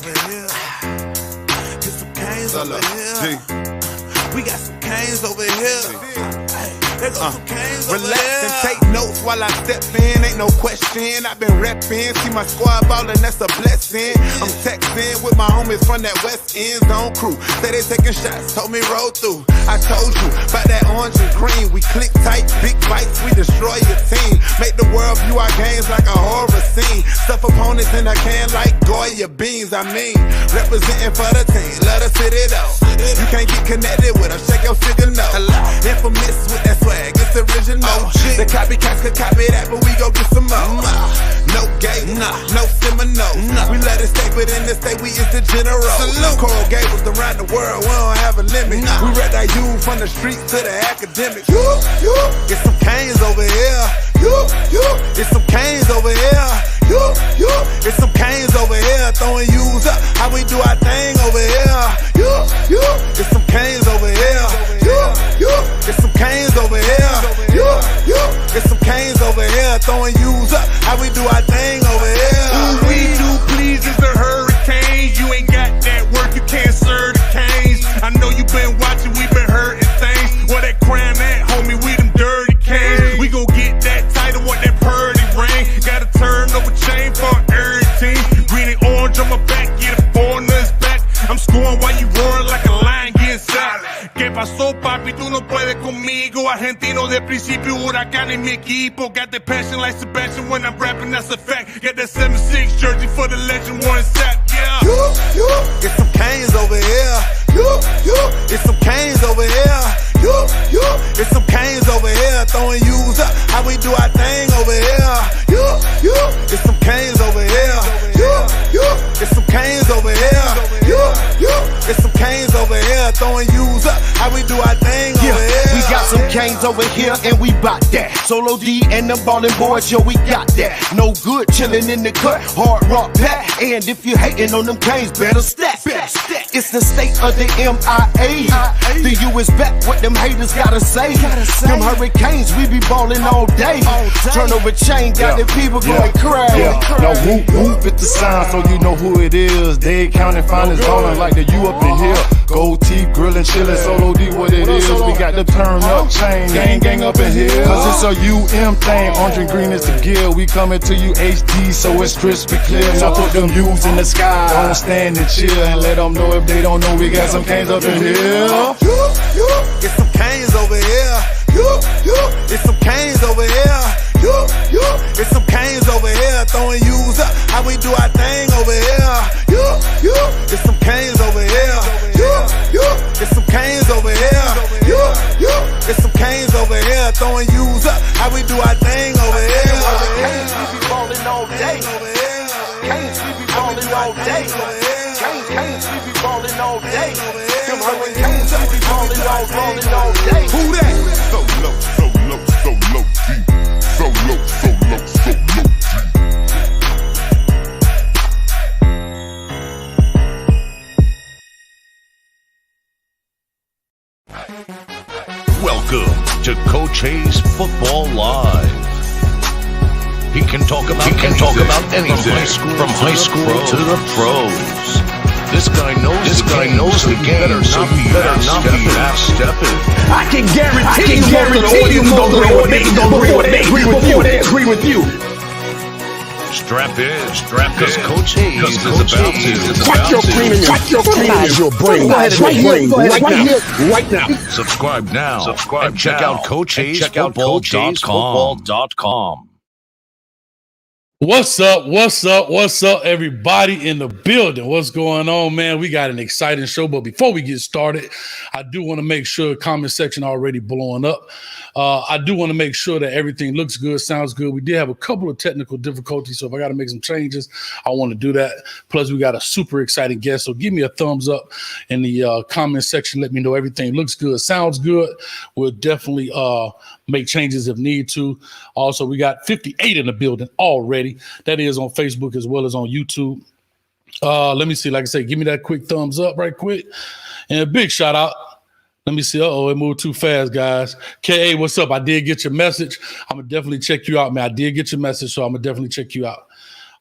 over here. Get some canes over here. We got some canes over here. There go some canes over Relax here. and take notes while I step in, ain't no question. I've been reppin', see my squad ballin', that's a blessing. I'm texting with my homies from that West End Zone crew. Say they taking shots, told me roll through. I told you about that orange and green. We click tight, big fights, we destroy your team. Make the world view our games like a horror scene. Stuff opponents in a can like Goya beans. I mean, representing for the team, let us hit it up. You can't get connected with us, shake your figure no. Infamous with that swag, it's original. The copycats could copy that, but we go get some more. No gate, no Seminole. We let it stay, but in this state we is the general. Coral Gables around the world, we don't have a limit. We read that you from the streets to the academics. Get some canes over here. Get some canes over here. Get some canes over here. Throwing U's up, how we do our thing over here. Get some canes over here. Get some canes over here. Get some canes over here. Throwing U's up, how we do our thing over here. Ooh, we do please is the hurricanes. You ain't got that work, you can't serve the canes. I know you been watching, we been hurting things. Where that crown at, homie, we them dirty canes. We gon' get that title, what that purdy ring. Gotta turn over chain for every team. Green and orange on my back, get a foreigner's back. I'm scoring while you roaring like a lion getting sacked. ¿Qué pasó, papi? Tú no puedes conmigo. Argentino de principio, huracán en mi equipo. Got that passion like Sebastian when I'm rapping, that's a fact. Got that 7-6 jersey for the legend, one sack, yeah. Get some canes over here. Get some canes over here. Get some canes over here. Throwing U's up, how we do our thing over here. Get some canes over here. Get some canes over here. Get some canes over here. Throwing U's up, how we do our thing over here. We got some canes over here and we bout that. Solo D and them ballin' boys, yo, we got that. No good chillin' in the cut, hard rock pack. And if you hatin' on them canes, better stack. It's the state of the MIA. The U is back, what them haters gotta say. Them hurricanes, we be ballin' all day. Turnover chain, got the people going crazy. Now whoop whoop at the sign so you know who it is. They counting finals ballin' like the U up in here. Gold teeth, grillin', chillin', Solo D what it is. We got the turn up chain, gang up in here. Cause it's a UM thing, orange and green is the gear. We coming to you HD so it's crispy clear. Now put them U's in the sky, don't stand and chill. And let them know if they don't know we got some canes up in here. Get some canes over here. Get some canes over here. Get some canes over here. Throwing U's up, how we do our thing over here. Get some canes over here. Get some canes over here. Get some canes over here. Throwing U's up, how we do our thing over here. Canes, we be ballin' all day. Canes, we be ballin' all day. Canes, we be ballin' all day. Them hurricanes, we be ballin' all day. Who that? So low, so low, so low, G. So low, so low, so low, G. Welcome to Coach Hayes Football Live. He can talk about anything from high school to the pros. This guy knows the game, better not be half-stepping. I can guarantee you most of the audience don't agree with you. Strap in, because Coach Hayes is about to. Crack your brain right now. Subscribe now. And check out CoachHayesFootball.com. What's up, everybody in the building? What's going on, man? We got an exciting show, but before we get started, I do want to make sure comment section already blowing up. I do want to make sure that everything looks good, sounds good. We did have a couple of technical difficulties, so if I got to make some changes, I want to do that. Plus, we got a super exciting guest, so give me a thumbs up in the comment section. Let me know everything looks good, sounds good. We'll definitely make changes if need to. Also, we got 58 in the building already. That is on Facebook as well as on YouTube. Let me see. Like I said, give me that quick thumbs up right quick. And a big shout out. Let me see. It moved too fast, guys. KA, what's up? I did get your message. I'm going to definitely check you out, man. I did get your message, so I'm going to definitely check you out.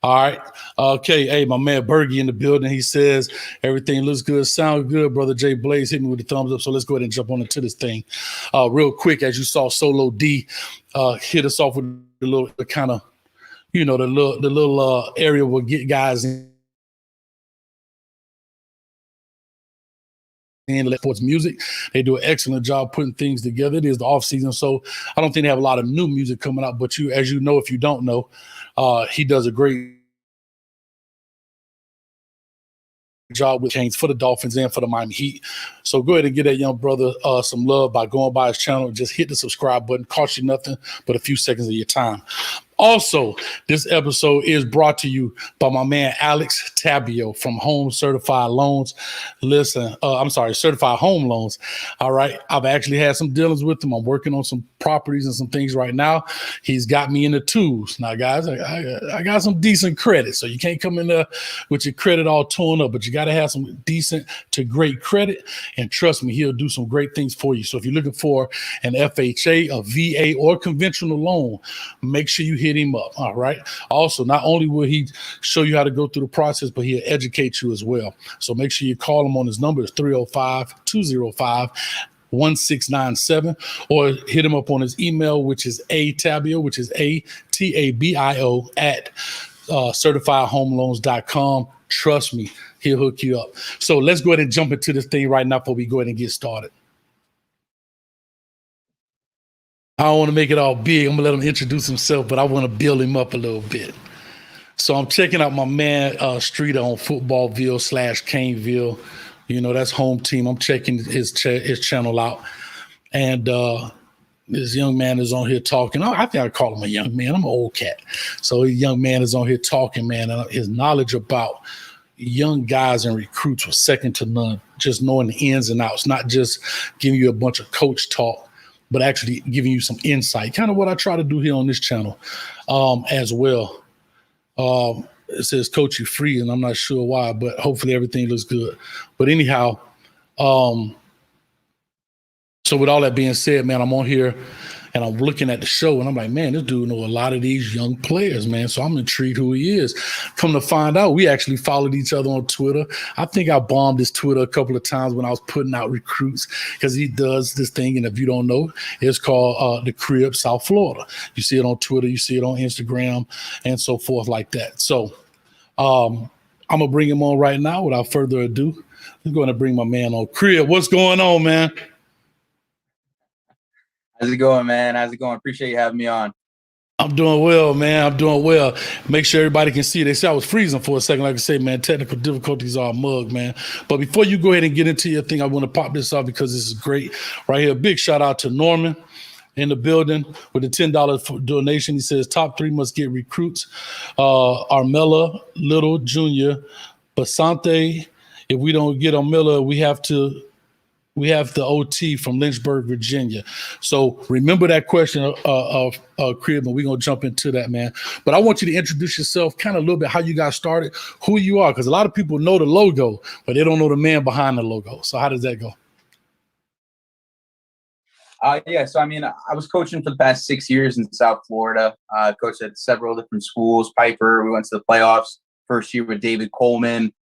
All right. Okay. Hey, my man Bergie in the building. He says everything looks good, sound good. Brother Jay Blaze hit me with the thumbs up. So let's go ahead and jump on into this thing. Real quick, as you saw, Solo D hit us off with the little kind of, the little area we'll get guys in sports music. They do an excellent job putting things together. It is the off season, so I don't think they have a lot of new music coming out. But as you know, if you don't know, he does a great job with Canes for the Dolphins and for the Miami Heat. So go ahead and give that young brother some love by going by his channel. Just hit the subscribe button. Cost you nothing but a few seconds of your time. Also, this episode is brought to you by my man Alex Tabio from Home Certified Loans. Certified Home Loans. All right. I've actually had some dealings with him. I'm working on some properties and some things right now. He's got me in the twos. Now, guys, I got some decent credit. So you can't come in there with your credit all torn up, but you got to have some decent to great credit. And trust me, he'll do some great things for you. So if you're looking for an FHA, a VA, or conventional loan, make sure you hit him up. All right. Also, not only will he show you how to go through the process, but he'll educate you as well. So make sure you call him on his number. It's 305-205-1697, or hit him up on his email, which is atabio, which is ATABIO at certifiedhomeloans.com. Trust me, he'll hook you up. So let's go ahead and jump into this thing right now before we go ahead and get started. I don't want to make it all big. I'm going to let him introduce himself, but I want to build him up a little bit. So I'm checking out my man Streeter on Footballville / Caneville. That's home team. I'm checking his channel out. And this young man is on here talking. I think I call him a young man. I'm an old cat. So a young man is on here talking, man. And his knowledge about young guys and recruits was second to none. Just knowing the ins and outs, not just giving you a bunch of coach talk, but actually giving you some insight, kind of what I try to do here on this channel as well. It says coach you free, and I'm not sure why, but hopefully everything looks good. But anyhow, so with all that being said, man, I'm on here and I'm looking at the show and I'm like, man, this dude know a lot of these young players, man. So I'm intrigued who he is. Come to find out, we actually followed each other on Twitter. I think I bombed his Twitter a couple of times when I was putting out recruits, because he does this thing. And if you don't know, it's called The Crib, South Florida. You see it on Twitter, you see it on Instagram, and so forth like that. So I'm going to bring him on right now without further ado. I'm going to bring my man on. Crib, what's going on, man? How's it going, man? How's it going? Appreciate you having me on. I'm doing well, man. I'm doing well. Make sure everybody can see. They said I was freezing for a second. Like I say, man, technical difficulties are a mug, man. But before you go ahead and get into your thing, I want to pop this off because this is great right here. Big shout out to Norman in the building with a $10 donation. He says top 3 must get recruits. Armella, Little, Jr., Basante. If we don't get Armella, we have the OT from Lynchburg, Virginia. So remember that question of Crib, and we're going to jump into that, man. But I want you to introduce yourself kind of a little bit, how you got started, who you are, because a lot of people know the logo, but they don't know the man behind the logo. So how does that go? So I was coaching for the past 6 years in South Florida. Coached at several different schools. Piper, we went to the playoffs first year with David Coleman.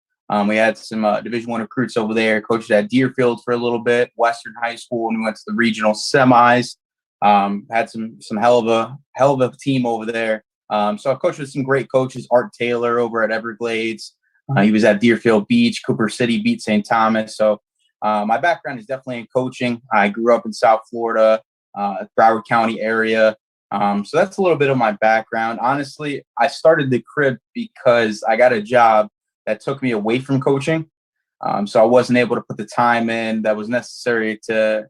We had some Division I recruits over there. Coached at Deerfield for a little bit, Western High School, and we went to the regional semis. Had some hell of a team over there. So I coached with some great coaches. Art Taylor over at Everglades. He was at Deerfield Beach. Cooper City beat St. Thomas. So my background is definitely in coaching. I grew up in South Florida, Broward County area. So that's a little bit of my background. Honestly, I started the Crib because I got a job that took me away from coaching. So I wasn't able to put the time in that was necessary to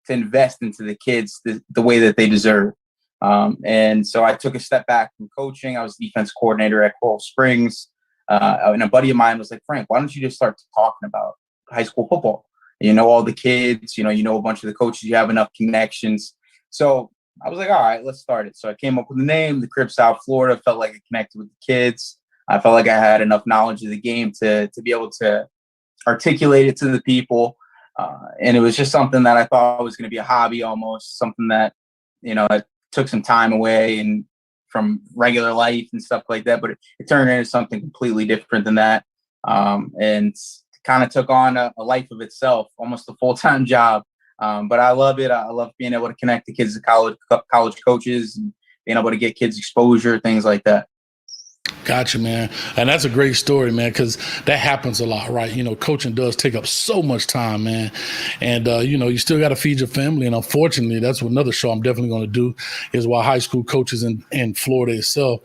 invest into the kids the way that they deserve. And so I took a step back from coaching. I was defense coordinator at Coral Springs. And a buddy of mine was like, Frank, why don't you just start talking about high school football? You know all the kids, you know a bunch of the coaches, you have enough connections. So I was like, all right, let's start it. So I came up with the name, The Crib South Florida. Felt like it connected with the kids. I felt like I had enough knowledge of the game to be able to articulate it to the people. And it was just something that I thought was going to be a hobby almost, something that, it took some time away and regular life and stuff like that, but it turned into something completely different than that. And kind of took on a life of itself, almost a full-time job. But I love it. I love being able to connect the kids to college coaches and being able to get kids exposure, things like that. Gotcha, man. And that's a great story, man, because that happens a lot, right? Coaching does take up so much time, man. And, you still got to feed your family. And unfortunately, that's another show I'm definitely going to do is why high school coaches in Florida itself,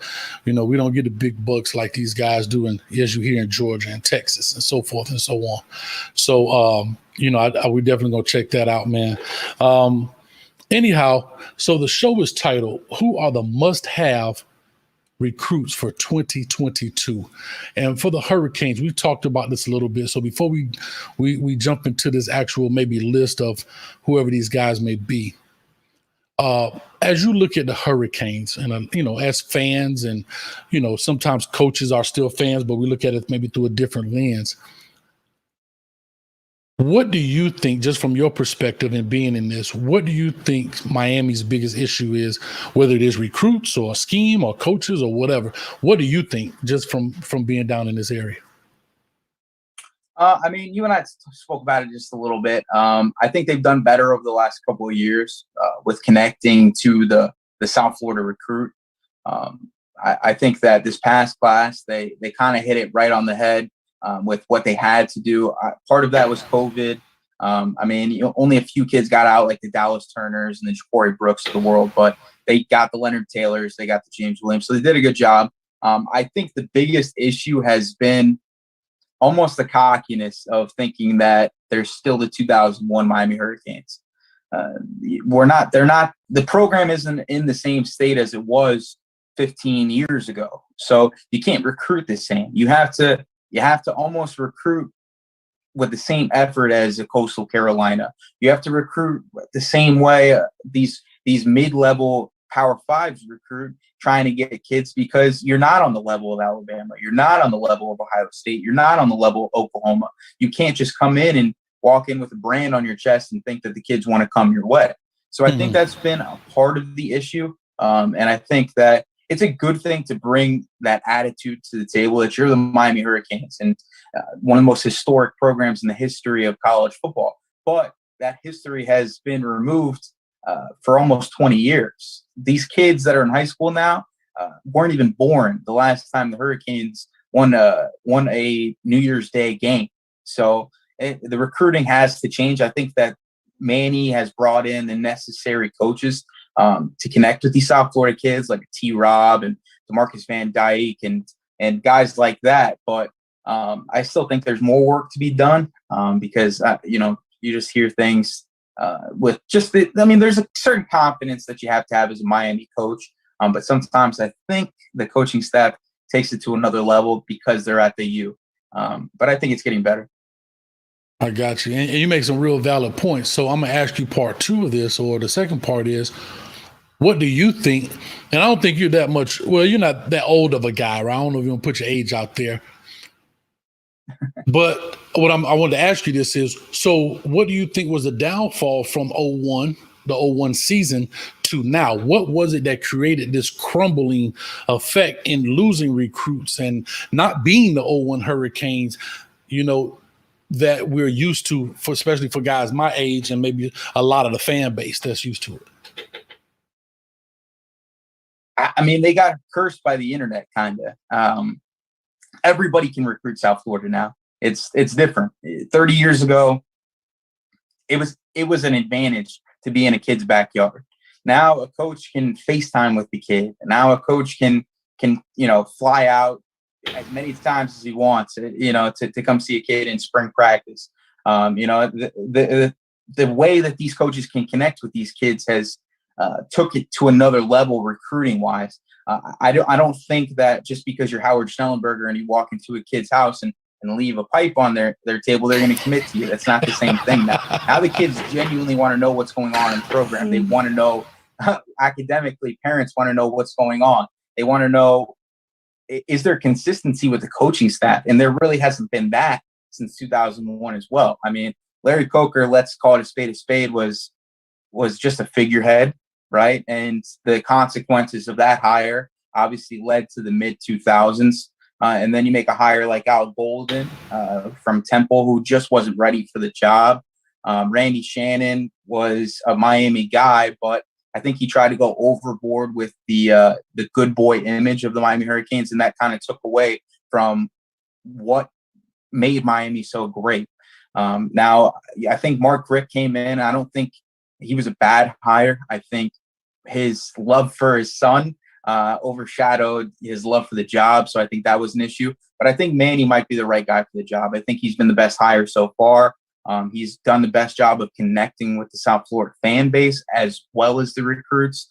we don't get the big bucks like these guys do, and as you hear in Georgia and Texas and so forth and so on. So, we definitely going to check that out, man. Anyhow, so the show is titled, Who Are the Must-Have Recruits for 2022? And for the Hurricanes, we've talked about this a little bit. So before we jump into this actual maybe list of whoever these guys may be, as you look at the Hurricanes and, as fans and, sometimes coaches are still fans, but we look at it maybe through a different lens. What do you think, just from your perspective and being in this, what do you think Miami's biggest issue is, whether it is recruits or a scheme or coaches or whatever? What do you think, just from being down in this area? You and I spoke about it just a little bit. I think they've done better over the last couple of years with connecting to the South Florida recruit. I think that this past class, they kind of hit it right on the head. With what they had to do. Part of that was COVID. Only a few kids got out, like the Dallas Turners and the Ja'Cory Brooks of the world, but they got the Leonard Taylors, they got the James Williams, so they did a good job. I think the biggest issue has been almost the cockiness of thinking that they're still the 2001 Miami Hurricanes. The program isn't in the same state as it was 15 years ago, so you can't recruit the same. You have to almost recruit with the same effort as a Coastal Carolina. You have to recruit the same way these mid-level Power Fives recruit, trying to get kids, because you're not on the level of Alabama. You're not on the level of Ohio State. You're not on the level of Oklahoma. You can't just come in and walk in with a brand on your chest and think that the kids want to come your way. So I think that's been a part of the issue. And I think that it's a good thing to bring that attitude to the table, that you're the Miami Hurricanes and one of the most historic programs in the history of college football. But that history has been removed for almost 20 years. These kids that are in high school now weren't even born the last time the Hurricanes won a New Year's Day game. So the recruiting has to change. I think that Manny has brought in the necessary coaches to connect with these South Florida kids like T-Rob and DeMarcus Van Dyke and guys like that. But I still think there's more work to be done because, you just hear things with just there's a certain confidence that you have to have as a Miami coach. But sometimes I think the coaching staff takes it to another level because they're at the U. But I think it's getting better. I got you. And you make some real valid points. So I'm going to ask you part two of this, or the second part is, what do you think? And I don't think you're that much, well, you're not that old of a guy, right? I don't know if you want to put your age out there. But what I wanted to ask you this is, so what do you think was the downfall from the 01 season to now? What was it that created this crumbling effect in losing recruits and not being the 01 Hurricanes, that we're used to, especially for guys my age and maybe a lot of the fan base that's used to it? They got cursed by the internet, kind of. Everybody can recruit South Florida now. It's different. 30 years ago, it was an advantage to be in a kid's backyard. Now a coach can FaceTime with the kid. Now a coach can fly out as many times as he wants, to come see a kid in spring practice. The way that these coaches can connect with these kids has took it to another level recruiting wise. I don't think that just because you're Howard Schnellenberger and you walk into a kid's house and leave a pipe on their table, they're going to commit to you. That's not the same thing now. Now the kids genuinely want to know what's going on in the program. They want to know academically, parents want to know what's going on. They want to know, is there consistency with the coaching staff? And there really hasn't been that since 2001 as well. Larry Coker, let's call it a spade, was just a figurehead, right? And the consequences of that hire obviously led to the mid 2000s. And then you make a hire like Al Golden from Temple, who just wasn't ready for the job. Randy Shannon was a Miami guy, but I think he tried to go overboard with the good boy image of the Miami Hurricanes, and that kind of took away from what made Miami so great. Now, I think Mark Richt came in. I don't think he was a bad hire. I think his love for his son overshadowed his love for the job, so I think that was an issue. But I think Manny might be the right guy for the job. I think he's been the best hire so far. He's done the best job of connecting with the South Florida fan base as well as the recruits.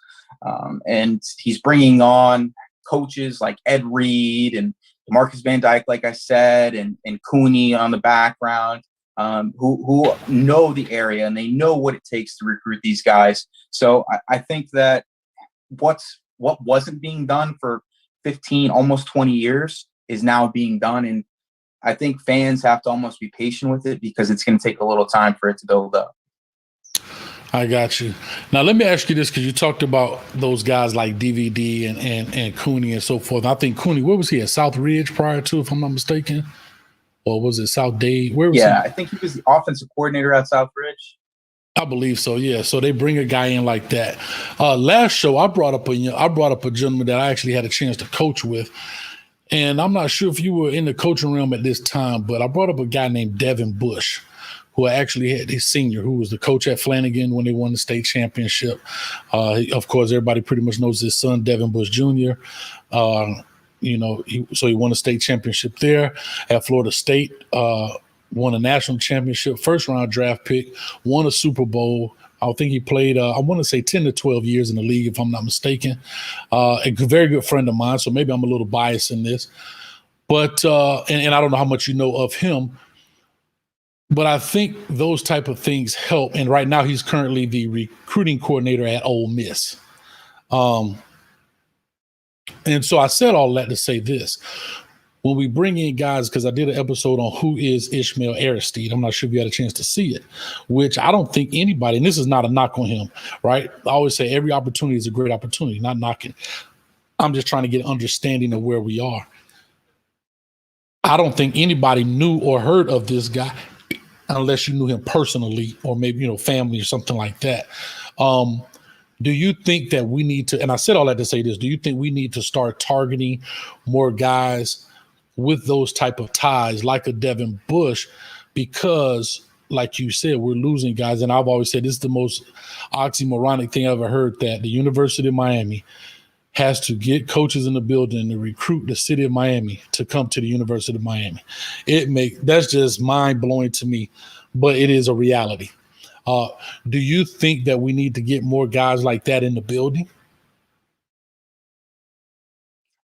And he's bringing on coaches like Ed Reed and Marcus Van Dyke, like I said, and Cooney on the background, who know the area and they know what it takes to recruit these guys. So I think that what wasn't being done for 15, almost 20 years is now being done. And I think fans have to almost be patient with it because it's going to take a little time for it to build up. I got you. Now, let me ask you this, because you talked about those guys like DVD and Cooney and so forth. I think Cooney, where was he, at South Ridge prior to, if I'm not mistaken? Or was it South Dade? Where was he? I think he was the offensive coordinator at South Ridge. I believe so, yeah. So they bring a guy in like that. Last show, I brought up a gentleman that I actually had a chance to coach with. And I'm not sure if you were in the coaching realm at this time, but I brought up a guy named Devin Bush, who actually had his senior, who was the coach at Flanagan when they won the state championship. Of course, everybody pretty much knows his son, Devin Bush Jr. He won a state championship there at Florida State, won a national championship, first-round draft pick, won a Super Bowl. I think he played, I want to say 10 to 12 years in the league, if I'm not mistaken. A very good friend of mine, so maybe I'm a little biased in this. But, and I don't know how much you know of him, but I think those type of things help. And right now he's currently the recruiting coordinator at Ole Miss. And so I said all that to say this. When we bring in guys, because I did an episode on who is Ishmael Aristide. I'm not sure if you had a chance to see it, which I don't think anybody, and this is not a knock on him, right? I always say every opportunity is a great opportunity, not knocking. I'm just trying to get an understanding of where we are. I don't think anybody knew or heard of this guy unless you knew him personally or maybe, family or something like that. Do you think that we need to, and I said all that to say this, do you think we need to start targeting more guys with those type of ties like a Devin Bush? Because like you said, we're losing guys. And I've always said this is the most oxymoronic thing I've ever heard, that the University of Miami has to get coaches in the building to recruit the city of Miami to come to the University of Miami. That's just mind blowing to me, but it is a reality. Do you think that we need to get more guys like that in the building?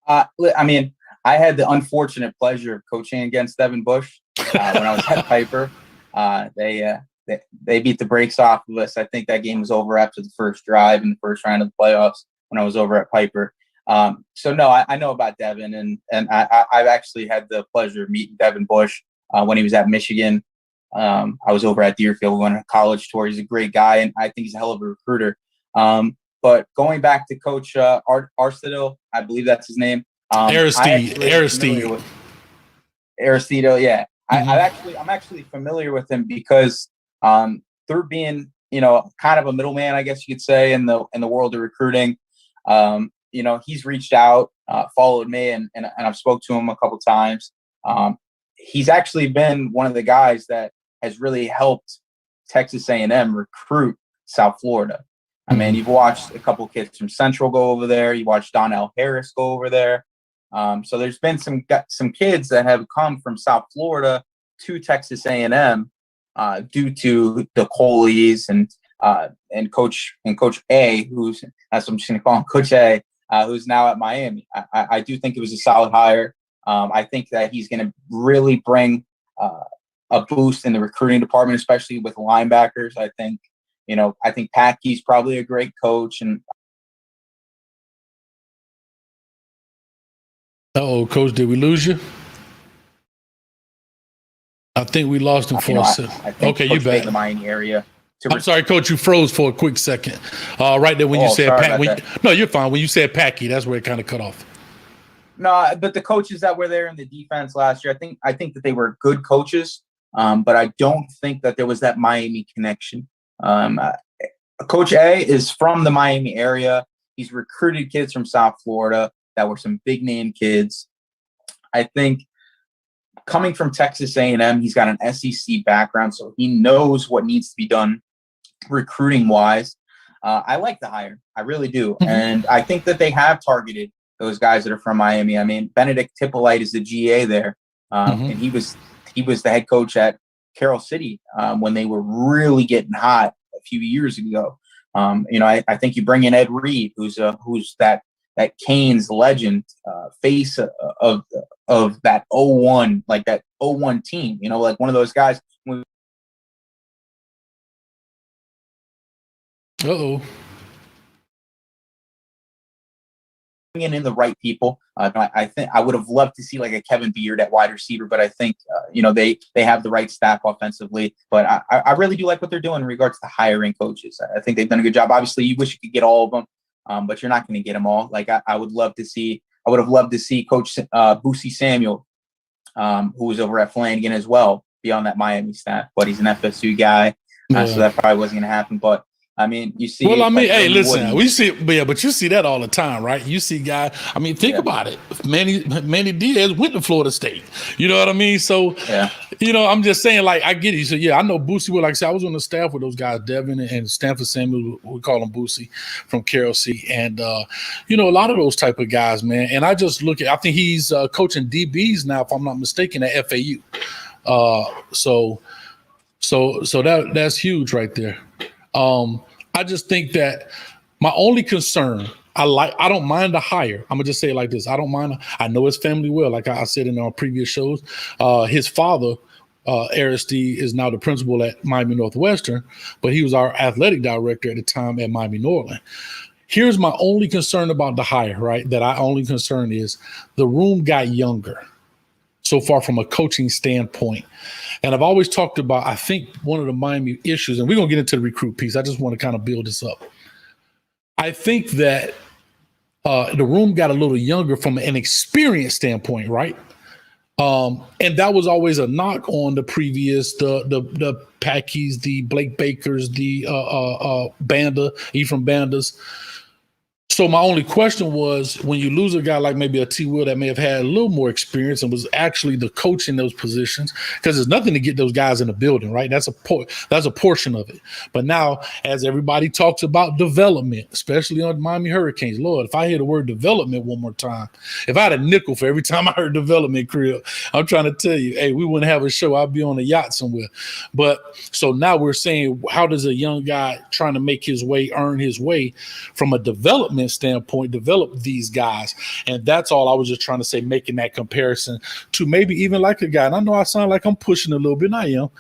I had the unfortunate pleasure of coaching against Devin Bush when I was at Piper. They beat the brakes off of us. I think that game was over after the first drive in the first round of the playoffs when I was over at Piper. So no, I know about Devin, and I've actually had the pleasure of meeting Devin Bush when he was at Michigan. I was over at Deerfield. We went on a college tour. He's a great guy, and I think he's a hell of a recruiter. But going back to Coach Arstidle, I believe that's his name. Aristide. Aristido, yeah. Mm-hmm. I'm actually familiar with him because through being, kind of a middleman, I guess you could say, in the world of recruiting, he's reached out, followed me, and I've spoke to him a couple times. He's actually been one of the guys that has really helped Texas A&M recruit South Florida. I mean, you've watched a couple kids from Central go over there. You watched Donnell Harris go over there. So there's been some kids that have come from South Florida to Texas A&M due to the Coleys and Coach A, who's, that's what I'm just going to call him, Coach A, who's now at Miami. I do think it was a solid hire. I think that he's going to really bring a boost in the recruiting department, especially with linebackers. I think Pat Key's probably a great coach. And Coach, did we lose you? I think we lost him for a second. Okay, you back. The Miami area. I'm sorry, Coach, you froze for a quick second. Right there when you said no, you're fine. When you said Packy, that's where it kind of cut off. No, but the coaches that were there in the defense last year, I think that they were good coaches, but I don't think that there was that Miami connection. Coach A is from the Miami area. He's recruited kids from South Florida that were some big name kids. I think coming from Texas A&M, he's got an SEC background, so he knows what needs to be done recruiting wise. I like the hire. I really do. And I think that they have targeted those guys that are from Miami. I mean, Benedict Tippolite is the GA there. And he was the head coach at Carroll City when they were really getting hot a few years ago. I think you bring in Ed Reed, who's that Canes legend, face of that 01, like that 01 team, like one of those guys. In the right people. I think I would have loved to see like a Kevin Beard at wide receiver, but I think they have the right staff offensively. But I really do like what they're doing in regards to hiring coaches. I think they've done a good job. Obviously, you wish you could get all of them, but you're not going to get them all. Like I would have loved to see Coach Boosie Samuel, who was over at Flanagan as well, be on that Miami staff. But he's an FSU guy, so that probably wasn't going to happen. But I mean, you see. Well, I mean, hey, listen, we see, but you see that all the time, right? You see guys. I mean, think about it. Manny Diaz went to Florida State. You know what I mean? So, I'm just saying, like, I get it. So, I know Boosie. Well, like I said, I was on the staff with those guys, Devin and Stanford Samuel. We call him Boosie from Carroll C. And a lot of those type of guys, man. And I just look at. I think he's coaching DBs now, if I'm not mistaken, at FAU. So that's huge right there. I just think that my only concern, I don't mind the hire. I'm gonna just say it like this. I don't mind. I know his family well. Like I said in our previous shows, his father, Aristide, is now the principal at Miami Northwestern, but he was our athletic director at the time at Miami Norland. Here's my only concern about the hire, right? That I only concern is the room got younger so far from a coaching standpoint. And I've always talked about, I think one of the Miami issues, and we're going to get into the recruit piece. I just want to kind of build this up. I think that the room got a little younger from an experience standpoint, right? And that was always a knock on the previous, the Packies, the Blake Bakers, the Banda, Ephraim Bandas. So my only question was, when you lose a guy like maybe a T. Will that may have had a little more experience and was actually the coach in those positions, because there's nothing to get those guys in the building, right? That's a portion of it. But now, as everybody talks about development, especially on Miami Hurricanes, Lord, if I hear the word development one more time, if I had a nickel for every time I heard development, Crib, I'm trying to tell you, hey, we wouldn't have a show. I'd be on a yacht somewhere. But so now we're saying, how does a young guy trying to make his way, earn his way from a development standpoint, develop these guys? And that's all I was just trying to say, making that comparison to maybe even like a guy, and I know I sound like I'm pushing a little bit, and I am,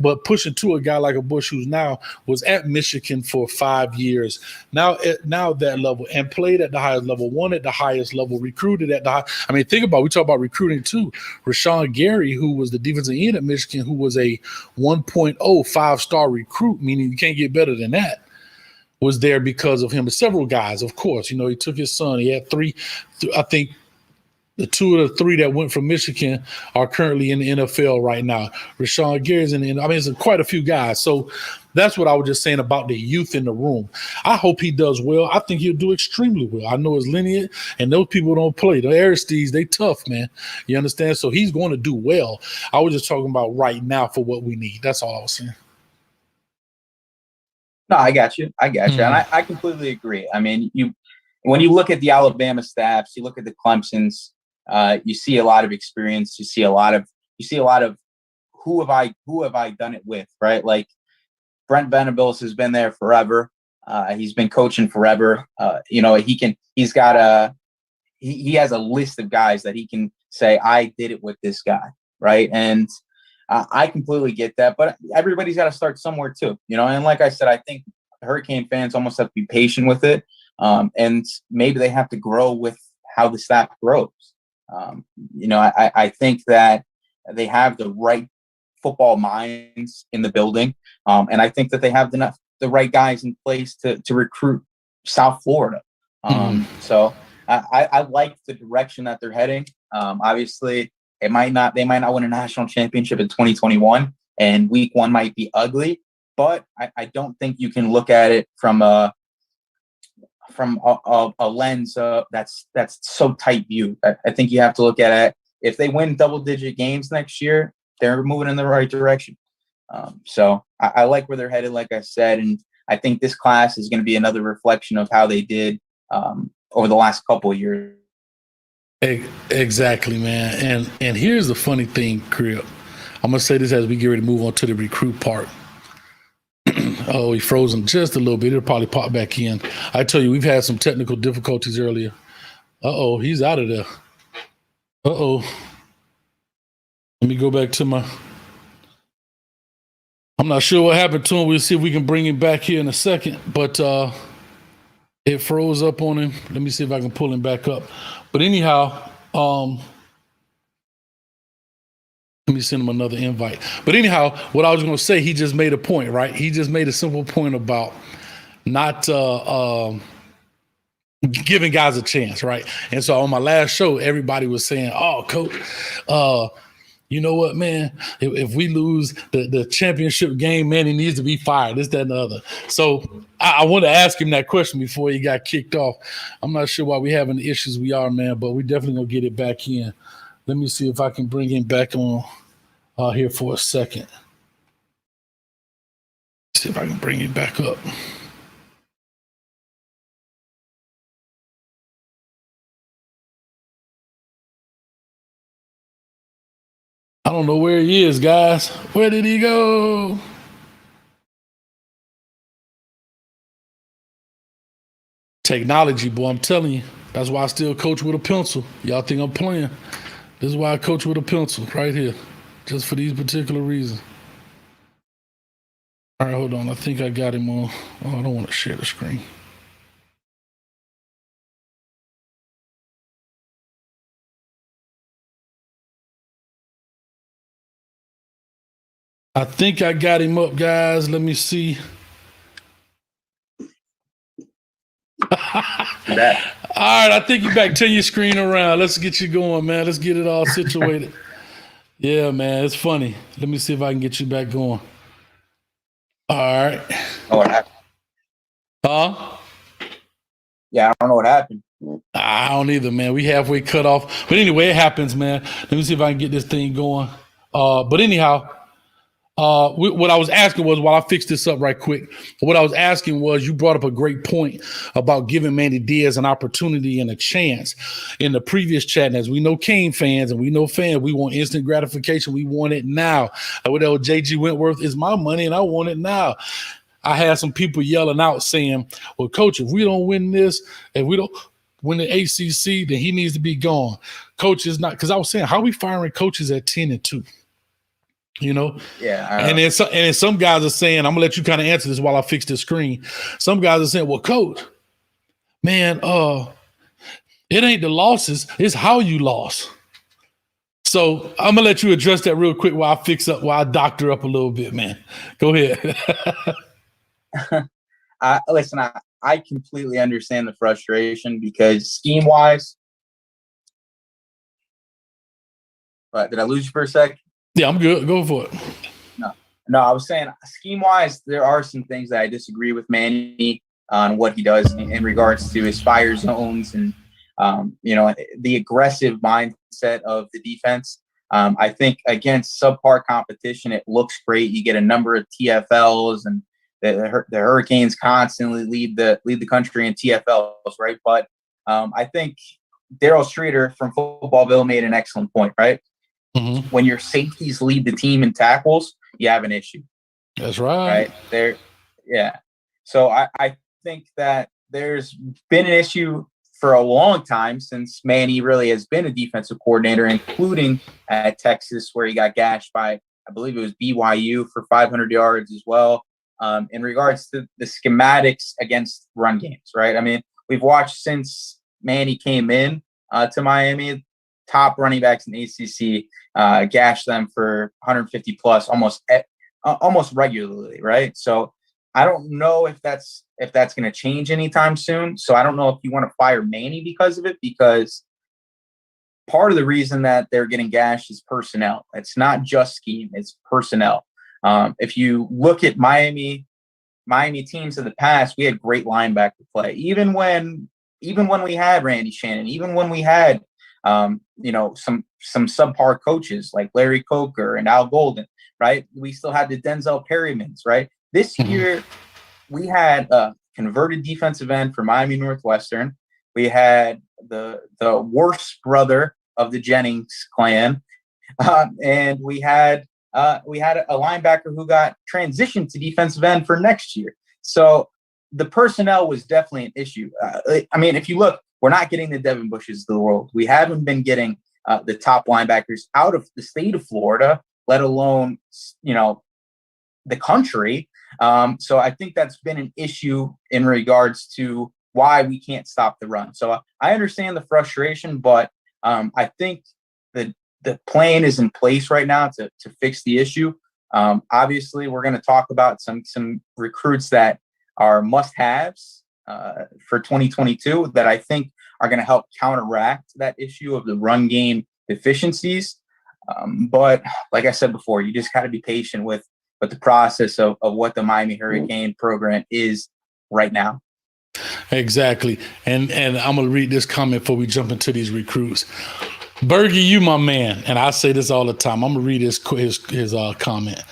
but pushing to a guy like a Bush who's now was at Michigan for 5 years, now that level, and played at the highest level, won at the highest level, recruited at the high. I mean, think about it. We talk about recruiting too. Rashawn Gary, who was the defensive end at Michigan, who was a 1.0 5-star recruit, meaning you can't get better than that, was there because of him. Several guys, of course. He took his son. He had three. I think the 2 of the 3 that went from Michigan are currently in the NFL right now. Rashawn Gary's in the NFL. I mean, it's quite a few guys. So that's what I was just saying about the youth in the room. I hope he does well. I think he'll do extremely well. I know his lineage, and those people don't play. The Aristides, they tough, man. You understand? So he's going to do well. I was just talking about right now for what we need. That's all I was saying. No, I got you. And I completely agree. I mean, when you look at the Alabama staffs, you look at the Clemsons, you see a lot of experience. You see a lot of who have I done it with, right? Like Brent Venables has been there forever. He's been coaching forever. He has a list of guys that he can say, I did it with this guy, right? And I completely get that, but everybody's got to start somewhere too, And like I said, I think Hurricane fans almost have to be patient with it, and maybe they have to grow with how the staff grows. I think that they have the right football minds in the building. And I think that they have the right guys in place to recruit South Florida. So I like the direction that they're heading. Obviously, they might not win a national championship in 2021, and week 1 might be ugly. But I don't think you can look at it from a lens that's so tight view. I think you have to look at it. If they win double-digit games next year, they're moving in the right direction. So I like where they're headed, like I said, and I think this class is going to be another reflection of how they did over the last couple of years. Exactly, man. And here's the funny thing, Crip. I'm going to say this as we get ready to move on to the recruit part. Oh, he frozen just a little bit. It'll probably pop back in. I tell you, we've had some technical difficulties earlier. Uh-oh, he's out of there. Uh-oh. Let me go back to my... I'm not sure what happened to him. We'll see if we can bring him back here in a second. But it froze up on him. Let me see if I can pull him back up. But anyhow, let me send him another invite. But anyhow, what I was going to say, he just made a point, right? He just made a simple point about not giving guys a chance, right? And so on my last show, everybody was saying, oh, coach, you know what, man? If we lose the championship game, man, he needs to be fired, this, that, and the other. So I want to ask him that question before he got kicked off. I'm not sure why we're having the issues we are, man, but we're definitely going to get it back in. Let me see if I can bring him back on here for a second. See if I can bring him back up. I don't know where he is, guys. Where did he go? Technology, boy, I'm telling you. That's why I still coach with a pencil. Y'all think I'm playing. This is why I coach with a pencil right here, just for these particular reasons. All right, hold on. I think I got him on. Oh, I don't want to share the screen. I think I got him up, guys. Let me see. All right, I think you're back. Turn your screen around. Let's get you going, man. Let's get it all situated. Yeah, man, it's funny. Let me see if I can get you back going. All right. Oh, what happened? Huh? Yeah, I don't know what happened. I don't either, man. We halfway cut off. But anyway, it happens, man. Let me see if I can get this thing going. But anyhow, what I was asking was, while I fix this up right quick, what I was asking was, you brought up a great point about giving Manny Diaz an opportunity and a chance. In the previous chat, and as we know, Kane fans, and we know fans, we want instant gratification. We want it now. What else? JG Wentworth, is my money and I want it now. I had some people yelling out saying, well, coach, if we don't win this, if we don't win the ACC, then he needs to be gone. Coach is not, because I was saying, how are we firing coaches at 10-2? You know? Yeah. And then some guys are saying, I'm gonna let you kind of answer this while I fix the screen. Some guys are saying, well, coach, man, it ain't the losses, it's how you lost. So I'm gonna let you address that real quick while I doctor up a little bit, man. Go ahead. Listen, I completely understand the frustration, because scheme-wise, did I lose you for a sec? Yeah, I'm good. Go for it. No, I was saying scheme-wise, there are some things that I disagree with Manny on what he does in regards to his fire zones and, the aggressive mindset of the defense. I think against subpar competition, it looks great. You get a number of TFLs, and the Hurricanes constantly lead the country in TFLs, right? But I think Daryl Streeter from Footballville made an excellent point, right? Mm-hmm. When your safeties lead the team in tackles, you have an issue. That's right. Right? Yeah. So I think that there's been an issue for a long time since Manny really has been a defensive coordinator, including at Texas, where he got gashed by, I believe it was BYU, for 500 yards as well. In regards to the schematics against run games, right? I mean, we've watched since Manny came in to Miami, top running backs in the ACC, gash them for 150 plus almost regularly, right? So I don't know if that's going to change anytime soon. So I don't know if you want to fire Manny because of it, because part of the reason that they're getting gashed is personnel. It's not just scheme, it's personnel. If you look at Miami teams of the past, we had great linebacker play. Even when we had Randy Shannon, even when we had some subpar coaches like Larry Coker and Al Golden, right? We still had the Denzel Perrymans, right? This year, we had a converted defensive end for Miami Northwestern. We had the worst brother of the Jennings clan, and we had a linebacker who got transitioned to defensive end for next year. So the personnel was definitely an issue. I mean, if you look, we're not getting the Devin Bushes of the world. We haven't been getting the top linebackers out of the state of Florida, let alone, the country. So I think that's been an issue in regards to why we can't stop the run. So I understand the frustration, but I think the plan is in place right now to fix the issue. Obviously, we're going to talk about some recruits that are must-haves for 2022 that I think are going to help counteract that issue of the run game deficiencies. But like I said before, you just got to be patient with the process of what the Miami Hurricane program is right now. Exactly. And I'm going to read this comment before we jump into these recruits. Bergie, you my man. And I say this all the time. I'm going to read his comment.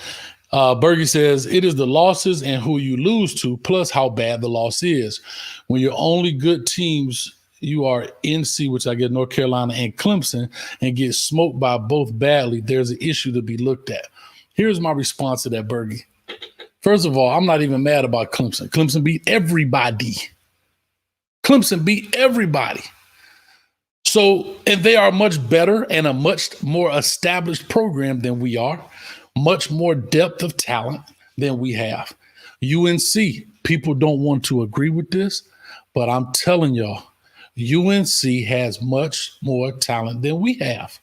Bergie says, it is the losses and who you lose to, plus how bad the loss is. When your only good teams, you are NC, which I get North Carolina, and Clemson, and get smoked by both badly, there's an issue to be looked at. Here's my response to that, Bergie. First of all, I'm not even mad about Clemson. Clemson beat everybody. So, and they are much better and a much more established program than we are, much more depth of talent than we have. UNC, people don't want to agree with this, but I'm telling y'all, UNC has much more talent than we have.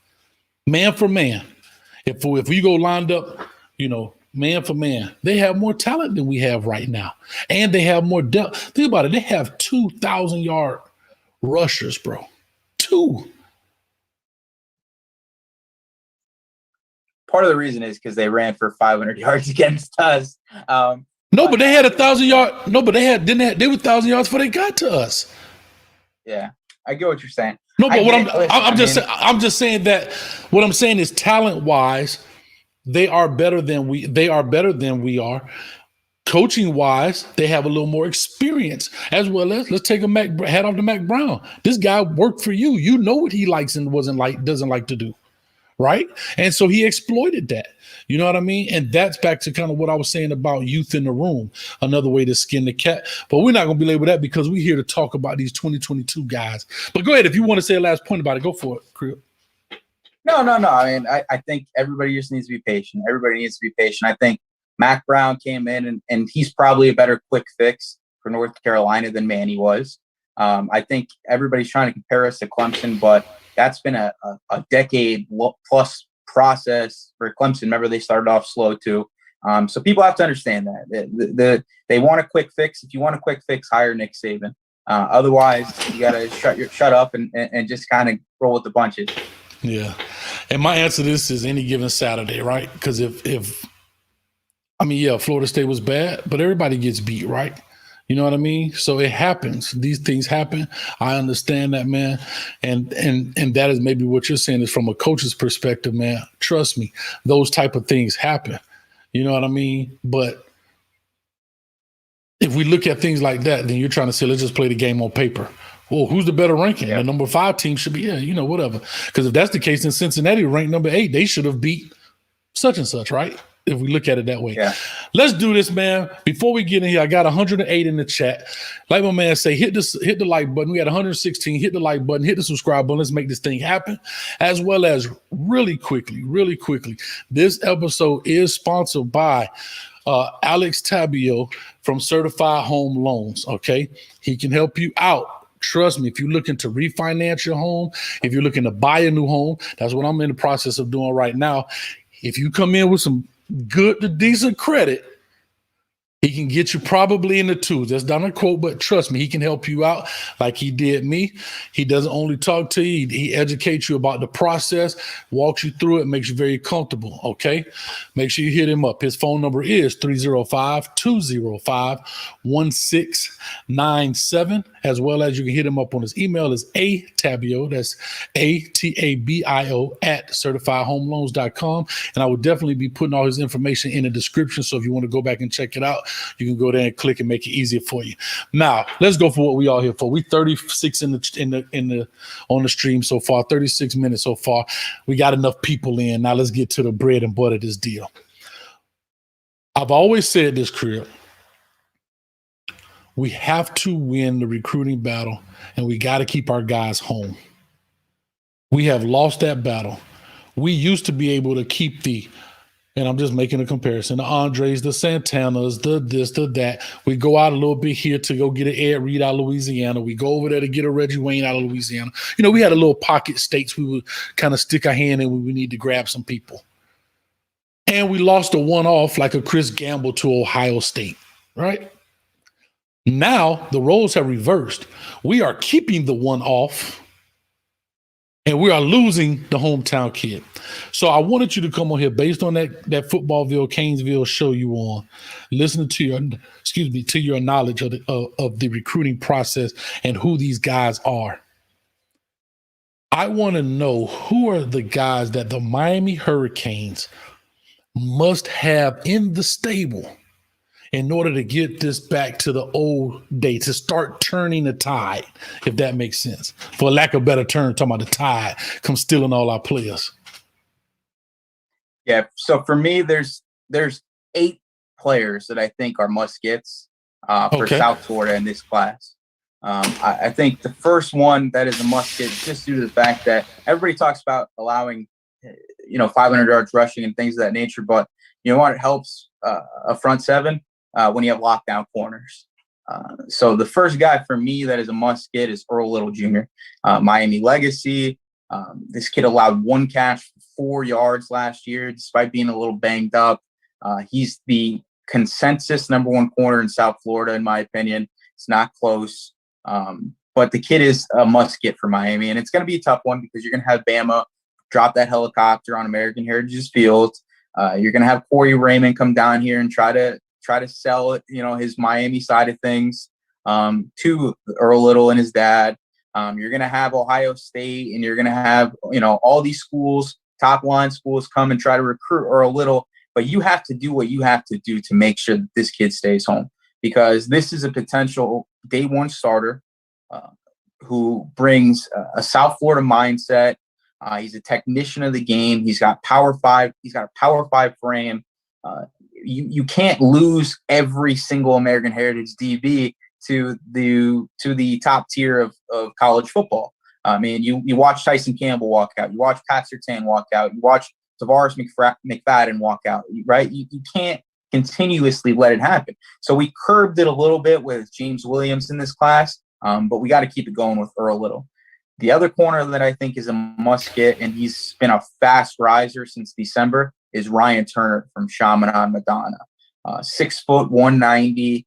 Man for man. If we go lined up, man for man, they have more talent than we have right now. And they have more depth. Think about it. They have 2,000-yard rushers, bro. 2. Part of the reason is because they ran for 500 yards against us. But they had 1,000-yard. No, but they were 1,000 yards before they got to us. Yeah, I get what you're saying. No, but I'm just saying that what I'm saying is talent-wise, they are better than we are. Coaching-wise, they have a little more experience, as well as let's take a hat off to Mac Brown. This guy worked for you. You know what he likes and doesn't like to do, right? And so he exploited that. You know what I mean? And that's back to kind of what I was saying about youth in the room, another way to skin the cat. But we're not going to belabor that because we're here to talk about these 2022 guys. But go ahead. If you want to say a last point about it, go for it, Crip. No. I mean, I think everybody just needs to be patient. I think Mac Brown came in and he's probably a better quick fix for North Carolina than Manny was. I think everybody's trying to compare us to Clemson, but that's been a decade plus process for Clemson. Remember, they started off slow too. So people have to understand that they want a quick fix. If you want a quick fix, hire Nick Saban. Otherwise, you got to shut up and just kind of roll with the punches. Yeah. And my answer to this is any given Saturday, right? Because Florida State was bad, but everybody gets beat, right? You know what I mean? So it happens. These things happen. I understand that, man. And that is maybe what you're saying is from a coach's perspective, man. Trust me, those type of things happen. You know what I mean? But if we look at things like that, then you're trying to say, let's just play the game on paper. Well, who's the better ranking? The number 5 team should be, whatever. Because if that's the case, then Cincinnati ranked number 8. They should have beat such and such, right? If we look at it that way. Yeah. Let's do this, man. Before we get in here, I got 108 in the chat. Like my man say, hit the like button. We got 116. Hit the like button. Hit the subscribe button. Let's make this thing happen. As well as really quickly, this episode is sponsored by Alex Tabio from Certified Home Loans, okay? He can help you out trust me, if you're looking to refinance your home, if you're looking to buy a new home, that's what I'm in the process of doing right now. If you come in with some good to decent credit, he can get you probably in the twos. That's not a quote, but trust me, he can help you out like he did me. He doesn't only talk to you, he educates you about the process, walks you through it, makes you very comfortable, okay? Make sure you hit him up. His phone number is 305-205-1697, as well as you can hit him up on his email is atabio, that's ATABIO at certifiedhomeloans.com. And I will definitely be putting all his information in the description. So if you want to go back and check it out, you can go there and click and make it easier for you. Now, let's go for what we all here for. We 36 on the stream so far, 36 minutes so far. We got enough people in. Now let's get to the bread and butter of this deal. I've always said this, Crib. We have to win the recruiting battle, and we got to keep our guys home. We have lost that battle. We used to be able to keep and I'm just making a comparison, the Andres, the Santanas, the this, the that. We go out a little bit here to go get an Ed Reed out of Louisiana. We go over there to get a Reggie Wayne out of Louisiana. You know, we had a little pocket states we would kind of stick our hand in when we need to grab some people. And we lost a one-off like a Chris Gamble to Ohio State, right? Now the roles have reversed. We are keeping the one-off, and we are losing the hometown kid. So I wanted you to come on here based on that Footballville, Canesville show you on, listening to your knowledge of the recruiting process and who these guys are. I want to know who are the guys that the Miami Hurricanes must have in the stable in order to get this back to the old day, to start turning the tide, if that makes sense. For lack of a better term, talking about the tide, come stealing all our players. Yeah, so for me, there's 8 players that I think are must-gets for South Florida in this class. I think the first one that is a must-get, just due to the fact that everybody talks about allowing 500 yards rushing and things of that nature, but you know what? It helps a front seven when you have lockdown corners. So the first guy for me that is a must-get is Earl Little Jr., Miami legacy. This kid allowed 1 catch for 4 yards last year, despite being a little banged up. He's the consensus number 1 corner in South Florida, in my opinion. It's not close. But the kid is a must-get for Miami, and it's going to be a tough one because you're going to have Bama drop that helicopter on American Heritage Field. You're going to have Corey Raymond come down here and try to sell it, his Miami side of things to Earl Little and his dad. You're going to have Ohio State, and you're going to have, all these schools, top line schools, come and try to recruit Earl Little. But you have to do what you have to do to make sure that this kid stays home, because this is a potential day 1 starter who brings a South Florida mindset. He's a technician of the game. He's got Power 5. He's got a Power 5 frame. You can't lose every single American Heritage DB to the top tier of college football. I mean, you watch Tyson Campbell walk out. You watch Pat Surtain walk out. You watch Tavares McFadden walk out, right? You can't continuously let it happen. So we curbed it a little bit with James Williams in this class, but we got to keep it going with Earl Little. The other corner that I think is a must-get, and he's been a fast riser since December, is Ryan Turner from Chaminade Madonna. 6 foot, 190,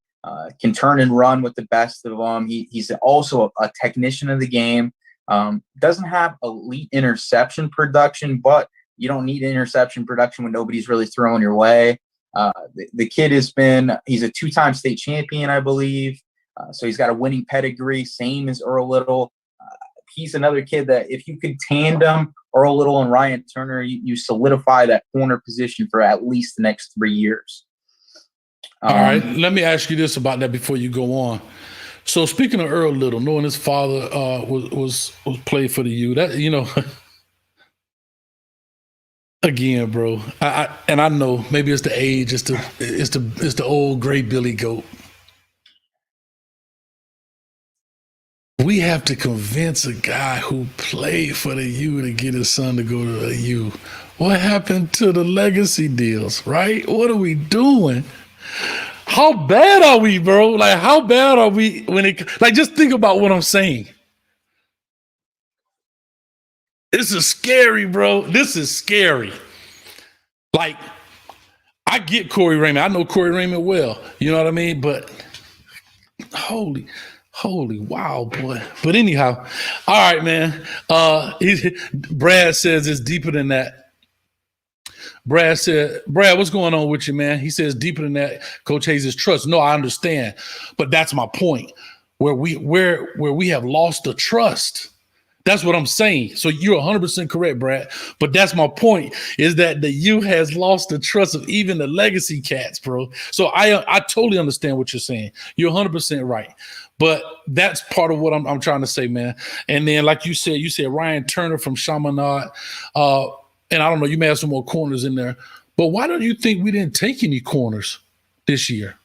can turn and run with the best of them. He's also a technician of the game. Doesn't have elite interception production, but you don't need interception production when nobody's really throwing your way. The kid he's a 2-time state champion, I believe. So he's got a winning pedigree, same as Earl Little. He's another kid that if you could tandem Earl Little and Ryan Turner, you solidify that corner position for at least the next 3 years. All right. Let me ask you this about that before you go on. So speaking of Earl Little, knowing his father was played for the U, that again, bro. I know maybe it's the age, it's the old gray Billy goat. We have to convince a guy who played for the U to get his son to go to the U. What happened to the legacy deals, right? What are we doing? How bad are we, bro? Like, how bad are we when it like just think about what I'm saying. This is scary, bro. This is scary. Like, I get Corey Raymond. I know Corey Raymond well. You know what I mean? But holy, wow, boy. But anyhow, all right, man. Brad says it's deeper than that. Brad said, Brad, what's going on with you, man? He says deeper than that, Coach Hayes' trust. No, I understand. But that's my point. Where we have lost the trust. That's what I'm saying. So you're 100% correct, Brad. But that's my point, is that the U has lost the trust of even the legacy cats, bro. So I totally understand what you're saying. You're 100% right. But that's part of what I'm trying to say, man. And then, like you said Ryan Turner from Chaminade. And I don't know, you may have some more corners in there. But why don't you think we didn't take any corners this year?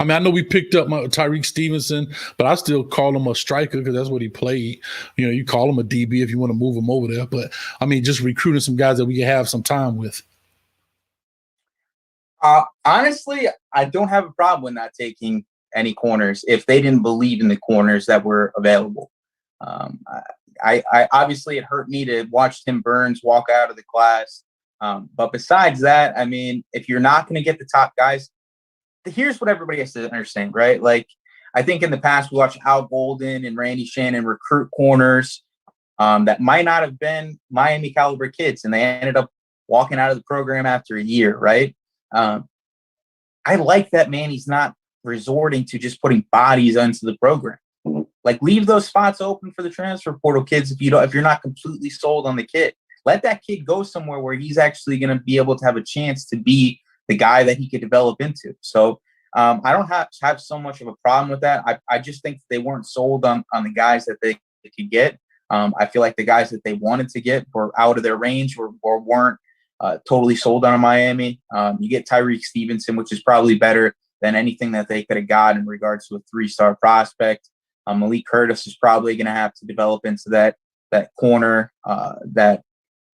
I mean, I know we picked up Tyreek Stevenson, but I still call him a striker because that's what he played. You know, you call him a DB if you want to move him over there. But, I mean, just recruiting some guys that we can have some time with. Honestly, I don't have a problem with not taking any corners if they didn't believe in the corners that were available. I obviously, it hurt me to watch Tim Burns walk out of the class. But besides that, I mean, if you're not going to get the top guys, here's what everybody has to understand, right? Like, I think in the past we watched Al Golden and Randy Shannon recruit corners that might not have been Miami caliber kids, and they ended up walking out of the program after a year, right? I like that Manny's not resorting to just putting bodies into the program. Like, leave those spots open for the transfer portal kids if you're not completely sold on the kid. Let that kid go somewhere where he's actually going to be able to have a chance to be the guy that he could develop into. So I don't have so much of a problem with that. I just think they weren't sold on the guys that they could get. I feel like the guys that they wanted to get were out of their range or weren't totally sold on Miami. You get Tyreek Stevenson, which is probably better than anything that they could have got in regards to a 3-star prospect. Malik Curtis is probably going to have to develop into that corner that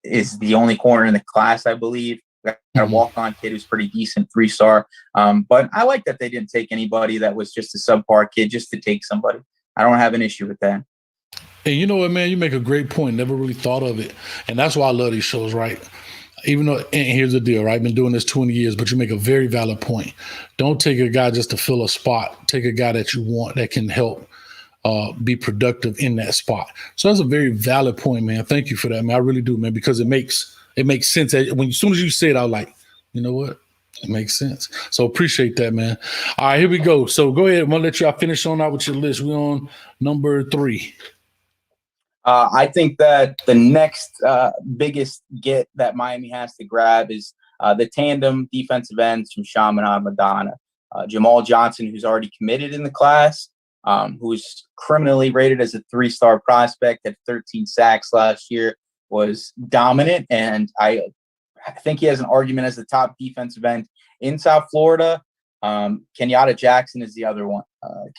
is the only corner in the class, I believe. Got a walk-on kid who's pretty decent, 3-star. But I like that they didn't take anybody that was just a subpar kid just to take somebody. I don't have an issue with that. And you know what, man? You make a great point. Never really thought of it. And that's why I love these shows, right? Even though, and here's the deal, right? I've been doing this 20 years, but you make a very valid point. Don't take a guy just to fill a spot. Take a guy that you want that can help be productive in that spot. So that's a very valid point, man. Thank you for that, man. I really do, man, because it makes sense. As soon as you say it, I was like, you know what? It makes sense. So appreciate that, man. All right, here we go. So go ahead. I'm going to let y'all finish on out with your list. We're on number 3. I think that the next biggest get that Miami has to grab is the tandem defensive ends from Chaminade Madonna. Jamal Johnson, who's already committed in the class, who's criminally rated as a 3-star prospect at 13 sacks last year, was dominant. And I think he has an argument as the top defensive end in South Florida. Kenyatta Jackson is the other one.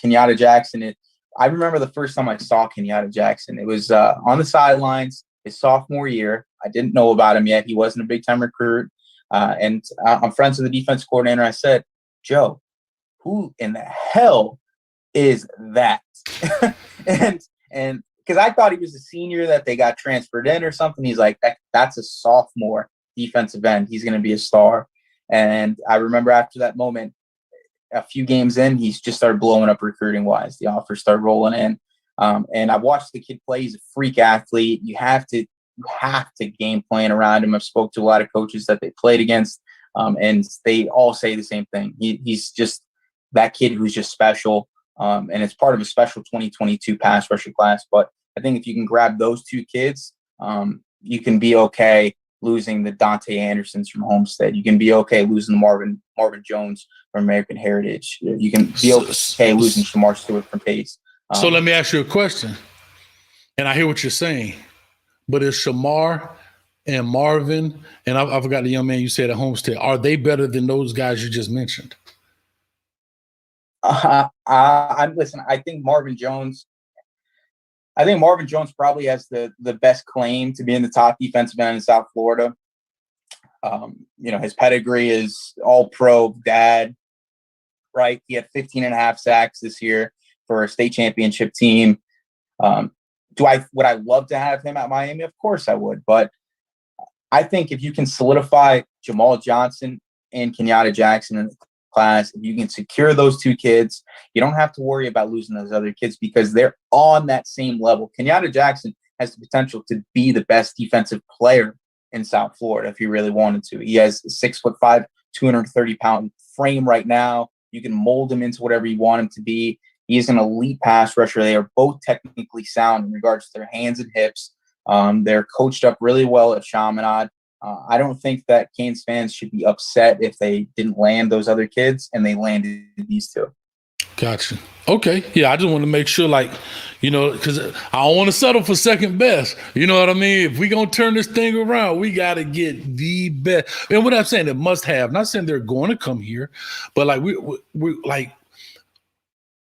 Kenyatta Jackson, I remember the first time I saw Kenyatta Jackson. It was on the sidelines his sophomore year. I didn't know about him yet. He wasn't a big-time recruit. And I'm friends with the defense coordinator. I said, Joe, who in the hell is that? and because I thought he was a senior that they got transferred in or something. He's like, that's a sophomore defensive end. He's going to be a star. And I remember after that moment, a few games in, he's just started blowing up recruiting wise. The offers start rolling in. And I watched the kid play. He's a freak athlete. You have to game plan around him. I've spoke to a lot of coaches that they played against, and they all say the same thing. He's just that kid who's just special. And it's part of a special 2022 pass rusher class. But I think if you can grab those two kids, you can be okay losing the Dante Andersons from Homestead. You can be okay losing Marvin Jones from American Heritage. You can be okay losing Shamar Stewart from Pace. So let me ask you a question. And I hear what you're saying. But is Shamar and Marvin, and I forgot the young man you said at Homestead, are they better than those guys you just mentioned? Listen, I think Marvin Jones probably has the best claim to be in the top defensive end in South Florida. His pedigree is all pro dad. right? He had 15 and a half sacks this year for a state championship team. Would I love to have him at Miami? Of course I would. But I think if you can solidify Jamal Johnson and Kenyatta Jackson in the class, if you can secure those two kids, you don't have to worry about losing those other kids because they're on that same level. Kenyatta Jackson has the potential to be the best defensive player in South Florida if he really wanted to. He has a 6'5", 230-pound frame right now. You can mold him into whatever you want him to be. He is an elite pass rusher. They are both technically sound in regards to their hands and hips. They're coached up really well at Chaminade. I don't think that Canes fans should be upset if they didn't land those other kids and they landed these two. Gotcha. Okay. Yeah, I just want to make sure, because I don't want to settle for second best. You know what I mean? If we're going to turn this thing around, we got to get the best. And what I'm saying, it must have. Not saying they're going to come here, but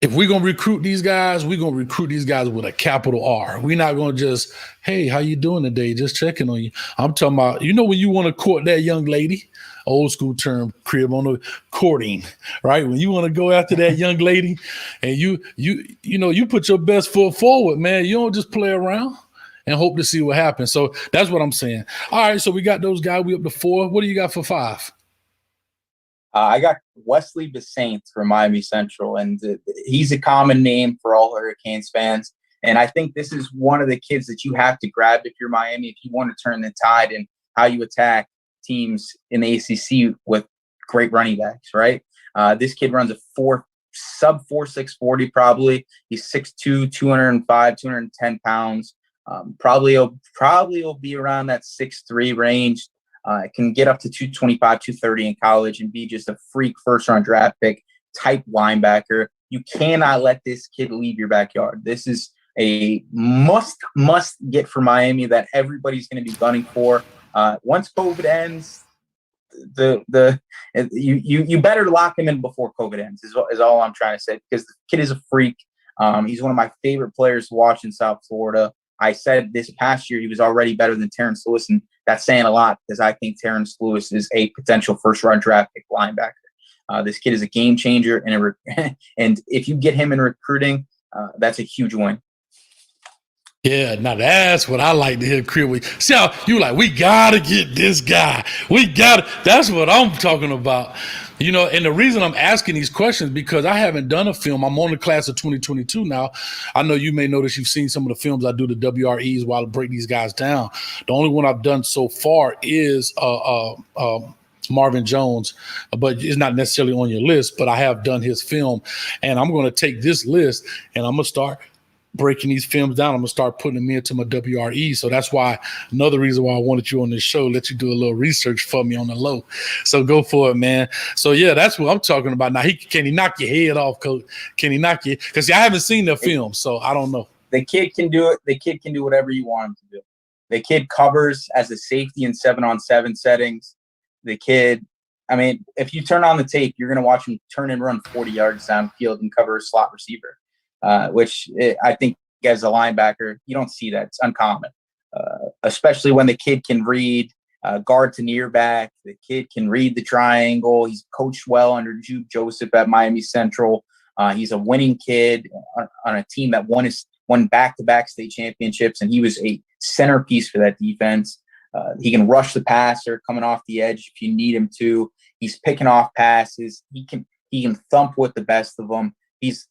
if we're going to recruit these guys, we're going to recruit these guys with a capital R. We're not going to just, hey, how you doing today? Just checking on you. I'm talking about, when you want to court that young lady, old school term, crib on the courting, right? When you want to go after that young lady and you put your best foot forward, man, you don't just play around and hope to see what happens. So that's what I'm saying. All right, so we got those guys. We up to 4. What do you got for 5? I got Wesley Besaint from Miami Central, and he's a common name for all Hurricanes fans. And I think this is one of the kids that you have to grab if you're Miami, if you want to turn the tide in how you attack teams in the ACC with great running backs, right? This kid runs a sub 4.6 40 probably. He's 6'2", 205, 210 pounds. Probably will be around that 6'3" range. Can get up to 225, 230 in college and be just a freak first-round draft pick type linebacker. You cannot let this kid leave your backyard. This is a must get for Miami that everybody's going to be gunning for. Once COVID ends, you better lock him in before COVID ends. Is all I'm trying to say, because the kid is a freak. He's one of my favorite players to watch in South Florida. I said this past year he was already better than Terrence Lewis, and that's saying a lot because I think Terrence Lewis is a potential first-round draft pick linebacker. This kid is a game changer, and if you get him in recruiting, that's a huge win. Yeah, now that's what I like to hear, Creel. See how you we got to get this guy. That's what I'm talking about. And the reason I'm asking these questions because I haven't done a film. I'm on the class of 2022 now. I know you may notice you've seen some of the films I do, the WREs, while I break these guys down. The only one I've done so far is Marvin Jones, but it's not necessarily on your list, but I have done his film. And I'm going to take this list and I'm going to start breaking these films down. I'm gonna start putting them into my WRE. So that's why another reason why I wanted you on this show, let you do a little research for me on the low. So go for it, man. So yeah, that's what I'm talking about. Now can he knock your head off, coach? Can he knock you? Because I haven't seen the film, so I don't know. The kid can do it. The kid can do whatever you want him to do. The kid covers as a safety in 7-on-7 settings. The kid, if you turn on the tape, you're gonna watch him turn and run 40 yards downfield and cover a slot receiver. I think as a linebacker, you don't see that. It's uncommon, especially when the kid can read guard to near back. The kid can read the triangle. He's coached well under Jude Joseph at Miami Central. He's a winning kid on a team that won back-to-back state championships, and he was a centerpiece for that defense. He can rush the passer coming off the edge if you need him to. He's picking off passes. He can thump with the best of them. He's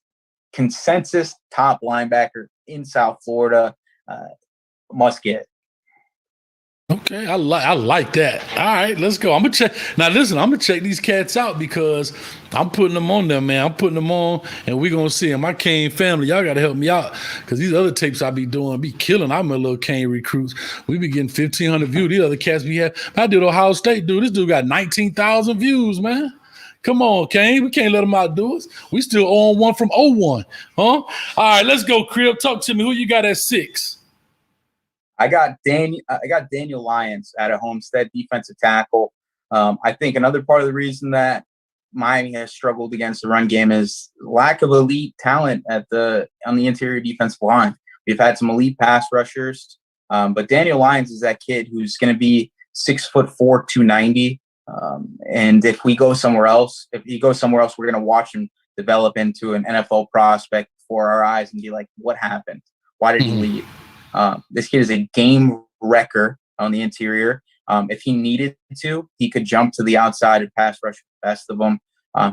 consensus top linebacker in South Florida. Must get. Okay, I like that. All right, let's go. I'm gonna check. Now listen, I'm gonna check these cats out because I'm putting them on there, man. I'm putting them on, and we're gonna see them. My Kane family, y'all gotta help me out because these other tapes I be doing be killing. I'm a little Kane recruits. We be getting 1,500 views. These other cats we have. I did Ohio State, dude. This dude got 19,000 views, man. Come on, Kane. We can't let them outdo us. We still on 1 from 01. Huh? All right, let's go, Crib. Talk to me. Who you got at 6? I got Daniel Lyons at a Homestead defensive tackle. I think another part of the reason that Miami has struggled against the run game is lack of elite talent on the interior defensive line. We've had some elite pass rushers, but Daniel Lyons is that kid who's going to be 6'4", 290. And if he goes somewhere else, we're going to watch him develop into an NFL prospect before our eyes and be like, what happened? Why did he leave? This kid is a game wrecker on the interior. If he needed to, he could jump to the outside and pass rush the best of them.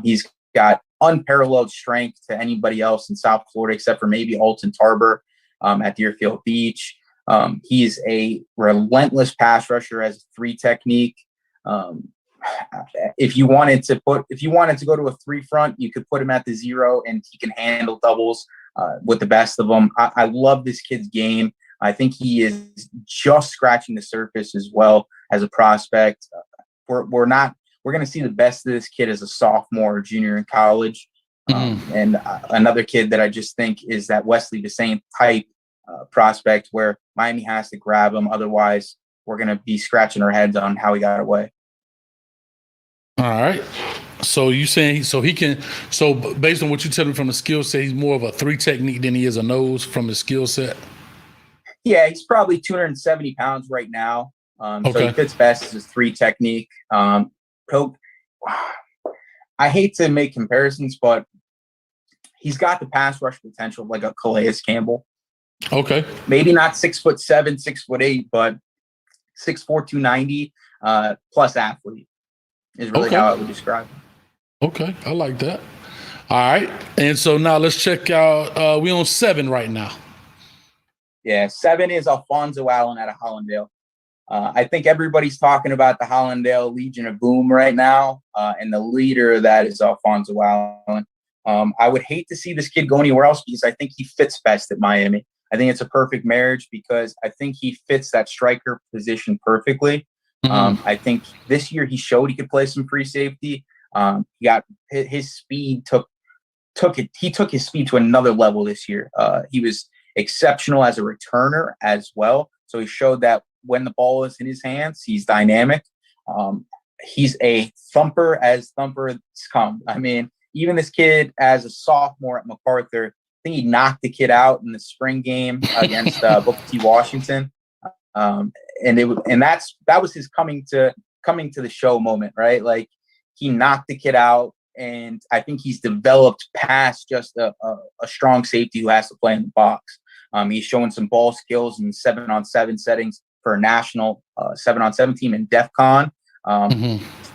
He's got unparalleled strength to anybody else in South Florida, except for maybe Alton Tarber at Deerfield Beach. He's a relentless pass rusher, has a 3 technique. If you wanted to go to a 3 front, you could put him at the 0, and he can handle doubles with the best of them. I love this kid's game. I think he is just scratching the surface as well as a prospect. We're going to see the best of this kid as a sophomore or junior in college. And another kid that I just think is that Wesley Dessain type prospect where Miami has to grab him. Otherwise, we're going to be scratching our heads on how he got away. All right. So you saying based on what you tell me from the skill set, he's more of a 3 technique than he is a nose from his skill set? Yeah, he's probably 270 pounds right now. So he fits best as his 3 technique. I hate to make comparisons, but he's got the pass rush potential like a Calais Campbell. Okay. Maybe not 6'7", 6'8", but 6'4", 290 plus athlete is really how I would describe him. Okay, I like that. All right, and so now let's check out. We on 7 right now. Yeah, 7 is Alfonso Allen out of Hollandale. I think everybody's talking about the Hollandale Legion of Boom right now, and the leader of that is Alfonso Allen. I would hate to see this kid go anywhere else because I think he fits best at Miami. I think it's a perfect marriage because I think he fits that striker position perfectly. I think this year he showed he could play some free safety. He got his speed he took his speed to another level this year. He was exceptional as a returner as well. So he showed that when the ball is in his hands, he's dynamic. He's a thumper as thumpers come. I mean, even this kid as a sophomore at MacArthur, I think he knocked the kid out in the spring game against Booker T. Washington. And that was his coming to the show moment, right? Like he knocked the kid out, and I think he's developed past just a strong safety who has to play in the box. He's showing some ball skills in 7-on-7 settings for a national 7-on-7 team in DEF CON.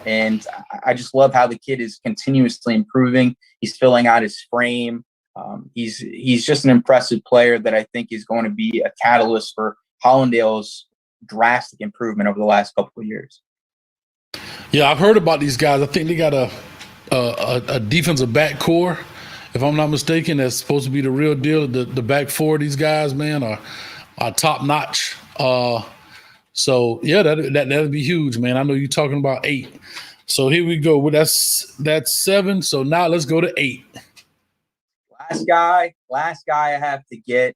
And I just love how the kid is continuously improving. He's filling out his frame. He's just an impressive player that I think is going to be a catalyst for Hollandale's drastic improvement over the last couple of years. Yeah, I've heard about these guys. I think they got a defensive back core, if I'm not mistaken, that's supposed to be the real deal. The back 4 of these guys, man, are top notch. So yeah, that'd be huge, man. I know you're talking about 8. So here we go. Well, that's 7. So now let's go to 8. Last guy I have to get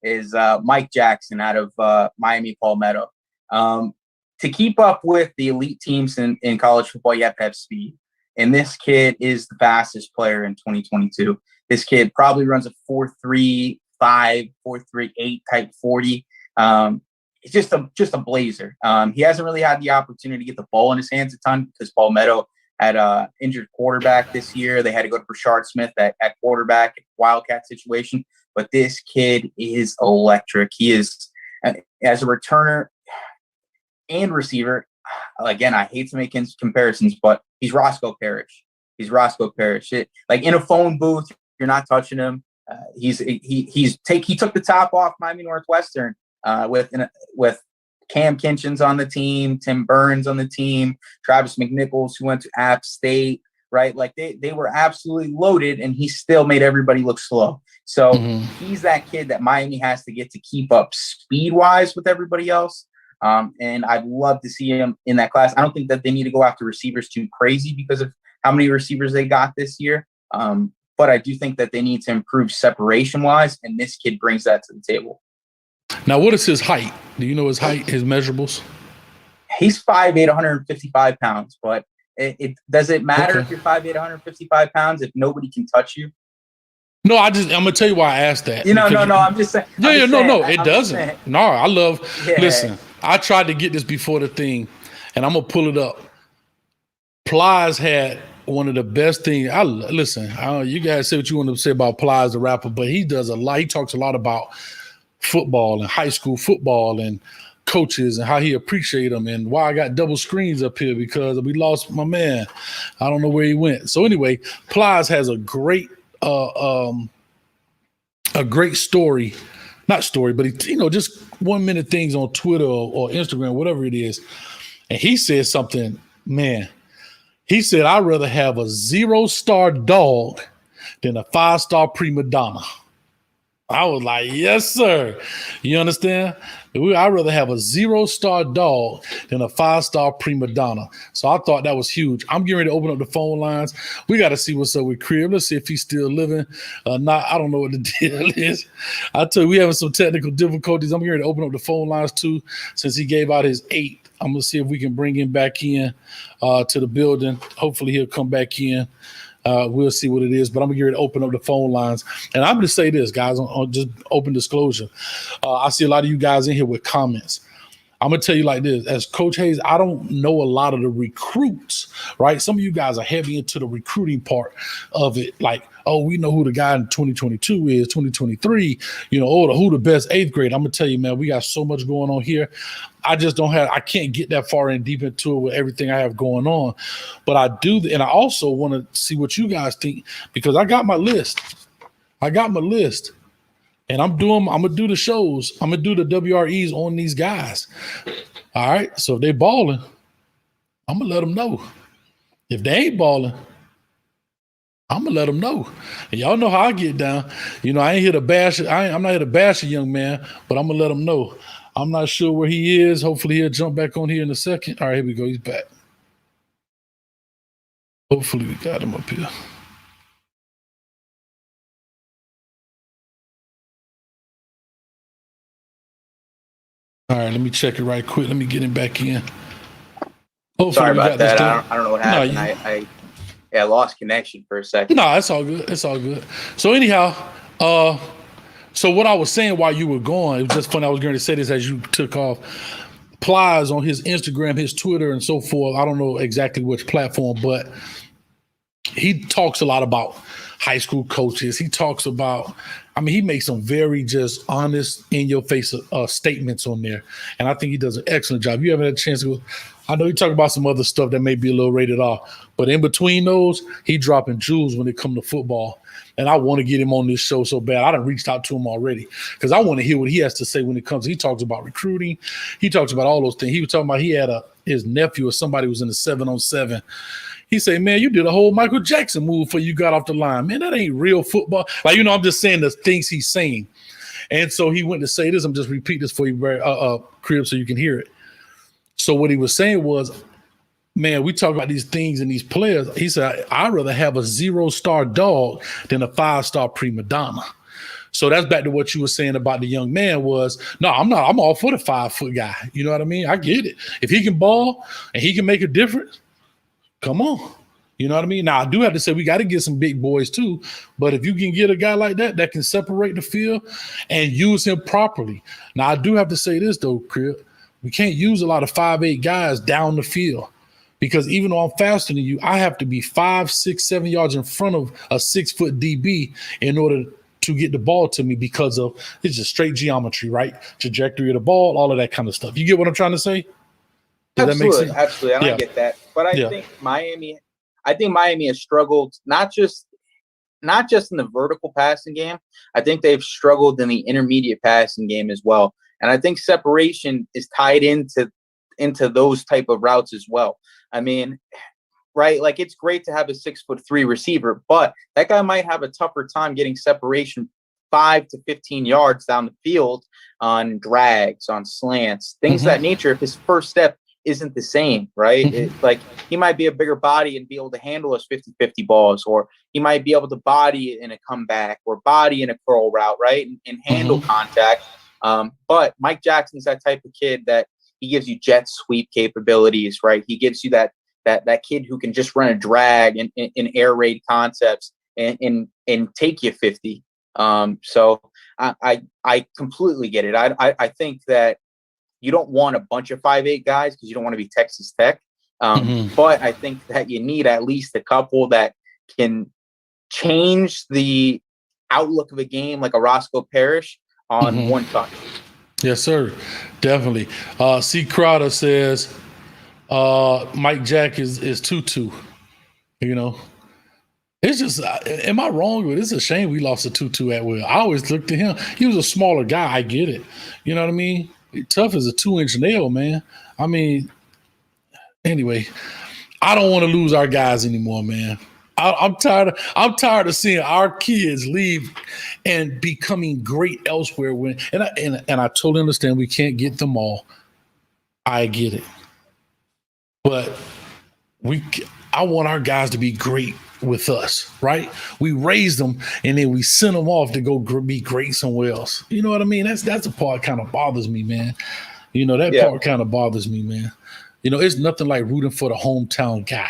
is Mike Jackson out of Miami Palmetto. To keep up with the elite teams in college football, you have to have speed. And this kid is the fastest player in 2022. This kid probably runs a 4.35, 4.38 type 40. It's just a blazer. He hasn't really had the opportunity to get the ball in his hands a ton because Palmetto had an injured quarterback this year. They had to go to Rashard Smith at quarterback, Wildcat situation. But this kid is electric. He is, as a returner and receiver, again, I hate to make comparisons, but he's Roscoe Parrish. Like in a phone booth, you're not touching him. He took the top off Miami Northwestern with Cam Kinchins on the team, Tim Burns on the team, Travis McNichols, who went to App State, right? Like they were absolutely loaded, and he still made everybody look slow. So he's that kid that Miami has to get to keep up speed-wise with everybody else. And I'd love to see him in that class. I don't think that they need to go after receivers too crazy because of how many receivers they got this year. But I do think that they need to improve separation-wise, and this kid brings that to the table. Now, what is his height? Do you know his height, his measurables? He's 5'8", 155 pounds, but it does it matter if you're 5'8", 155 pounds if nobody can touch you? No, I'm gonna tell you why I asked that. No, I'm just saying. It doesn't. No, I love. Yeah. Listen, I tried to get this before the thing, and I'm gonna pull it up. Plies had one of the best things. Listen, you guys say what you want to say about Plies, the rapper, but he does a lot. He talks a lot about football and high school football and coaches and how he appreciate them, and why I got double screens up here because we lost my man. I don't know where he went. So anyway, Plies has a great story. Not story, but just 1 minute things on Twitter or Instagram, whatever it is. And he said something, man. He said, I'd rather have a 0-star dog than a 5-star prima donna. I was like, yes, sir. You understand? I'd rather have a 0-star dog than a 5-star prima donna. So I thought that was huge. I'm getting ready to open up the phone lines. We got to see what's up with Crib. Let's see if he's still living. Not. I don't know what the deal is. I tell you, we having some technical difficulties. I'm getting ready to open up the phone lines too, since he gave out his 8. I'm going to see if we can bring him back in to the building. Hopefully he'll come back in. We'll see what it is, but I'm going to get ready to open up the phone lines. And I'm going to say this, guys, on just open disclosure. I see a lot of you guys in here with comments. I'm going to tell you like this. As Coach Hayes, I don't know a lot of the recruits, right? Some of you guys are heavy into the recruiting part of it. Like, oh, we know who the guy in 2022 is, 2023, who the best 8th grade. I'm going to tell you, man, we got so much going on here. I can't get that far in deep into it with everything I have going on. But I do, and I also want to see what you guys think, because I got my list. And I'm going to do the shows. I'm going to do the WREs on these guys. All right. So if they balling, I'm going to let them know. If they ain't balling, I'm going to let them know. And y'all know how I get down. I ain't here to bash. I'm not here to bash a young man, but I'm going to let him know. I'm not sure where he is. Hopefully he'll jump back on here in a second. All right, here we go. He's back. Hopefully we got him up here. All right, let me check it right quick. Let me get him back in. Hopefully sorry about that. I don't know what happened. I lost connection for a second. No, it's all good. It's all good. So anyhow, so what I was saying while you were gone, it was just funny. I was going to say this as you took off. Plies on his Instagram, his Twitter, and so forth. I don't know exactly which platform, but he talks a lot about high school coaches. He talks about, he makes some very just honest, in-your-face statements on there. And I think he does an excellent job. You haven't had a chance to go. I know you talk about some other stuff that may be a little rated R, but in between those, he dropping jewels when it comes to football. And I want to get him on this show so bad. I done reached out to him already because I want to hear what he has to say when it comes. He talks about recruiting. He talks about all those things. He was talking about he had his nephew or somebody was in the 7-on-7. He said, man, you did a whole Michael Jackson move before you got off the line. Man, that ain't real football. Like, I'm just saying the things he's saying. And so he went to say this. I'm just repeat this for you, Crib, so you can hear it. So what he was saying was, man, we talk about these things and these players. He said, I'd rather have a 0-star dog than a 5-star prima donna. So that's back to what you were saying about the young man was, no, I'm not. I'm all for the 5-foot guy. You know what I mean? I get it. If he can ball and he can make a difference, come on. You know what I mean? Now, I do have to say we got to get some big boys too. But if you can get a guy like that can separate the field and use him properly. Now, I do have to say this, though, Crib. We can't use a lot of 5'8" guys down the field because even though I'm faster than you, I have to be 5, 6, 7 yards in front of a 6-foot DB in order to get the ball to me because of it's just straight geometry, right? Trajectory of the ball, all of that kind of stuff. You get what I'm trying to say? Does that make sense? Absolutely. I get that. But I think Miami has struggled not just in the vertical passing game. I think they've struggled in the intermediate passing game as well. And I think separation is tied into those type of routes as well. I mean, right? Like it's great to have a 6'3" receiver, but that guy might have a tougher time getting separation 5 to 15 yards down the field on drags, on slants, things of that nature. If his first step isn't the same, right? Like he might be a bigger body and be able to handle those 50-50 balls, or he might be able to body in a comeback or body in a curl route, right? And handle contact. But Mike Jackson's that type of kid that he gives you jet sweep capabilities, right? He gives you that kid who can just run a drag in air raid concepts and take you 50. So I completely get it. I think that you don't want a bunch of 5'8" guys because you don't want to be Texas Tech. But I think that you need at least a couple that can change the outlook of a game, like a Roscoe Parrish on one touch. Yes, sir. Definitely. C. Crowder says Mike Jack is 2-2. You know, it's just, am I wrong? But it's a shame we lost a 2-2 at Will. I always looked at him. He was a smaller guy. I get it. You know what I mean? Tough as a 2-inch nail, man. I mean, anyway, I don't want to lose our guys anymore, man. I'm tired of seeing our kids leave and becoming great elsewhere. And I totally understand we can't get them all. I get it, but I want our guys to be great with us, right? We raise them and then we send them off to go be great somewhere else. You know what I mean? That's the part kind of bothers me, man. You know, that part kind of bothers me, man. You know, it's nothing like rooting for the hometown guy.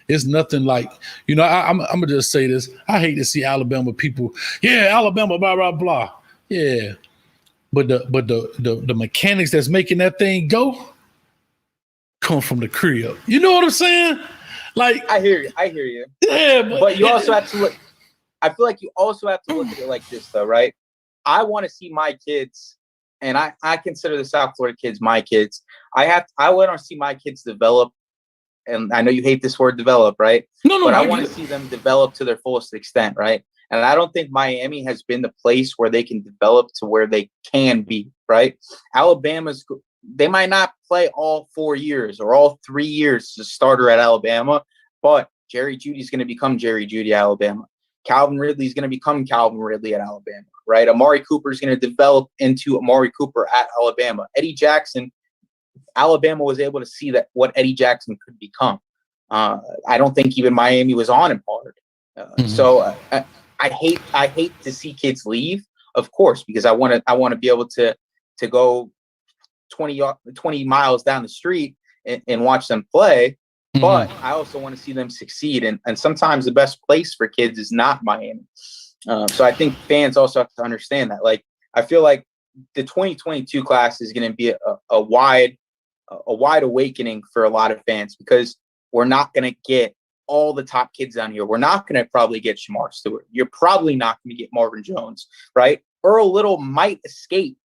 It's nothing like, you know, I'm going to just say this. I hate to see Alabama people, Alabama, blah, blah, blah. Yeah. But the mechanics that's making that thing go come from the crib. You know what I'm saying? Like, I hear you. Yeah. But you also have to look, I feel like you also have to look at it like this, though, right? I want to see my kids, and I consider the South Florida kids my kids. I want to see my kids develop. And I know you hate this word develop, right? No, but I want to see them develop to their fullest extent, right? And I don't think Miami has been the place where they can develop to where they can be, right? They might not play all 4 years or all 3 years as a starter at Alabama, but Jerry Jeudy's going to become Jerry Jeudy at Alabama. Calvin Ridley's going to become Calvin Ridley at Alabama, right? Amari Cooper is going to develop into Amari Cooper at Alabama. Eddie Jackson, Alabama was able to see that what Eddie Jackson could become. I don't think even Miami was on him hard. So I hate to see kids leave, of course, because I want to be able to go 20 miles down the street and watch them play. But I also want to see them succeed. And sometimes the best place for kids is not Miami. So I think fans also have to understand that. Like, I feel like the 2022 class is going to be a wide awakening for a lot of fans, because we're not going to get all the top kids down here. We're not going to probably get Shamar Stewart. You're probably not going to get Marvin Jones, right? Earl Little might escape,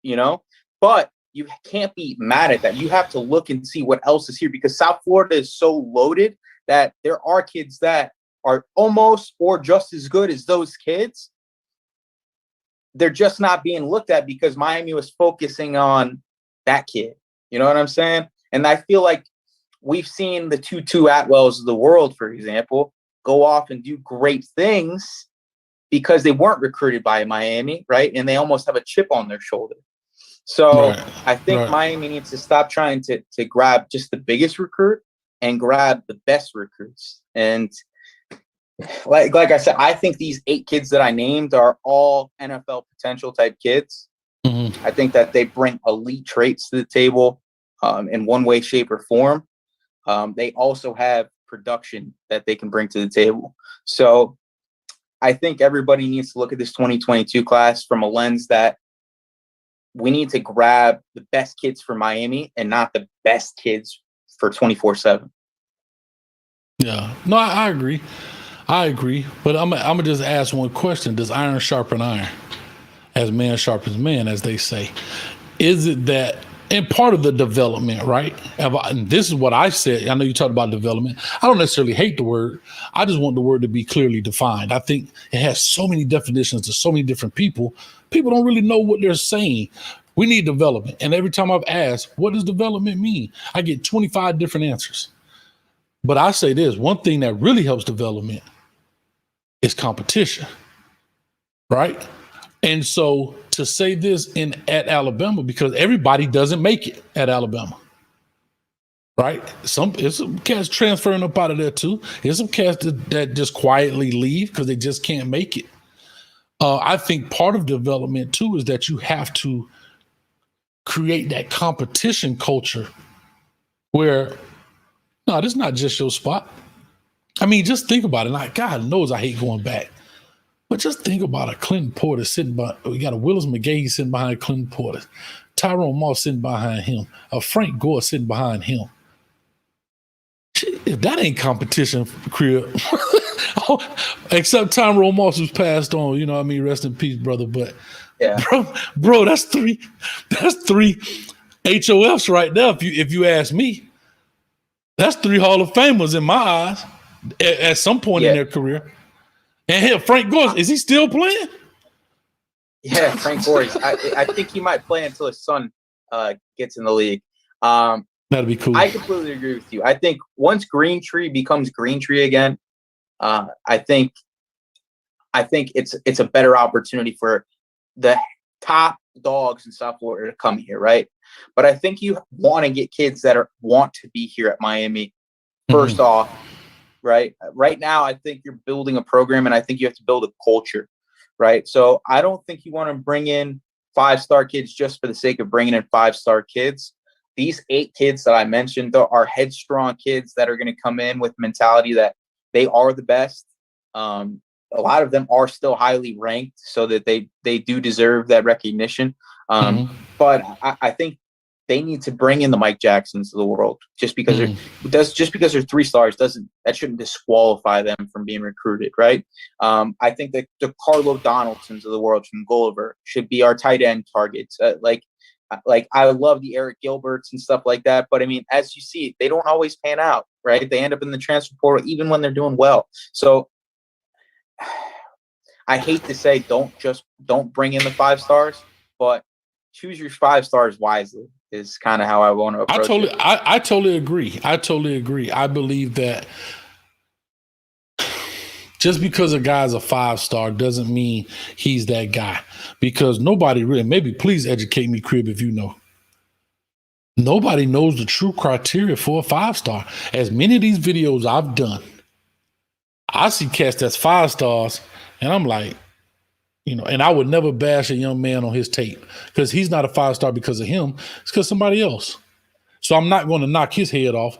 you know, but you can't be mad at that. You have to look and see what else is here, because South Florida is so loaded that there are kids that are almost or just as good as those kids. They're just not being looked at because Miami was focusing on that kid. You know what I'm saying? And I feel like we've seen the Tutu Atwells of the world, for example, go off and do great things because they weren't recruited by Miami, right? And they almost have a chip on their shoulder. So I think Miami needs to stop trying to grab just the biggest recruit and grab the best recruits. And like I said, I think these 8 kids that I named are all NFL potential type kids. I think that they bring elite traits to the table in one way, shape, or form. They also have production that they can bring to the table. So I think everybody needs to look at this 2022 class from a lens that we need to grab the best kids for Miami and not the best kids for 24/7. Yeah, no, I agree. But I'm gonna just ask one question: does iron sharpen iron? As man sharpens man, as they say. Is it that, and part of the development, right? And this is what I said. I know you talked about development. I don't necessarily hate the word. I just want the word to be clearly defined. I think it has so many definitions to so many different people. People don't really know what they're saying. We need development. And every time I've asked, what does development mean? I get 25 different answers. But I say this, one thing that really helps development is competition, right? And so to say this at Alabama, because everybody doesn't make it at Alabama, right? It's some cats transferring up out of there too. There's some cats that just quietly leave because they just can't make it. I think part of development too is that you have to create that competition culture where, no, this is not just your spot. I mean, just think about it. Like, God knows I hate going back. But just think about a Clinton Porter sitting by, we got a Willis McGahee sitting behind Clinton Porter, Tyrone Moss sitting behind him, a Frank Gore sitting behind him. But that ain't competition, Crib. Except Tyrone Moss, who's passed on. You know what I mean? Rest in peace, brother. But Yeah, bro, that's three HOFs right there. If you ask me, that's 3 Hall of Famers in my eyes at some point in their career. And hell, Frank Gore, is he still playing? Yeah, Frank Gore. I think he might play until his son gets in the league. That'd be cool. I completely agree with you. I think once Green Tree becomes Green Tree again, I think it's a better opportunity for the top dogs in South Florida to come here, right? But I think you want to get kids that want to be here at Miami first off, right? Right now, I think you're building a program, and I think you have to build a culture, right? So I don't think you want to bring in 5-star kids just for the sake of bringing in 5-star kids. These 8 kids that I mentioned are headstrong kids that are going to come in with mentality that they are the best. A lot of them are still highly ranked, so that they do deserve that recognition. But I think they need to bring in the Mike Jacksons of the world. Just because they're 3 stars shouldn't disqualify them from being recruited, right? I think that the Carlo Donaldsons of the world from Gulliver should be our tight end targets. Like I love the Eric Gilberts and stuff like that, but I mean, as you see, they don't always pan out, right? They end up in the transfer portal even when they're doing well. So I hate to say don't bring in the 5 stars, but choose your 5 stars wisely is kind of how I want to approach it. I totally agree. I believe that just because a guy's a 5-star doesn't mean he's that guy. Because nobody really, maybe please educate me, Crib, if you know. Nobody knows the true criteria for a 5-star. As many of these videos I've done, I see cats that's 5 stars, and I'm like, and I would never bash a young man on his tape because he's not a 5-star because of him. It's because somebody else. So I'm not going to knock his head off.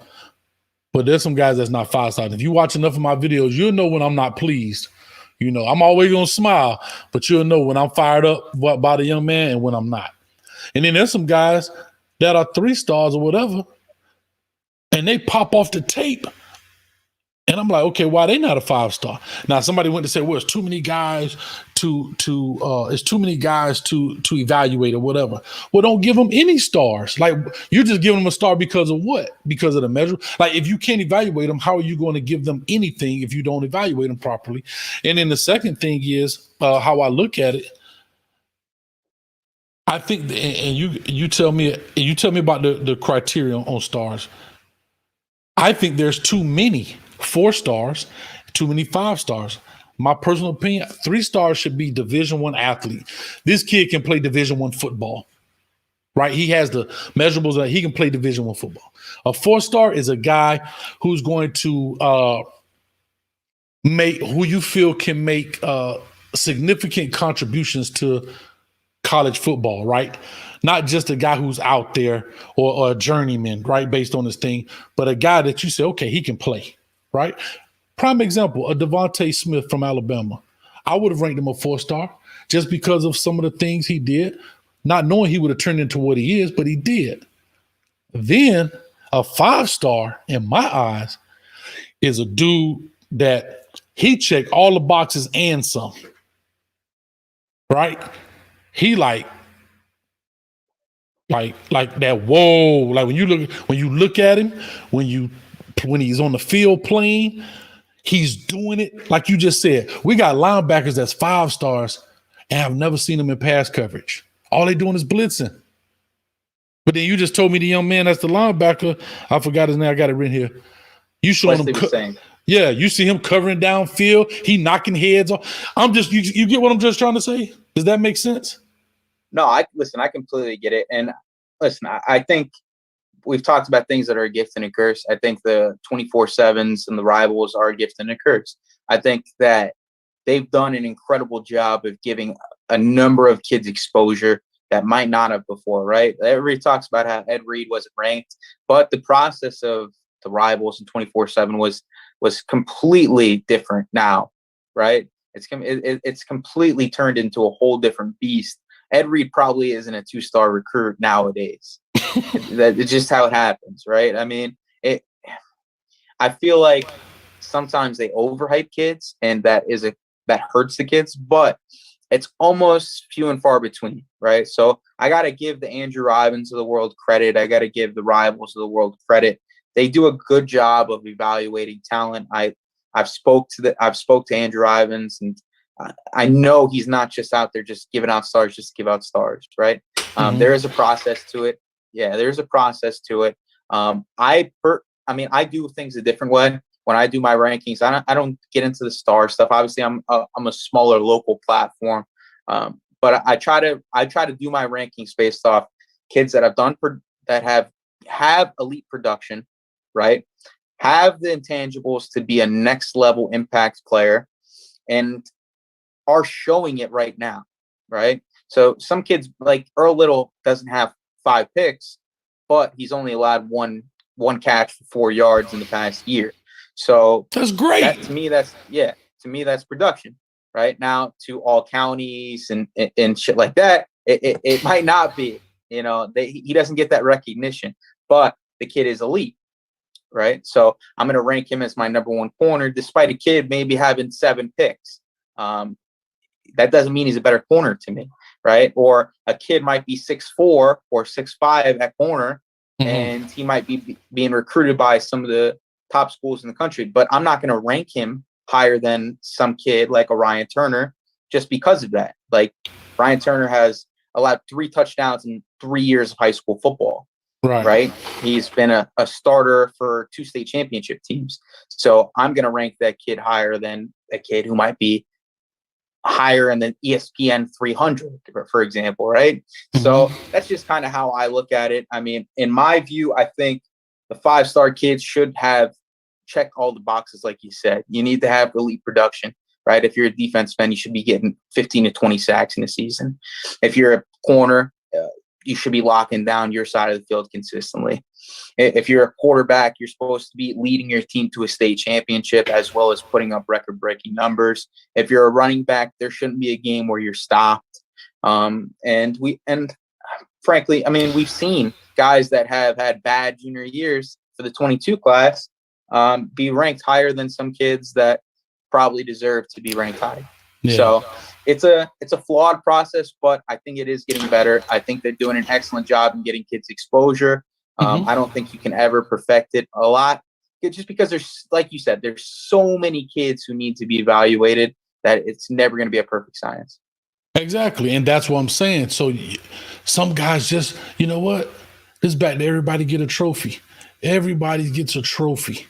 But there's some guys that's not 5 stars. If you watch enough of my videos, you'll know when I'm not pleased. I'm always going to smile, but you'll know when I'm fired up by the young man and when I'm not. And then there's some guys that are 3 stars or whatever, and they pop off the tape. And I'm like, okay, why they not a 5-star? Now somebody went to say, well, it's too many guys to evaluate or whatever. Well, don't give them any stars. Like, you're just giving them a star because of what? Because of the measure. Like, if you can't evaluate them, how are you going to give them anything if you don't evaluate them properly? And then the second thing is how I look at it. I think, and you tell me about the criteria on stars. I think there's too many 4 stars, too many 5 stars. My personal opinion, 3 stars should be Division I athlete. This kid can play Division I football, right? He has the measurables that he can play Division I football. A 4-star is a guy who's going to who you feel can make significant contributions to college football, right? Not just a guy who's out there or a journeyman, right, based on this thing, but a guy that you say, okay, he can play, right? Prime example, a Devontae Smith from Alabama. I would have ranked him a 4-star just because of some of the things he did, not knowing he would have turned into what he is, but he did. Then a 5-star, in my eyes, is a dude that he checked all the boxes and some, right? He like that. Whoa! Like when you look at him, when he's on the field playing, he's doing it like you just said. We got linebackers that's 5 stars, and I've never seen them in pass coverage. All they doing is blitzing. But then you just told me the young man that's the linebacker. I forgot his name. I got it written here. You showing him? Yeah, you see him covering downfield. He knocking heads off. You get what I'm just trying to say? Does that make sense? No, I completely get it. And listen, I think we've talked about things that are a gift and a curse. I think the 24/7s and the rivals are a gift and a curse. I think that they've done an incredible job of giving a number of kids exposure that might not have before, right? Everybody talks about how Ed Reed wasn't ranked, but the process of the rivals and 24/7 was completely different now, right? It's completely turned into a whole different beast. Ed Reed probably isn't a 2-star recruit nowadays. It's just how it happens, right? I mean, I feel like sometimes they overhype kids, and that hurts the kids, but it's almost few and far between, right? So I got to give the Andrew Ivans of the world credit. I got to give the Rivals of the world credit. They do a good job of evaluating talent. I've spoke to Andrew Ivans, and I know he's not just out there just giving out stars just to give out stars, right? There is a process to it. Yeah, there's a process to it. I do things a different way. When I do my rankings, I don't get into the star stuff. Obviously, I'm a smaller local platform, but I try to do my rankings based off kids that have elite production, right? Have the intangibles to be a next level impact player, and are showing it right now, right? So some kids like Earl Little doesn't have 5 picks, but he's only allowed one catch for 4 yards in the past year. So that's great. To me, that's production, right? Now to all counties and shit like that, it might not be, he doesn't get that recognition, but the kid is elite, right? So I'm going to rank him as my number 1 corner, despite a kid maybe having 7 picks. That doesn't mean he's a better corner to me, right? Or a kid might be 6'4" or 6'5" at corner, and he might be being recruited by some of the top schools in the country, but I'm not going to rank him higher than some kid like a Ryan Turner just because of that. Like Ryan Turner has allowed 3 touchdowns in 3 years of high school football, right? He's been a starter for 2 state championship teams. So I'm going to rank that kid higher than a kid who might be higher in the ESPN 300, for example, right? So that's just kind of how I look at it. I mean, in my view, I think the 5-star kids should have checked all the boxes, like you said. You need to have elite production, right? If you're a defense fan, you should be getting 15 to 20 sacks in a season. If you're a corner, you should be locking down your side of the field consistently. If you're a quarterback, you're supposed to be leading your team to a state championship as well as putting up record-breaking numbers. If you're a running back, there shouldn't be a game where you're stopped. And frankly, I mean, we've seen guys that have had bad junior years for the 22 class be ranked higher than some kids that probably deserve to be ranked high. Yeah. So it's a flawed process, but I think it is getting better. I think they're doing an excellent job in getting kids exposure. I don't think you can ever perfect it a lot, just because there's, like you said, there's so many kids who need to be evaluated that it's never going to be a perfect science. Exactly. And that's what I'm saying. So some guys just, you know what? It's back to everybody get a trophy. Everybody gets a trophy.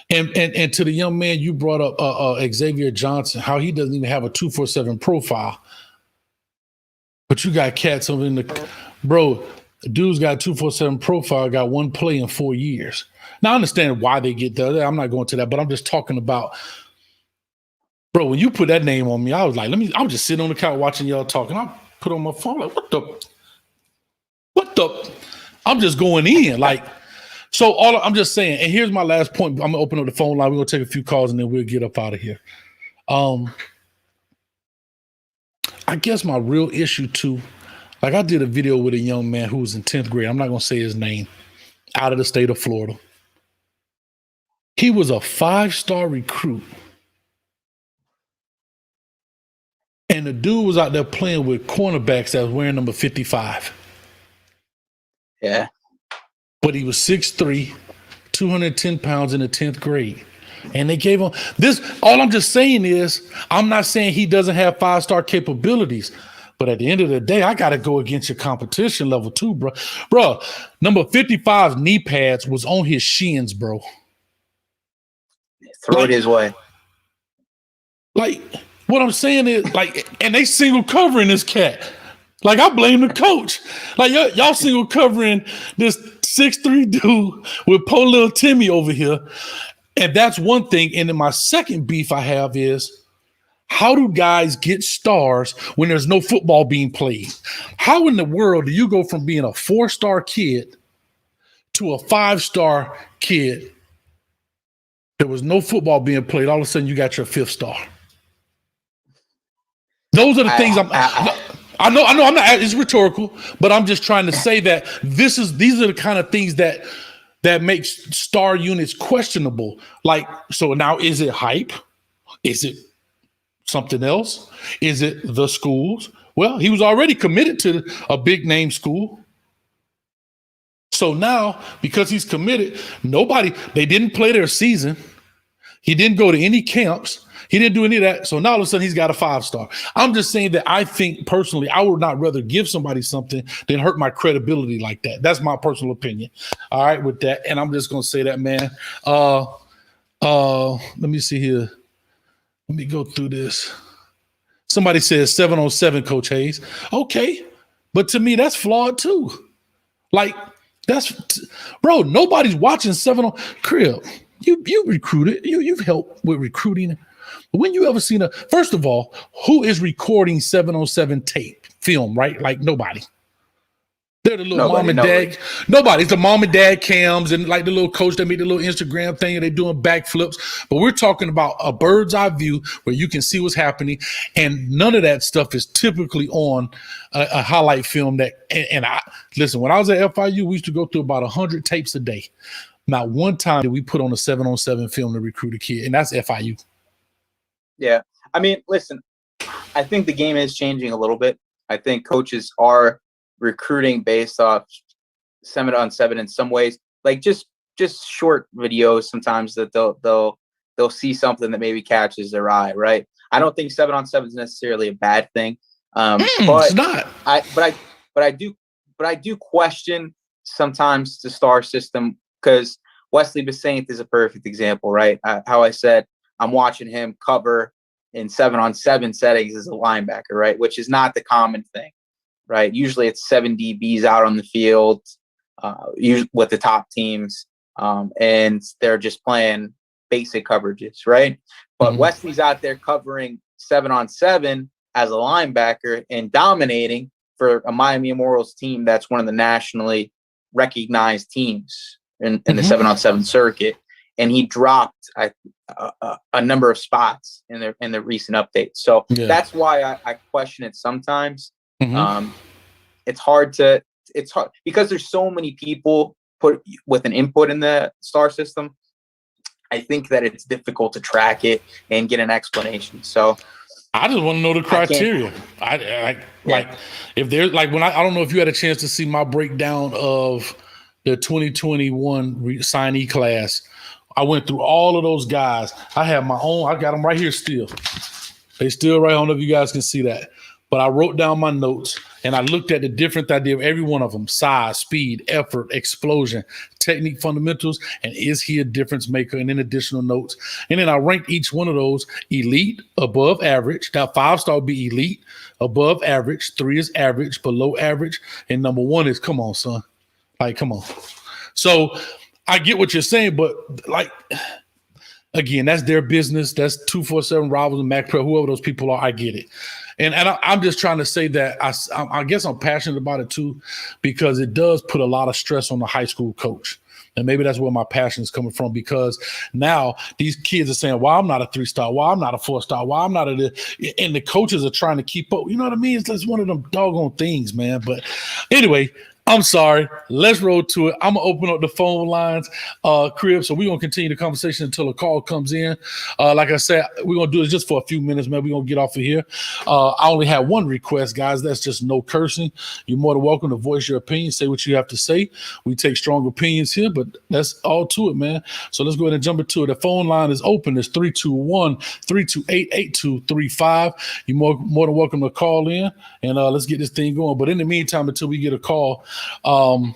And to the young man you brought up, Xavier Johnson, how he doesn't even have a 247 profile. But you got cats over in the bro. Dude's got a 247 profile, got 1 play in 4 years. Now I understand why they get there. I'm not going to that, but I'm just talking about, bro, when you put that name on me, I was like, I'm just sitting on the couch watching y'all talking. I put on my phone, like, what the? I'm just going in. Like, so I'm just saying, and here's my last point. I'm gonna open up the phone line. We're gonna take a few calls and then we'll get up out of here. I guess my real issue too, like I did a video with a young man who was in 10th grade. I'm not gonna say his name, out of the state of Florida. He was a 5-star recruit. And the dude was out there playing with cornerbacks that was wearing number 55. Yeah. But he was 6'3", 210 pounds in the 10th grade. And they gave him this. All I'm just saying is, I'm not saying he doesn't have 5-star capabilities. But at the end of the day, I got to go against your competition level too, bro. Bro, number 55's knee pads was on his shins, bro. Throw it his way. Like, what I'm saying is, like, and they single covering this cat. Like, I blame the coach. Like, y'all single covering this 6'3" dude with poor little Timmy over here. And that's one thing. And then my second beef I have is, how do guys get stars when there's no football being played? How in the world do you go from being a 4-star kid to a 5-star kid? There was no football being played. All of a sudden, you got your 5th star. Those are the things I know. I'm not. It's rhetorical, but I'm just trying to say that these are the kind of things that that makes star units questionable. Like, so now is it hype? Is it something else? Is it the schools? Well, he was already committed to a big name school. So now, because he's committed, they didn't play their season. He didn't go to any camps. He didn't do any of that. So now all of a sudden he's got a 5-star. I'm just saying that I think personally, I would not rather give somebody something than hurt my credibility like that. That's my personal opinion. All right, with that. And I'm just going to say that, man. Let me see here. Let me go through this. Somebody says 7-on-7, Coach Hayes. Okay. But to me, that's flawed too. Like, bro, nobody's watching 7 on Crib. You recruited. You've helped with recruiting. When you ever seen first of all, who is recording 7-on-7 tape, film, right? Like nobody. They're the little mom and dad. Nobody's the mom and dad cams and like the little coach that made the little Instagram thing and they doing backflips. But we're talking about a bird's eye view where you can see what's happening. And none of that stuff is typically on a highlight film listen, when I was at FIU, we used to go through about 100 tapes a day. Not one time did we put on a 7-on-7 film to recruit a kid. And that's FIU. Yeah. I mean, listen, I think the game is changing a little bit. I think coaches are recruiting based off 7-on-7 in some ways, like just short videos sometimes that they'll see something that maybe catches their eye, right? I don't think 7-on-7 is necessarily a bad thing. But it's not. I do question sometimes the star system because Wesley Besaint is a perfect example, right? How I said I'm watching him cover in 7-on-7 settings as a linebacker, right? Which is not the common thing, right? Usually it's 7 DBs out on the field, usually with the top teams, and they're just playing basic coverages, right? But Wesley's out there covering 7-on-7 as a linebacker and dominating for a Miami Immortals team that's one of the nationally recognized teams in the 7-on-7 circuit. And he dropped a number of spots in the recent updates. So that's why I question it sometimes. It's hard because there's so many people put with an input in the star system. I think that it's difficult to track it and get an explanation. So I just want to know the criteria. If there's like I don't know if you had a chance to see my breakdown of the 2021 signee class. I went through all of those guys. I have my own. I got them right here still. They still right. I don't know if you guys can see that. But I wrote down my notes and I looked at the difference I did of every one of them: size, speed, effort, explosion, technique, fundamentals, and is he a difference maker? And then additional notes. And then I ranked each one of those: elite, above average. Now 5-star would be elite, above average. 3 is average, below average, and number 1 is come on, son. Like, come on. So I get what you're saying, but like, again, that's their business. That's 247 Rivals and Mac Pro, whoever those people are. I get it. And I'm just trying to say that I guess I'm passionate about it too, because it does put a lot of stress on the high school coach. And maybe that's where my passion is coming from, because now these kids are saying, well, I'm not a 3-star. Well, I'm not a 4-star. Well, I'm not and the coaches are trying to keep up. You know what I mean? It's one of them doggone things, man. But anyway, I'm sorry. Let's roll to it. I'm going to open up the phone lines, Crib. So we're going to continue the conversation until a call comes in. Like I said, we're going to do this just for a few minutes, man. We're going to get off of here. I only have one request, guys. That's just no cursing. You're more than welcome to voice your opinion. Say what you have to say. We take strong opinions here, but that's all to it, man. So let's go ahead and jump into it. The phone line is open. It's 321-328-8235. You're more than welcome to call in, and let's get this thing going. But in the meantime, until we get a call, well,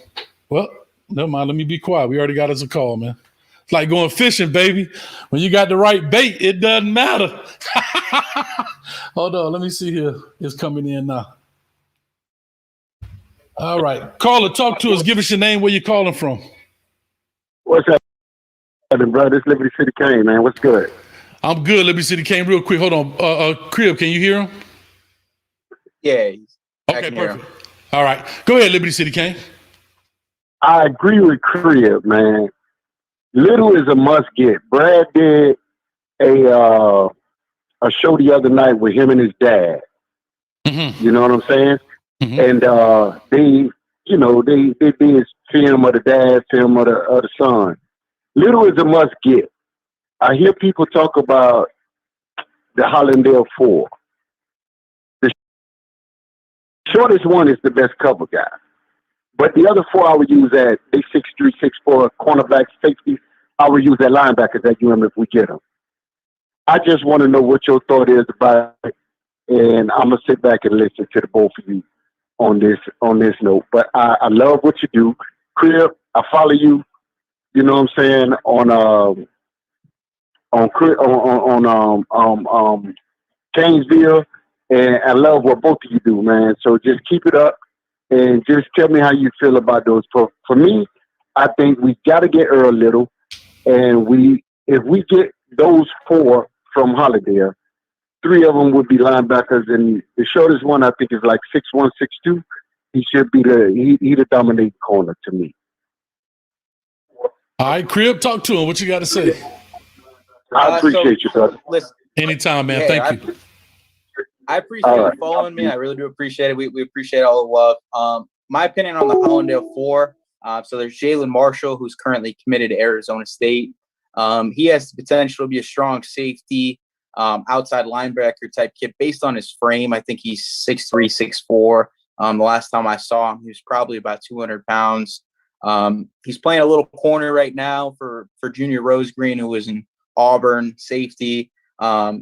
never mind. Let me be quiet. We already got us a call, man. It's like going fishing, baby. When you got the right bait, it doesn't matter. Hold on. Let me see here. It's coming in now. All right. Caller, talk to us. Give us your name. Where you calling from? What's up, brother? It's Liberty City Kane, man. What's good? I'm good. Liberty City Kane. Real quick. Hold on. Crib, can you hear him? Yeah. Okay, perfect. All right. Go ahead, Liberty City Kane. I agree with Crib, man. Little is a must get. Brad did a show the other night with him and his dad. You know what I'm saying? And they did film of the dad, film of the son. Little is a must get. I hear people talk about the Hollandale 4. The shortest one is the best cover guy. But the other 4 I would use at, they 6'3", 6'4", cornerback, safety, I would use at linebackers at UM if we get them. I just want to know what your thought is about it, and I'm going to sit back and listen to the both of you on this note. But I love what you do. Crib, I follow you, you know what I'm saying, on Gainesville, and I love what both of you do, man. So just keep it up and just tell me how you feel about those. For me, I think we got to get Earl Little, and if we get those 4 from Hollandale, 3 of them would be linebackers, and the shortest one I think is like 6'1", 6'2". He should be the dominating corner to me. All right, Crib, talk to him. What you got to say? I appreciate you, brother. Listen, anytime, man. Thank you. I appreciate you following me. I really do appreciate it. We appreciate all the love. My opinion on the Hollandale 4. So there's Jalen Marshall, who's currently committed to Arizona State. He has the potential to be a strong safety, outside linebacker type kid based on his frame. I think he's 6'3", 6'4". The last time I saw him, he was probably about 200 pounds. He's playing a little corner right now for Junior Rosegreen, who was in Auburn safety.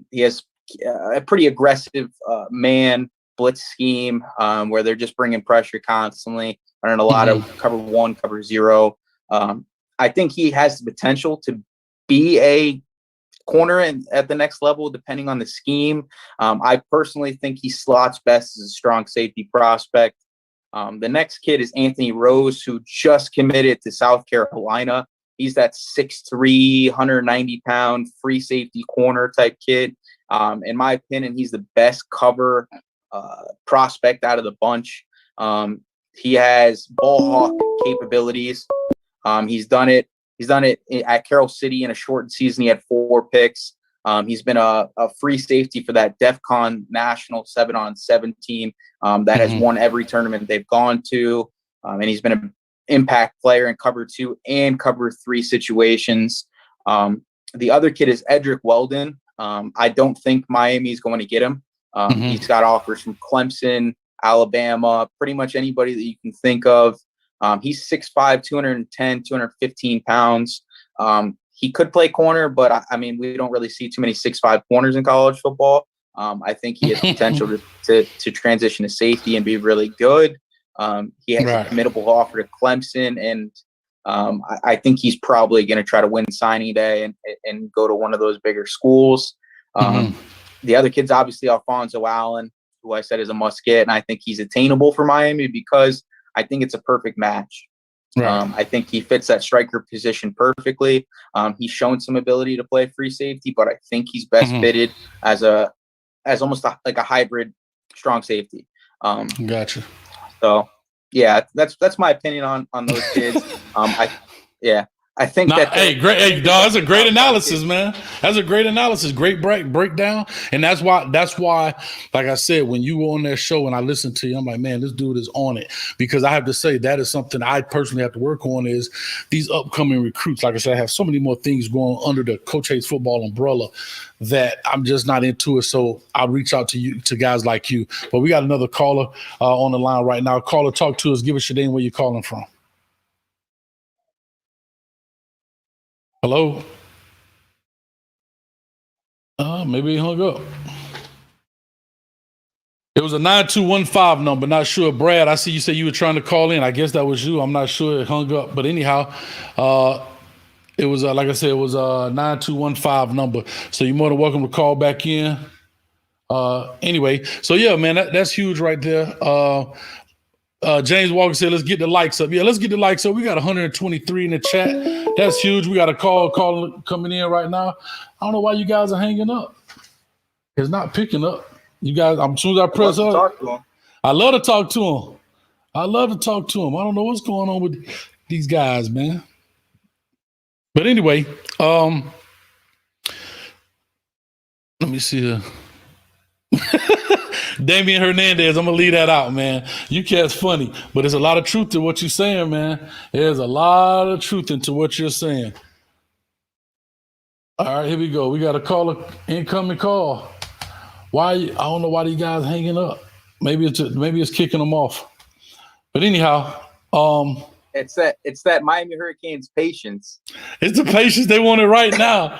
He has a pretty aggressive man blitz scheme where they're just bringing pressure constantly, running a lot of cover 1, cover 0. I think he has the potential to be a corner at the next level, depending on the scheme. I personally think he slots best as a strong safety prospect. The next kid is Anthony Rose, who just committed to South Carolina. He's that 6'3", 190-pound free safety corner type kid. In my opinion, he's the best cover prospect out of the bunch. He has ball hawk capabilities. He's done it at Carroll City in a shortened season. He had 4 picks. He's been a free safety for that DEF CON National 7-on-7 team that has won every tournament they've gone to. And he's been an impact player in cover 2 and cover 3 situations. The other kid is Edric Weldon. I don't think Miami's going to get him. He's got offers from Clemson, Alabama, pretty much anybody that you can think of. He's 6'5", 210, 215 pounds. He could play corner, but I mean, we don't really see too many 6'5" corners in college football. I think he has potential to transition to safety and be really good. He has a committable offer to Clemson, and I think he's probably going to try to win signing day and go to one of those bigger schools. The other kid's obviously Alfonso Allen, who I said is a must get, and I think he's attainable for Miami because I think it's a perfect match. I think he fits that striker position perfectly. He's shown some ability to play free safety, but I think he's best fitted as almost like a hybrid strong safety. Gotcha. So yeah, that's my opinion on those kids. I think great. Hey, dog, that's a great analysis, man. That's a great analysis. Great breakdown. And that's why, like I said, when you were on that show and I listened to you, I'm like, man, this dude is on it. Because I have to say that is something I personally have to work on is these upcoming recruits. Like I said, I have so many more things going under the Coach Hayes football umbrella that I'm just not into it. So I'll reach out to you, to guys like you. But we got another caller on the line right now. Caller, talk to us. Give us your name, where you're calling from. Hello? Maybe he hung up. It was a 9215 number. Not sure. Brad, I see you said you were trying to call in. I guess that was you. I'm not sure. It hung up. But anyhow, it was, like I said, it was a 9215 number. So you're more than welcome to call back in. Anyway, so yeah, man, that's huge right there. James Walker said, let's get the likes up. Yeah, let's get the likes up. We got 123 in the chat. That's huge. We got a call coming in right now. I don't know why you guys are hanging up. It's not picking up. You guys, as soon as I press up, I love to talk to him. I don't know what's going on with these guys, man. But anyway, let me see. Damian Hernandez, I'm gonna leave that out, man. You cat's funny, but there's a lot of truth to what you're saying, man. There's a lot of truth into what you're saying. All right, here we go. We got a caller, incoming call. I don't know why these guys hanging up. Maybe it's kicking them off. But anyhow, it's that Miami Hurricanes patience. It's the patience. They want it right now.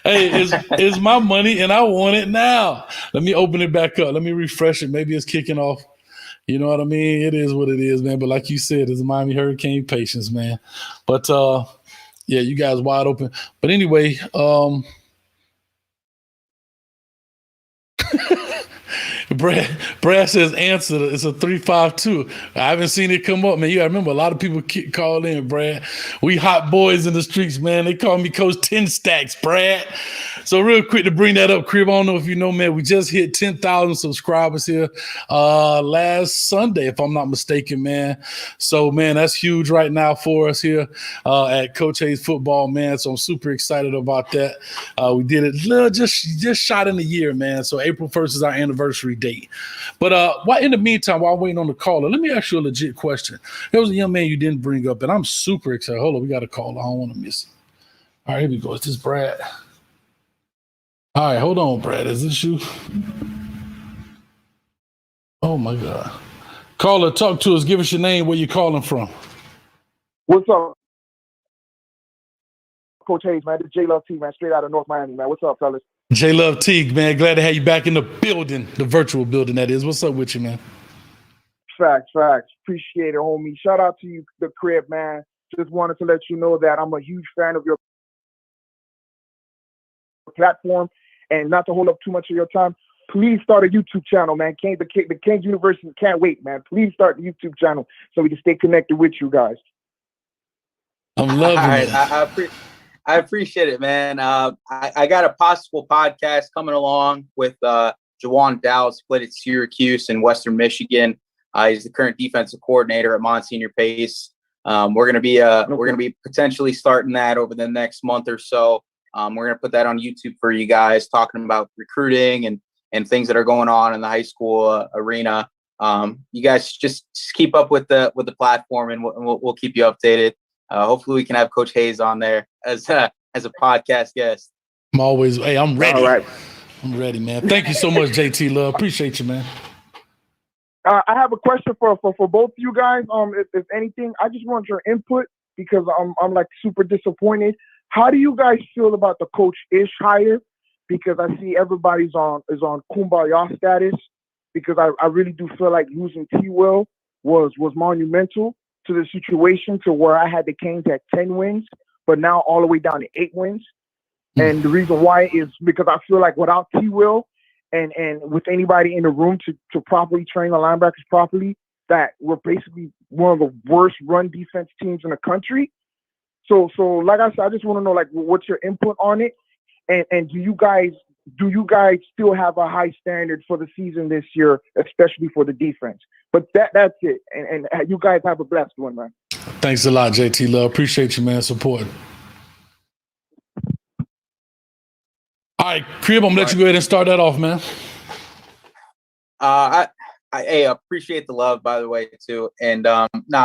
Hey, it's my money and I want it now. Let me open it back up. Let me refresh it. Maybe it's kicking off. You know what I mean? It is what it is, man. But like you said, it's Miami Hurricane patience, man. But yeah, you guys wide open. But anyway, Brad says answer. It's a 352. I haven't seen it come up, man. You gotta remember, a lot of people call in, Brad. We hot boys in the streets, man. They call me Coach 10 Stacks, Brad. So real quick to bring that up, Crib, I don't know if you know, man, we just hit 10,000 subscribers here last Sunday, if I'm not mistaken, man. So, man, that's huge right now for us here at Coach Hayes Football, man. So I'm super excited about that. We did it just shot in the year, man. So April 1st is our anniversary date. But in the meantime, while I'm waiting on the caller, let me ask you a legit question. There was a young man you didn't bring up, and I'm super excited. Hold on, we got a caller. I don't want to miss it. All right, here we go. Is this Brad? All right, hold on, Brad. Is this you? Oh, my God. Caller, talk to us. Give us your name, where you calling from. What's up, Coach Hayes, man? This is J-Love T, man, straight out of North Miami, man. What's up, fellas? J-Love T, man. Glad to have you back in the building, the virtual building, that is. What's up with you, man? Facts. Appreciate it, homie. Shout out to you, the Crib, man. Just wanted to let you know that I'm a huge fan of your platform. And not to hold up too much of your time, please start a YouTube channel, man. The Kings University can't wait, man. Please start the YouTube channel so we can stay connected with you guys. I'm loving it. I appreciate it, man. I got a possible podcast coming along with Jawan Dowd, split at Syracuse in Western Michigan. He's the current defensive coordinator at Monsignor Pace. We're gonna be potentially starting that over the next month or so. We're going to put that on YouTube for you guys, talking about recruiting and things that are going on in the high school arena. You guys just keep up with the platform, and we'll keep you updated. Hopefully we can have Coach Hayes on there as a podcast guest. I'm ready. All right. I'm ready, man. Thank you so much, JT Love. Appreciate you, man. I have a question for both of you guys. If anything, I just want your input because I'm like super disappointed. How do you guys feel about the Coach Ish hire? Because I see everybody's on kumbaya status. Because I really do feel like losing T-Will was monumental to the situation, to where I had the Canes at 10 wins, but now all the way down to 8 wins. And the reason why is because I feel like without T-Will and with anybody in the room to properly train the linebackers properly, that we're basically one of the worst run defense teams in the country. So like I said, I just want to know, like, what's your input on it, and do you guys still have a high standard for the season this year, especially for the defense? But that's it, and you guys have a blessed one, man. Thanks a lot, JT Love. Appreciate you, man. Support. All right, Crib, I'm gonna let you go ahead and start that off, man. I appreciate the love, by the way, too. And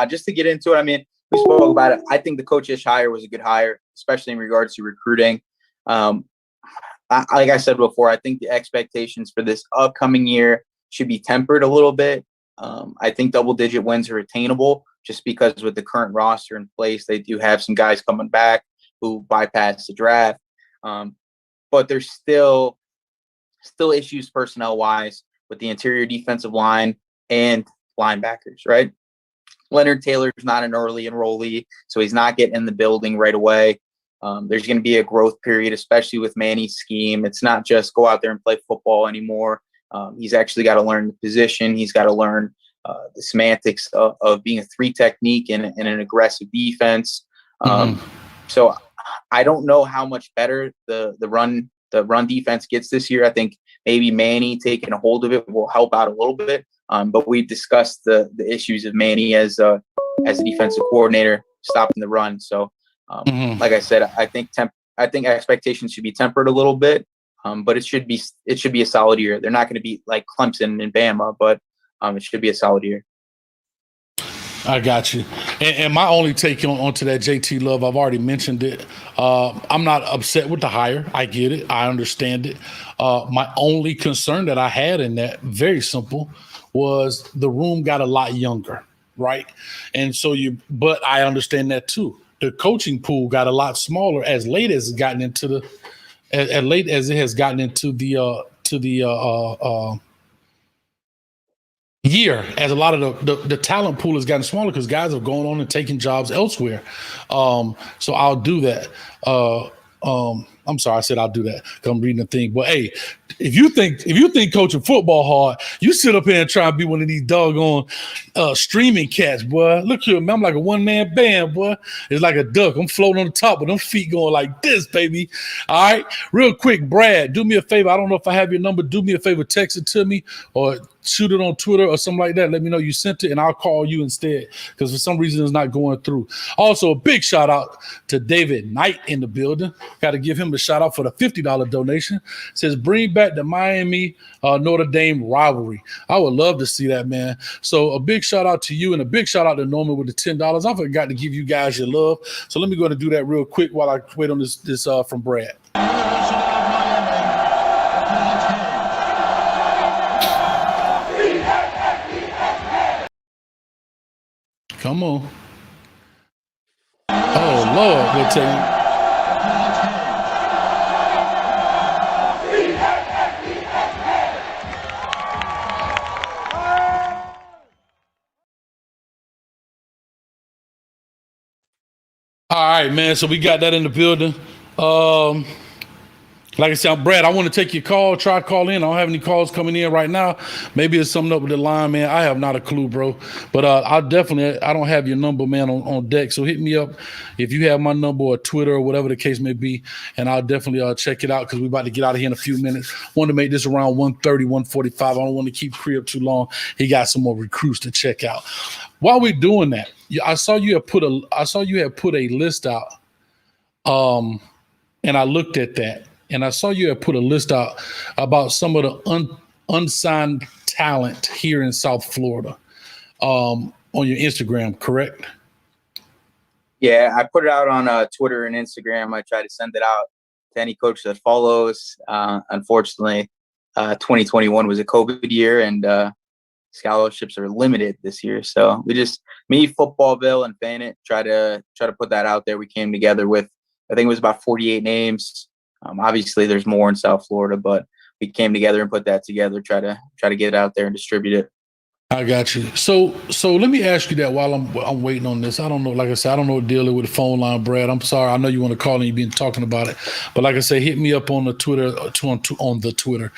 just to get into it, I mean, we spoke about it. I think the Coach Ish hire was a good hire, especially in regards to recruiting. Like I said before, I think the expectations for this upcoming year should be tempered a little bit. I think double-digit wins are attainable just because with the current roster in place, they do have some guys coming back who bypassed the draft. But there's still issues personnel-wise with the interior defensive line and linebackers, right? Leonard Taylor's not an early enrollee, so he's not getting in the building right away. There's going to be a growth period, especially with Manny's scheme. It's not just go out there and play football anymore. He's actually got to learn the position. He's got to learn the semantics of being a 3 technique in an aggressive defense. So I don't know how much better the run defense gets this year. I think maybe Manny taking a hold of it will help out a little bit. But we discussed the issues of Manny as a defensive coordinator stopping the run. So, like I said, I think expectations should be tempered a little bit. But it should be a solid year. They're not going to be like Clemson and Bama, but it should be a solid year. I got you. And my only take onto that JT Love, I've already mentioned it. I'm not upset with the hire. I get it. I understand it. My only concern that I had in that, very simple, was the room got a lot younger, right? And so but I understand that too. The coaching pool got a lot smaller as late as it's gotten into the year, as a lot of the talent pool has gotten smaller because guys have gone on and taken jobs elsewhere. So I'll do that. I'm sorry, I said I'll do that because I'm reading the thing. But hey, if you think coaching football hard, you sit up here and try and be one of these doggone streaming cats, boy. Look here, man, I'm like a one-man band, boy. It's like a duck. I'm floating on the top with them feet going like this, baby. All right, real quick, Brad, do me a favor. I don't know if I have your number. Do me a favor, text it to me or shoot it on Twitter or something like that. Let me know you sent it, and I'll call you instead because for some reason it's not going through. Also, a big shout out to David Knight in the building. Got to give him a shout out for the $50 donation. Says bring back the Miami Notre Dame rivalry. I would love to see that, man. So a big shout out to you and a big shout out to Norman with the $10. I forgot to give you guys your love. So let me go ahead and do that real quick while I wait on this from Brad. Come on. Oh, Lord, we'll tell you. All right, man. So we got that in the building. Like I said, Brad, I want to take your call. Try to call in. I don't have any calls coming in right now. Maybe it's something up with the line, man. I have not a clue, bro. But I don't have your number, man, on deck. So hit me up if you have my number or Twitter or whatever the case may be, and I'll definitely check it out because we're about to get out of here in a few minutes. Want to make this around 1:30, 1:45. I don't want to keep Cree up too long. He got some more recruits to check out. While we're doing that, I saw you had put a list out, and I looked at that. And I saw you had put a list out about some of the unsigned talent here in South Florida on your Instagram, correct? Yeah, I put it out on Twitter and Instagram. I try to send it out to any coach that follows. Unfortunately, 2021 was a COVID year, and scholarships are limited this year. So me, Footballville, and Fanit try to put that out there. We came together with, I think it was about 48 names. Obviously, there's more in South Florida, but we came together and put that together, try to get it out there and distribute it. I got you. So let me ask you that while I'm waiting on this. I don't know. Like I said, I don't know what the deal is with the phone line, Brad. I'm sorry. I know you want to call and you've been talking about it, but like I say, hit me up on the Twitter on the Twitter.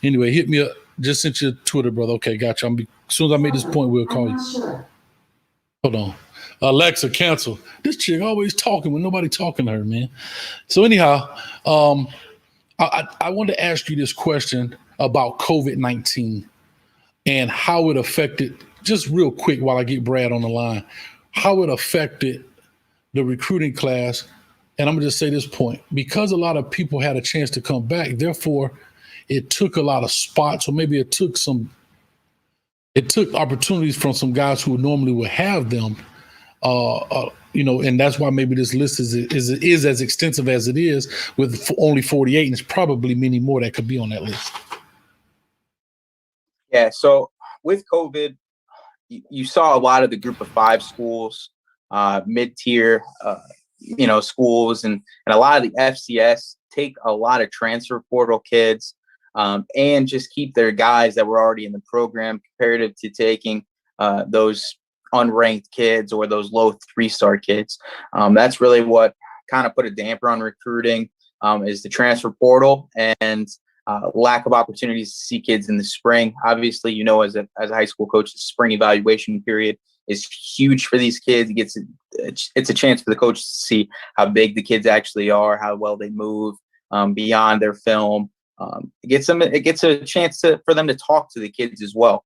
Anyway, hit me up. Just sent you Twitter, brother. Okay, got you. As soon as I make this point, we'll call you. Sure. Hold on. Alexa, cancel. This chick always talking when nobody talking to her, man. So anyhow, I wanted to ask you this question about COVID-19 and how it affected, just real quick while I get Brad on the line, how it affected the recruiting class. And I'm going to just say this point. Because a lot of people had a chance to come back, therefore, it took a lot of spots, or maybe it took opportunities from some guys who normally would have them. And that's why maybe this list is as extensive as it is with only 48, and it's probably many more that could be on that list. Yeah. So with COVID, you saw a lot of the Group of 5 schools, mid-tier, schools, and a lot of the FCS take a lot of transfer portal kids, and just keep their guys that were already in the program comparative to taking those unranked kids or those low 3-star kids. That's really what kind of put a damper on recruiting, is the transfer portal and lack of opportunities to see kids in the spring. Obviously, as a high school coach, the spring evaluation period is huge for these kids. It's a chance for the coach to see how big the kids actually are, how well they move beyond their film. It gets a chance for them to talk to the kids as well.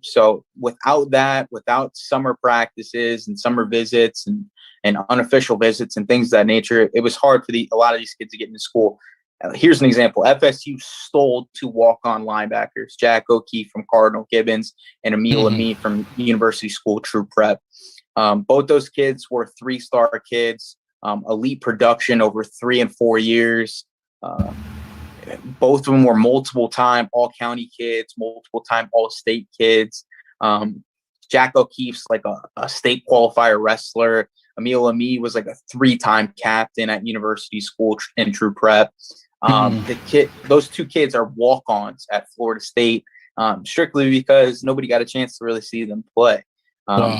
So without summer practices and summer visits and unofficial visits and things of that nature, it was hard for a lot of these kids to get into school. Here's an example. FSU stole 2 walk-on linebackers, Jack O'Keefe from Cardinal Gibbons and Emil Ami from University School True Prep. Both those kids were 3-star kids, elite production over 3 and 4 years. Both of them were multiple-time all-county kids, multiple-time all-state kids. Jack O'Keefe's like a state qualifier wrestler. Emil Ami was like a 3-time captain at University School in True Prep. Those 2 kids are walk-ons at Florida State, strictly because nobody got a chance to really see them play.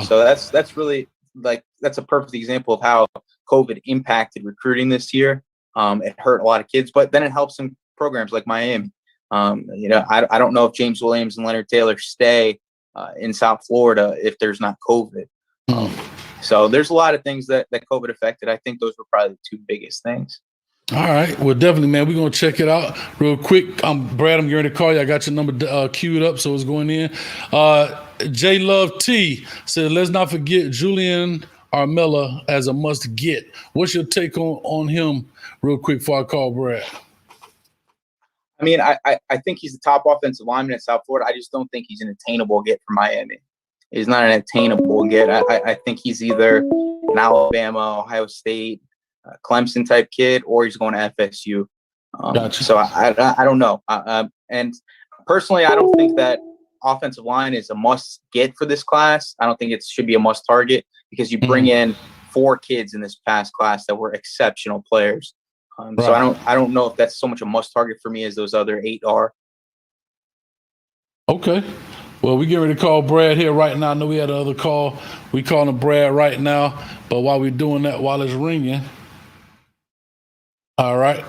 So that's really that's a perfect example of how COVID impacted recruiting this year. It hurt a lot of kids, but then it helps some programs like Miami. I don't know if James Williams and Leonard Taylor stay in South Florida if there's not COVID. So there's a lot of things that COVID affected. I think those were probably the 2 biggest things. All right. Well, definitely, man. We're going to check it out real quick. Brad, I'm getting ready to call you. I got your number queued up, so it's going in. J Love T said, let's not forget Julian Armella as a must get. What's your take on him real quick before I call Brad? I mean, I think he's the top offensive lineman in South Florida. I just don't think he's an attainable get for Miami. He's not an attainable get. I think he's either an Alabama, Ohio State, Clemson type kid, or he's going to FSU. Gotcha. So I don't know. And personally, I don't think that offensive line is a must get for this class. I don't think it should be a must target because you bring in 4 kids in this past class that were exceptional players. So I don't know if that's so much a must target for me as those other 8 are. Okay. Well, we get ready to call Brad here right now. I know we had another call. We calling Brad right now. But while we're doing that, while it's ringing, all right,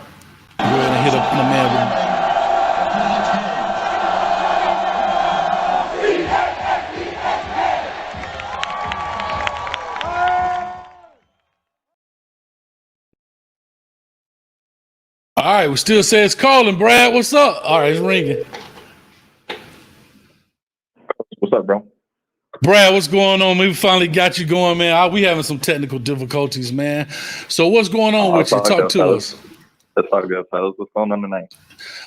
go ahead and hit up the man. All right, we still say it's calling, Brad. What's up? All right, it's ringing. What's up, bro? Brad, what's going on? We finally got you going, man. We having some technical difficulties, man. So what's going on with you? Talk to us. That's all good, fellas. What's going on tonight?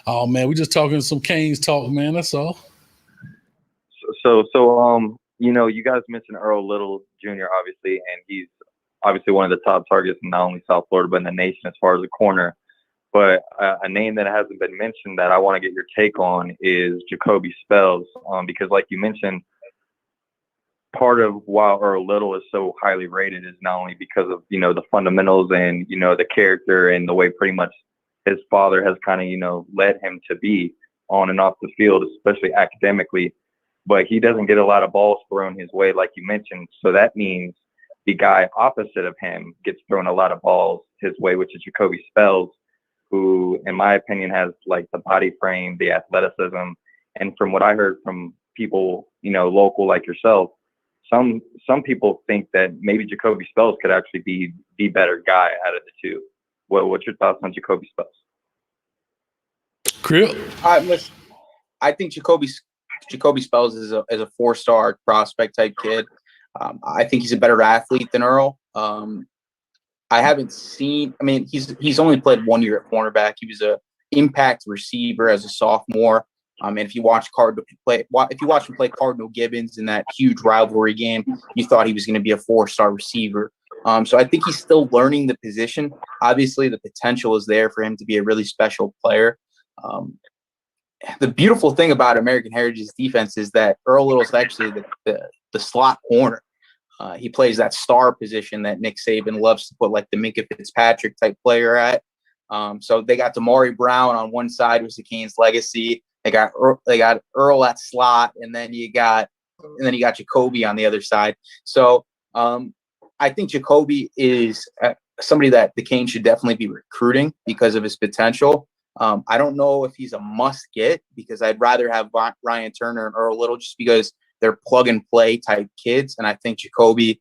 Oh, man, we just talking some Canes talk, man. That's all. So, you guys mentioned Earl Little Jr., obviously, and he's obviously one of the top targets in not only South Florida, but in the nation as far as a corner. But a name that hasn't been mentioned that I want to get your take on is Jacoby Spells, because like you mentioned, part of why Earl Little is so highly rated is not only because of, the fundamentals and, the character and the way pretty much his father has kind of, led him to be on and off the field, especially academically, but he doesn't get a lot of balls thrown his way, like you mentioned. So that means the guy opposite of him gets thrown a lot of balls his way, which is Jacoby Spells, who, in my opinion, has like the body frame, the athleticism. And from what I heard from people, local like yourself, some people think that maybe Jacoby Spells could actually be the better guy out of the 2. What's your thoughts on Jacoby Spells? Crip. Listen, I think Jacoby Spells is a 4-star prospect type kid. I think he's a better athlete than Earl. I haven't seen. I mean, he's only played 1 year at cornerback. He was a impact receiver as a sophomore. And if you watch him play Cardinal Gibbons in that huge rivalry game, you thought he was going to be a 4-star receiver. So I think he's still learning the position. Obviously, the potential is there for him to be a really special player. The beautiful thing about American Heritage's defense is that Earl Little is actually the slot corner. He plays that star position that Nick Saban loves to put like the Minka Fitzpatrick type player at. So they got Damari Brown on one side, who's the Canes legacy. They got Earl at slot, and then you got Jacoby on the other side. So I think Jacoby is somebody that the Canes should definitely be recruiting because of his potential. I don't know if he's a must get because I'd rather have Ryan Turner and Earl Little just because they're plug and play type kids. And I think Jacoby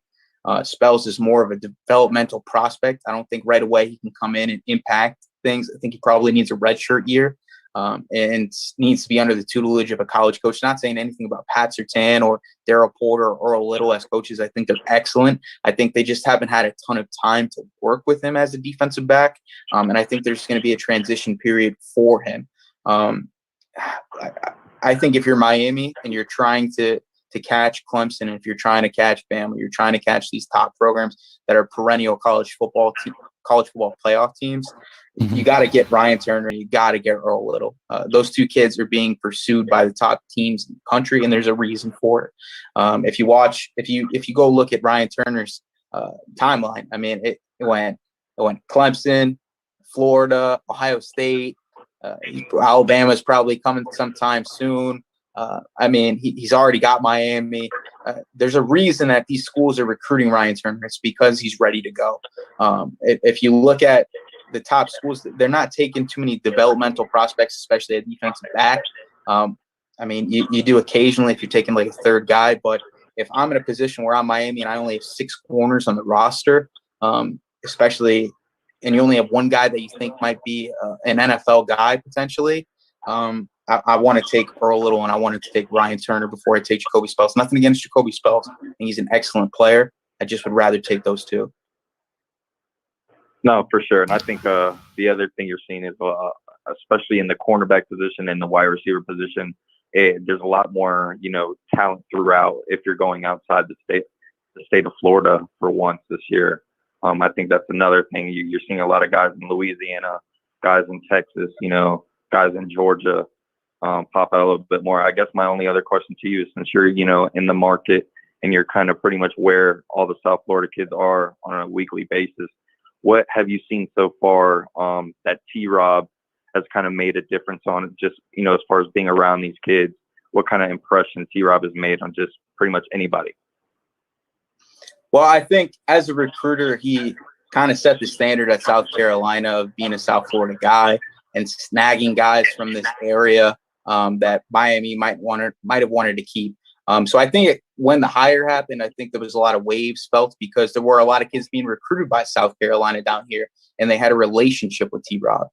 Spells is more of a developmental prospect. I don't think right away he can come in and impact things. I think he probably needs a redshirt year. and needs to be under the tutelage of a college coach. Not saying anything about Pat Surtain or Daryl Porter or Earl Little as coaches. I think they're excellent. I think they just haven't had a ton of time to work with him as a defensive back. And I think there's going to be a transition period for him. I think if you're Miami and you're trying to catch Clemson, if you're trying to catch Bama, you're trying to catch these top programs that are perennial college football playoff teams, you got to get Ryan Turner and you got to get Earl Little. Those two kids are being pursued by the top teams in the country, and there's a reason for it. If you go look at Ryan Turner's timeline, I mean, it went Clemson, Florida, Ohio State. Alabama's probably coming sometime soon. I mean, he's already got Miami. There's a reason that these schools are recruiting Ryan Turner. It's because he's ready to go. If you look at the top schools, they're not taking too many developmental prospects, especially at defensive back. I mean, you do occasionally if you're taking like a third guy, but if I'm in a position where I'm Miami and I only have 6 corners on the roster, especially – and you only have one guy that you think might be an NFL guy potentially, I want to take Earl Little and I wanted to take Ryan Turner before I take Jacoby Spells. Nothing against Jacoby Spells. I think he's an excellent player. I just would rather take those two. No, for sure. And I think the other thing you're seeing is, especially in the cornerback position and the wide receiver position, there's a lot more, talent throughout if you're going outside the state of Florida for once this year. I think that's another thing. You're seeing a lot of guys in Louisiana, guys in Texas, guys in Georgia pop out a little bit more. I guess my only other question to you is, since you're, in the market and you're kind of pretty much where all the South Florida kids are on a weekly basis, what have you seen so far that T-Rob has kind of made a difference on, just, as far as being around these kids? What kind of impression T-Rob has made on just pretty much anybody? Well, I think as a recruiter, he kind of set the standard at South Carolina of being a South Florida guy and snagging guys from this area that Miami might have wanted to keep. So I think when the hire happened, I think there was a lot of waves felt because there were a lot of kids being recruited by South Carolina down here, and they had a relationship with T-Rob.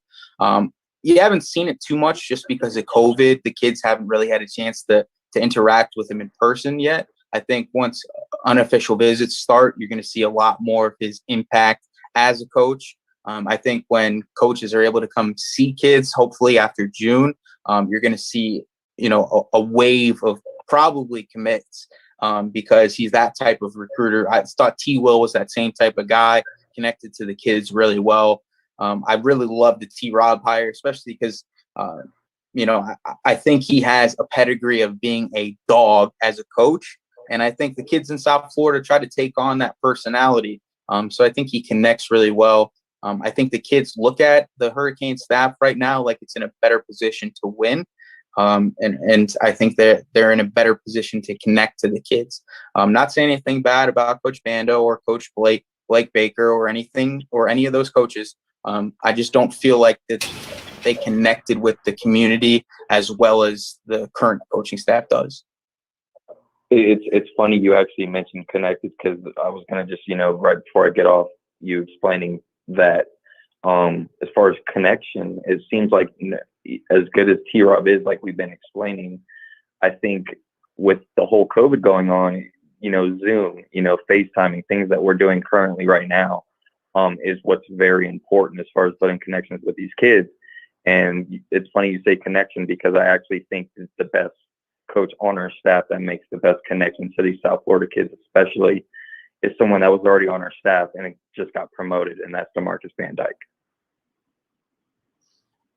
You haven't seen it too much just because of COVID. The kids haven't really had a chance to interact with him in person yet. I think once unofficial visits start, you're going to see a lot more of his impact as a coach. I think when coaches are able to come see kids, hopefully after June, you're going to see, a wave of probably commits because he's that type of recruiter. I thought T. Will was that same type of guy, connected to the kids really well. I really love the T-Rob hire, especially because, I think he has a pedigree of being a dog as a coach. And I think the kids in South Florida try to take on that personality. So I think he connects really well. I think the kids look at the Hurricane staff right now like it's in a better position to win. And I think that they're in a better position to connect to the kids. Not saying anything bad about Coach Bando or Coach Blake Baker or anything or any of those coaches. I just don't feel like that they connected with the community as well as the current coaching staff does. It's funny you actually mentioned connected, because I was going to just, right before I get off you explaining that, as far as connection, it seems like as good as T-Rob is, like we've been explaining, I think with the whole COVID going on, Zoom, FaceTiming, things that we're doing currently right now, is what's very important as far as building connections with these kids. And it's funny you say connection, because I actually think it's the best coach on our staff that makes the best connection to these South Florida kids, especially, is someone that was already on our staff and it just got promoted, and that's DeMarcus Van Dyke.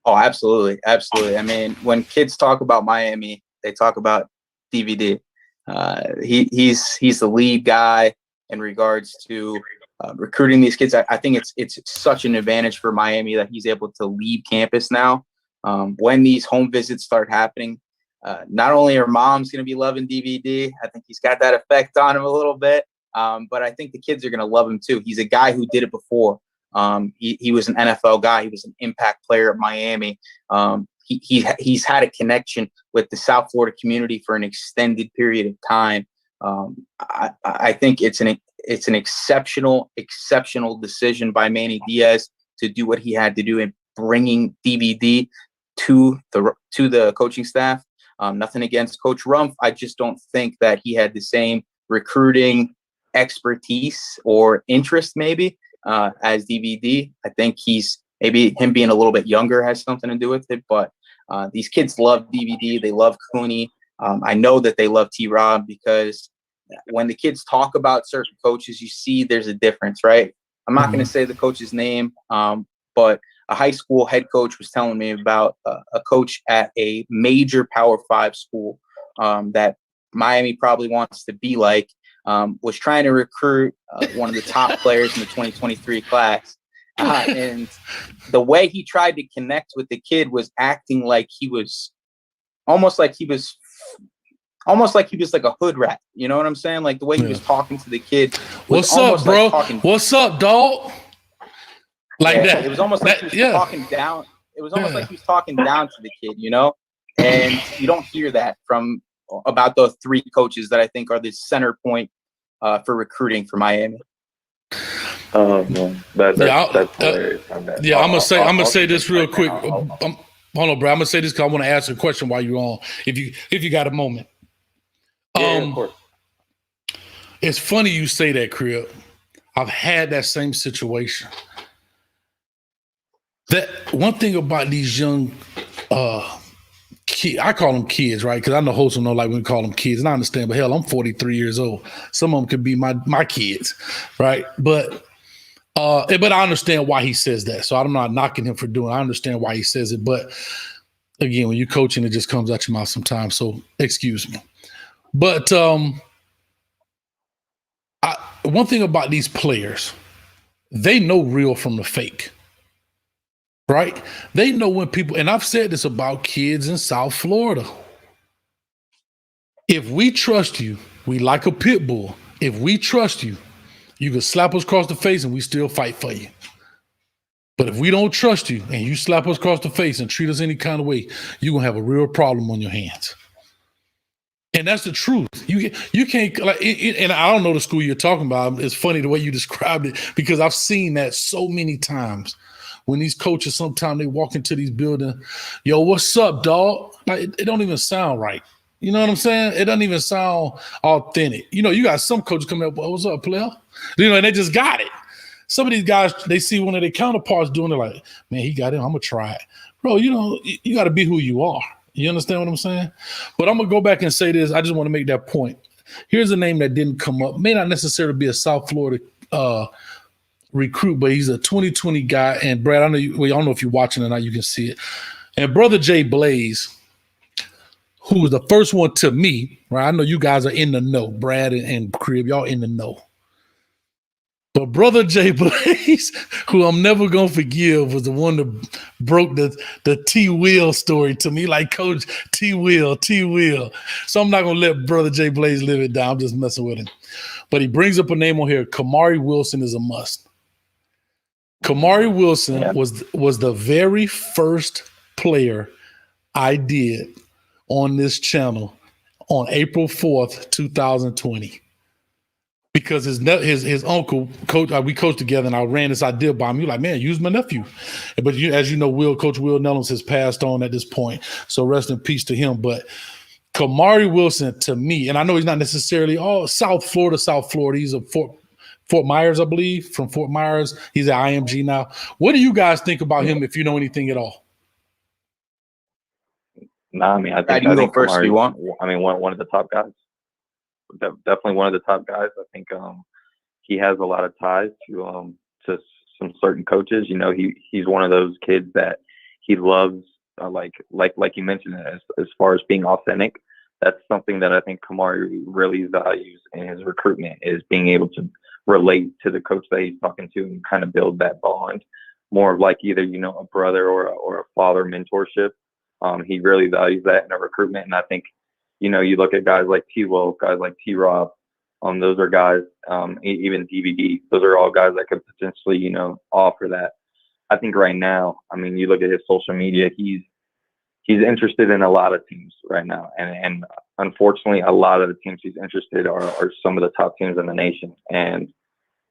Oh, absolutely. Absolutely. I mean, when kids talk about Miami, they talk about DVD. He's the lead guy in regards to recruiting these kids. I think it's such an advantage for Miami that he's able to leave campus now. When these home visits start happening, not only are moms going to be loving DVD, I think he's got that effect on him a little bit. But I think the kids are going to love him too. He's a guy who did it before. He was an NFL guy. He was an impact player at Miami. He's had a connection with the South Florida community for an extended period of time. I think it's an exceptional decision by Manny Diaz to do what he had to do in bringing DVD to the coaching staff. Nothing against Coach Rumpf. I just don't think that he had the same recruiting expertise or interest maybe as DVD. I think maybe him being a little bit younger has something to do with it, but these kids love DVD. They love Cooney. I know that they love T-Rob because when the kids talk about certain coaches, you see there's a difference, right? I'm not going to say the coach's name, but a high school head coach was telling me about a coach at a major Power 5 school that Miami probably wants to be like, was trying to recruit one of the top players in the 2023 class. And the way he tried to connect with the kid was acting like he was almost like he was like a hood rat. You know what I'm saying? Like the way he was talking to the kid. What's up, bro? What's up, dog? Like that. It was almost like he was talking down. It was almost like he was talking down to the kid, you know? And you don't hear that from about those 3 coaches that I think are the center point for recruiting for Miami. Oh man, that's hilarious. I'm gonna say this real quick. Hold on, bro. I'm gonna say this because I want to ask a question while you're on. If you got a moment. Of course. It's funny you say that, Crib. I've had that same situation. That one thing about these young kids, I call them kids, right? Because I know hosts don't know like when we call them kids, and I understand. But hell, I'm 43 years old. Some of them could be my kids, right? But I understand why he says that. So I'm not knocking him for doing it. I understand why he says it. But again, when you're coaching, it just comes out your mouth sometimes. So excuse me. But one thing about these players, they know real from the fake. Right? They know when people, and I've said this about kids in South Florida. If we trust you, we like a pit bull. If we trust you, you can slap us across the face and we still fight for you. But if we don't trust you and you slap us across the face and treat us any kind of way, you're going to have a real problem on your hands. And that's the truth. You can't, like, and I don't know the school you're talking about. It's funny the way you described it because I've seen that so many times. When these coaches, sometimes they walk into these buildings, yo, what's up, dog? Like, it don't even sound right. You know what I'm saying? It doesn't even sound authentic. You know, you got some coaches coming up, what's up, player? You know, and they just got it. Some of these guys, they see one of their counterparts doing it like, man, he got it. I'm going to try it. Bro, you know, you got to be who you are. You understand what I'm saying? But I'm going to go back and say this. I just want to make that point. Here's a name that didn't come up. May not necessarily be a South Florida recruit, but he's a 2020 guy. And Brad, I know I don't know if you're watching or not, you can see it. And Brother Jay Blaze, who was the first one to me, right? I know you guys are in the know, Brad and Crib, y'all in the know. But Brother Jay Blaze, who I'm never gonna forgive, was the one that broke the T Will story to me, like Coach T Will. So I'm not gonna let Brother Jay Blaze live it down. I'm just messing with him. But he brings up a name on here. Kamari Wilson is a must. Kamari Wilson was the very first player I did on this channel on April 4th, 2020. Because his uncle, coach, we coached together, and I ran this idea by him. You're like, man, use my nephew. But as you know, Coach Will Nellums has passed on at this point. So rest in peace to him. But Kamari Wilson, to me, and I know he's not necessarily South Florida. He's a Fort Myers, I believe, from Fort Myers. He's at IMG now. What do you guys think about him, if you know anything at all? Nah, I mean, I think first. Kamari, you want? I mean, one of the top guys. Definitely one of the top guys. I think he has a lot of ties to some certain coaches. You know, he's one of those kids that he loves, like you mentioned, as far as being authentic. That's something that I think Kamari really values in his recruitment, is being able to relate to the coach that he's talking to and kind of build that bond, more of like either, you know, a brother or a father mentorship. He really values that in a recruitment. And I think, you know, you look at guys like T-Will, guys like T-Rob, those are guys, even DVD, those are all guys that could potentially, you know, offer that. I think right now, I mean, you look at his social media, he's interested in a lot of teams right now. And unfortunately, a lot of the teams he's interested are some of the top teams in the nation. And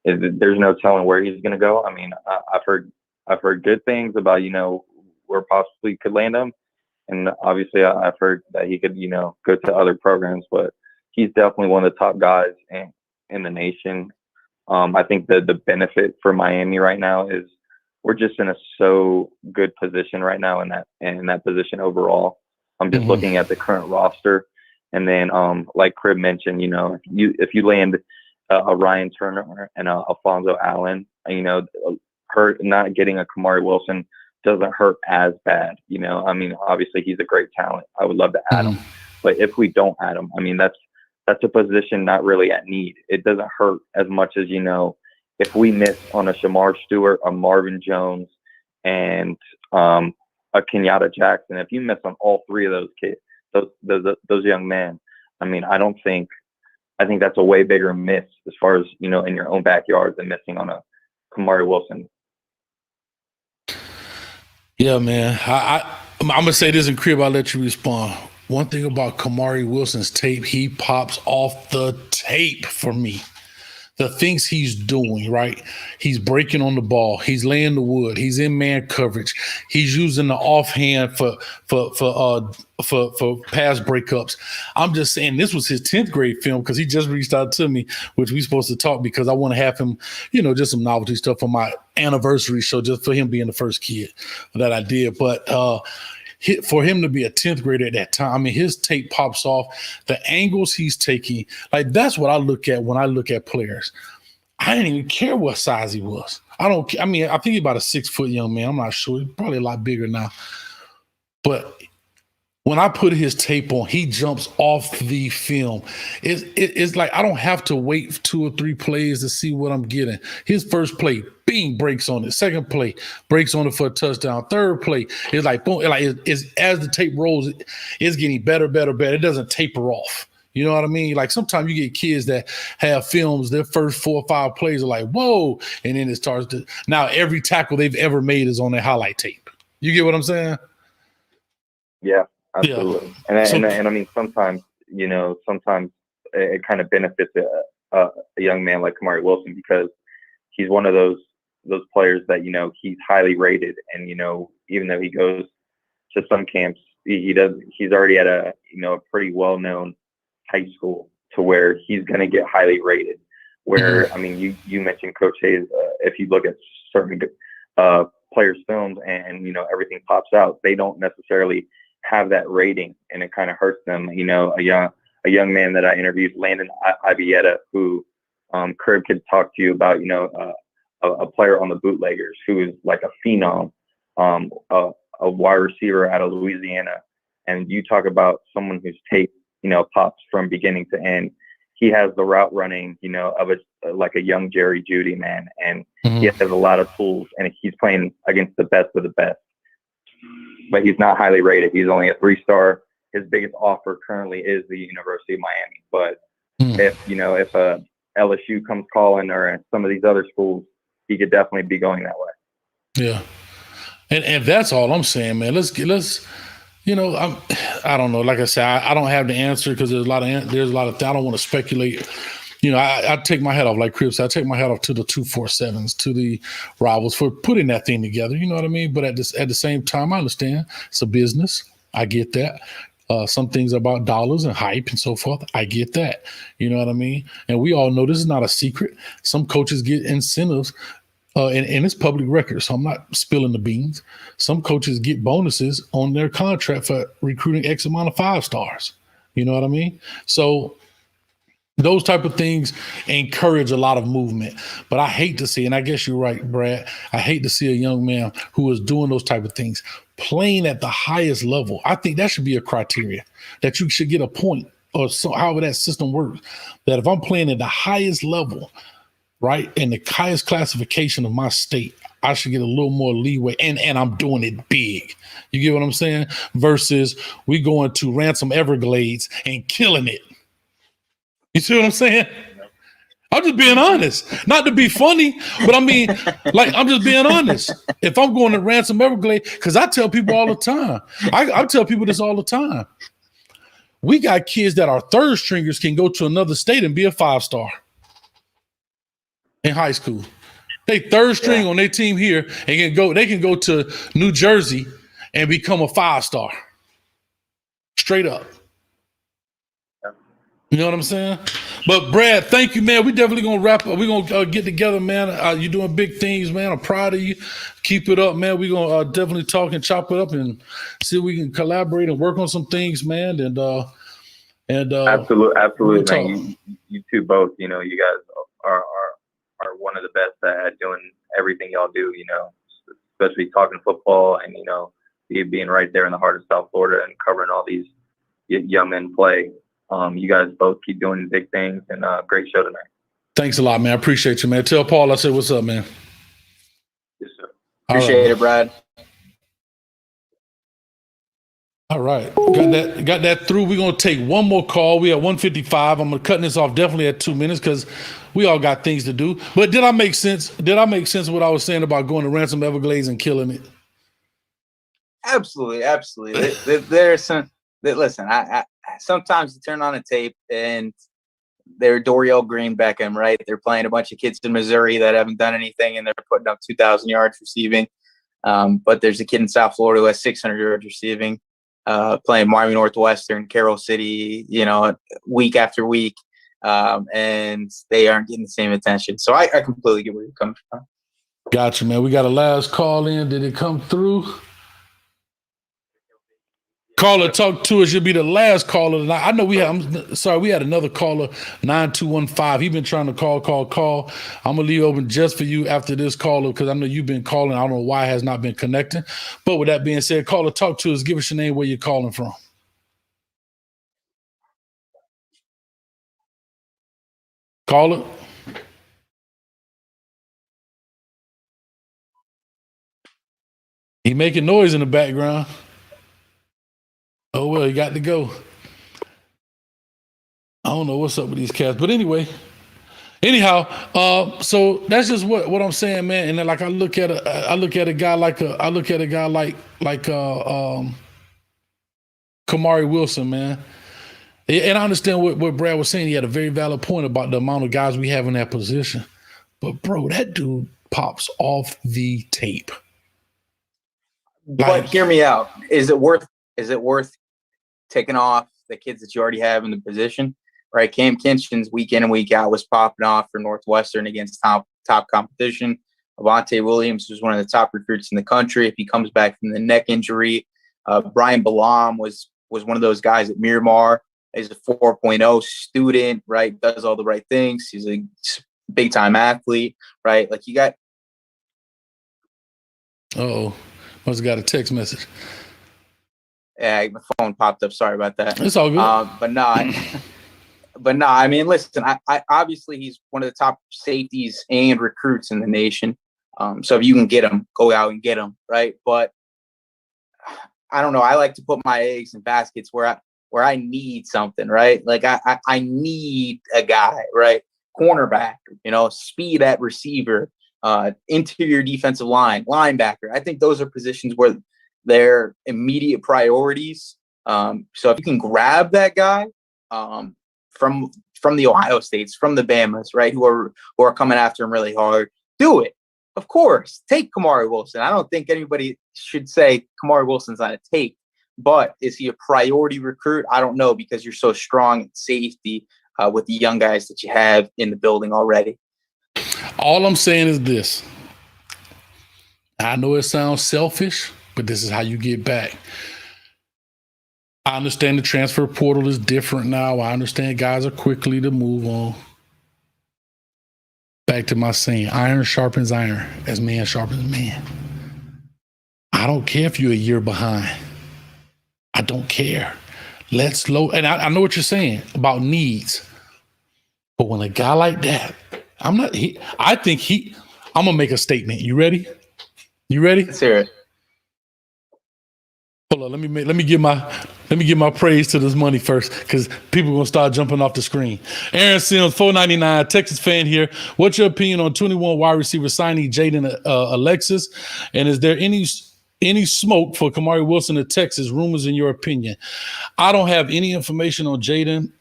there's no telling where he's going to go. I mean, I've heard good things about, you know, where possibly could land him. And obviously, I've heard that he could, go to other programs, but he's definitely one of the top guys in the nation. I think that the benefit for Miami right now is we're just in a so good position right now in that position overall. I'm just looking at the current roster, and then like Crib mentioned, if you land a Ryan Turner and a Alfonso Allen, hurt not getting a Kamari Wilson doesn't hurt as bad. I mean, obviously he's a great talent. I would love to add him, but if we don't add him, I mean, that's a position not really at need. It doesn't hurt as much as, if we miss on a Shamar Stewart, a Marvin Jones, and a Kenyatta Jackson, if you miss on all three of those kids, those young men, I mean, I think that's a way bigger miss as far as, in your own backyard than missing on a Kamari Wilson. Yeah, man. I'm going to say this, and Crib, I'll let you respond. One thing about Kamari Wilson's tape, he pops off the tape for me. The things he's doing, right? He's breaking on the ball. He's laying the wood. He's in man coverage. He's using the offhand for pass breakups. I'm just saying this was his 10th grade film because he just reached out to me, which we're supposed to talk because I want to have him, just some novelty stuff for my anniversary show, just for him being the first kid that I did. But for him to be a 10th grader at that time, I mean, his tape pops off. The angles he's taking, like that's what I look at when I look at players. I didn't even care what size he was. I think he's about a 6-foot young man. I'm not sure. He's probably a lot bigger now. But when I put his tape on, he jumps off the film. It's like I don't have to wait 2 or 3 plays to see what I'm getting. His first play, bing, breaks on it. Second play, breaks on it for a touchdown. Third play, it's like boom. It's as the tape rolls, it's getting better. It doesn't taper off. You know what I mean? Like sometimes you get kids that have films, their first 4 or 5 plays are like, whoa, and then it starts to now every tackle they've ever made is on their highlight tape. You get what I'm saying? Yeah. Absolutely. Yeah. And I mean, sometimes it kind of benefits a young man like Kamari Wilson because he's one of those players that, he's highly rated. And, even though he goes to some camps, he's already at a pretty well-known high school to where he's going to get highly rated. Where, I mean, you mentioned Coach Hayes, if you look at certain players' films and, everything pops out, they don't necessarily have that rating, and it kind of hurts them. A young man that I interviewed, Landon Ibieta, who Curb could talk to you about. A player on the Bootleggers who is like a phenom, a wide receiver out of Louisiana, and you talk about someone whose tape pops from beginning to end. He has the route running, of like a young Jerry Jeudy, man, and he has a lot of tools, and he's playing against the best of the best. But he's not highly rated. He's only a 3-star. His biggest offer currently is the University of Miami. But if LSU comes calling or some of these other schools, he could definitely be going that way. Yeah, and that's all I'm saying, man. Let's I don't know. Like I said, I don't have the answer because there's a lot of I don't want to speculate. I take my hat off, like Chris said, I take my hat off to the 247s, to the Rivals for putting that thing together. You know what I mean? But at the same time, I understand it's a business. I get that. Some things about dollars and hype and so forth. I get that. You know what I mean? And we all know this is not a secret. Some coaches get incentives, and it's public record, so I'm not spilling the beans. Some coaches get bonuses on their contract for recruiting X amount of 5-stars. You know what I mean? So those type of things encourage a lot of movement. But I hate to see, and I guess you're right, Brad, I hate to see a young man who is doing those type of things playing at the highest level. I think that should be a criteria that you should get a point, or so however that system works, that if I'm playing at the highest level, right, in the highest classification of my state, I should get a little more leeway, and I'm doing it big. You get what I'm saying? Versus we going to Ransom Everglades and killing it. You see what I'm saying? I'm just being honest. Not to be funny, but I mean, like, I'm just being honest. If I'm going to Ransom Everglades, because I tell people all the time, I tell people this all the time. We got kids that are third stringers can go to another state and be a 5-star in high school. They third string on their team here and they can go to New Jersey and become a 5-star. Straight up. You know what I'm saying? But Brad, thank you, man. We definitely gonna wrap up. We're gonna get together, man. You're doing big things, man. I'm proud of you. Keep it up, man. We're gonna definitely talk and chop it up and see if we can collaborate and work on some things, man. And absolutely, man. You two both, you know, you guys are one of the best at doing everything y'all do, you know, especially talking football and, you know, being right there in the heart of South Florida and covering all these young men play. You guys both keep doing big things, and great show tonight. Thanks a lot, man. I appreciate you, man. Tell Paul I said what's up, man. Yes, sir. Appreciate it, Brad. All right. Got that through. We're going to take one more call. We at 155. I'm going to cut this off definitely at 2 minutes because we all got things to do. But did I make sense? Did I make sense of what I was saying about going to Ransom Everglades and killing it? Absolutely. There's some listen, I sometimes you turn on a tape and they're Dorial Green Beckham, right? They're playing a bunch of kids in Missouri that haven't done anything and they're putting up 2,000 yards receiving. But there's a kid in South Florida who has 600 yards receiving, playing Miami Northwestern, Carroll City, you know, week after week. And they aren't getting the same attention. So I completely get where you're coming from. Gotcha, man. We got a last call in. Did it come through? Caller, talk to us. You'll be the last caller tonight. I know we had another caller, 9215. He's been trying to call. I'm going to leave open just for you after this caller because I know you've been calling. I don't know why it has not been connecting. But with that being said, caller, talk to us. Give us your name, where you're calling from. Caller. He making noise in the background. Oh, well, he got to go. I don't know what's up with these cats. But anyhow, so that's just what I'm saying, man. And then like I look at a guy like Kamari Wilson, man. And I understand what Brad was saying. He had a very valid point about the amount of guys we have in that position. But bro, that dude pops off the tape. But hear me out. Is it worth taking off the kids that you already have in the position? Right, Cam Kinchin's week in and week out was popping off for Northwestern against top competition. Avante Williams was one of the top recruits in the country. If he comes back from the neck injury, Brian Balam was one of those guys at Miramar. He's a 4.0 student, right? Does all the right things. He's a big time athlete, right? Like you got. Must have got a text message. Yeah, my phone popped up. Sorry about that. It's all good. But no, I mean, listen, I obviously he's one of the top safeties and recruits in the nation. So if you can get him, go out and get him, right? But I don't know. I like to put my eggs in baskets where I need something, right? Like I need a guy, right? Cornerback, you know, speed at receiver, interior defensive line, linebacker. I think those are positions where they're immediate priorities. So if you can grab that guy, from the Ohio States, from the Bamas, right, who are coming after him really hard, do it. Of course, take Kamari Wilson. I don't think anybody should say Kamari Wilson's on a take, but is he a priority recruit? I don't know, because you're so strong at safety with the young guys that you have in the building already. All I'm saying is this. I know it sounds selfish, but this is how you get back. I understand the transfer portal is different now. I understand guys are quickly to move on. Back to my saying, iron sharpens iron as man sharpens man. I don't care if you're a year behind. I don't care. Let's load. And I know what you're saying about needs. But when a guy like that, I'm going to make a statement. You ready? Let's hear it. Hold on, let me give my praise to this money first, because people are gonna start jumping off the screen. Aaron Sims, $4.99, Texas fan here. What's your opinion on 21 wide receiver signing Jaden Alexis? And is there any smoke for Kamari Wilson to Texas? Rumors in your opinion? I don't have any information on Jaden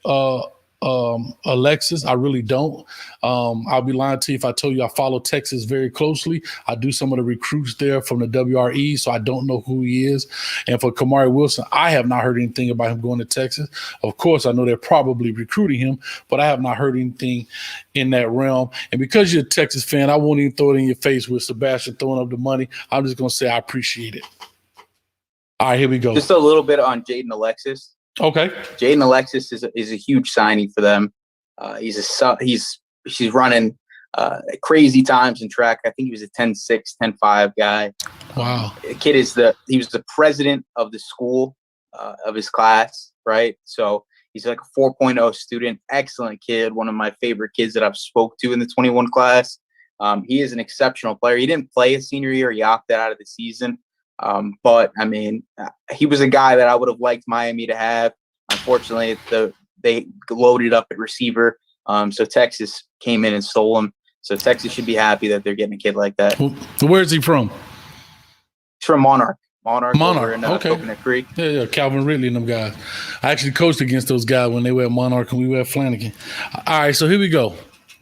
Alexis. I really don't. I'll be lying to you if I told you I follow Texas very closely. I do some of the recruits there from the WRE, so I don't know who he is. And for Kamari Wilson, I have not heard anything about him going to Texas. Of course, I know they're probably recruiting him, but I have not heard anything in that realm. And because you're a Texas fan, I won't even throw it in your face with Sebastian throwing up the money. I'm just going to say I appreciate it. All right, here we go. Just a little bit on Jaden Alexis. Okay. Jaden Alexis is a huge signing for them. He's running crazy times in track. I think he was a 10.6, 10.5 guy. Wow. The kid he was the president of the school of his class, right? So he's like a 4.0 student, excellent kid, one of my favorite kids that I've spoke to in the 21 class. He is an exceptional player. He didn't play his senior year. He opted out of the season. But I mean, he was a guy that I would have liked Miami to have. Unfortunately, they loaded up at receiver. So Texas came in and stole him. So Texas should be happy that they're getting a kid like that. Where is he from? He's from Monarch. Monarch. Over in, okay. Coconut Creek. Yeah, Calvin Ridley and them guys. I actually coached against those guys when they were at Monarch and we were at Flanagan. All right, so here we go.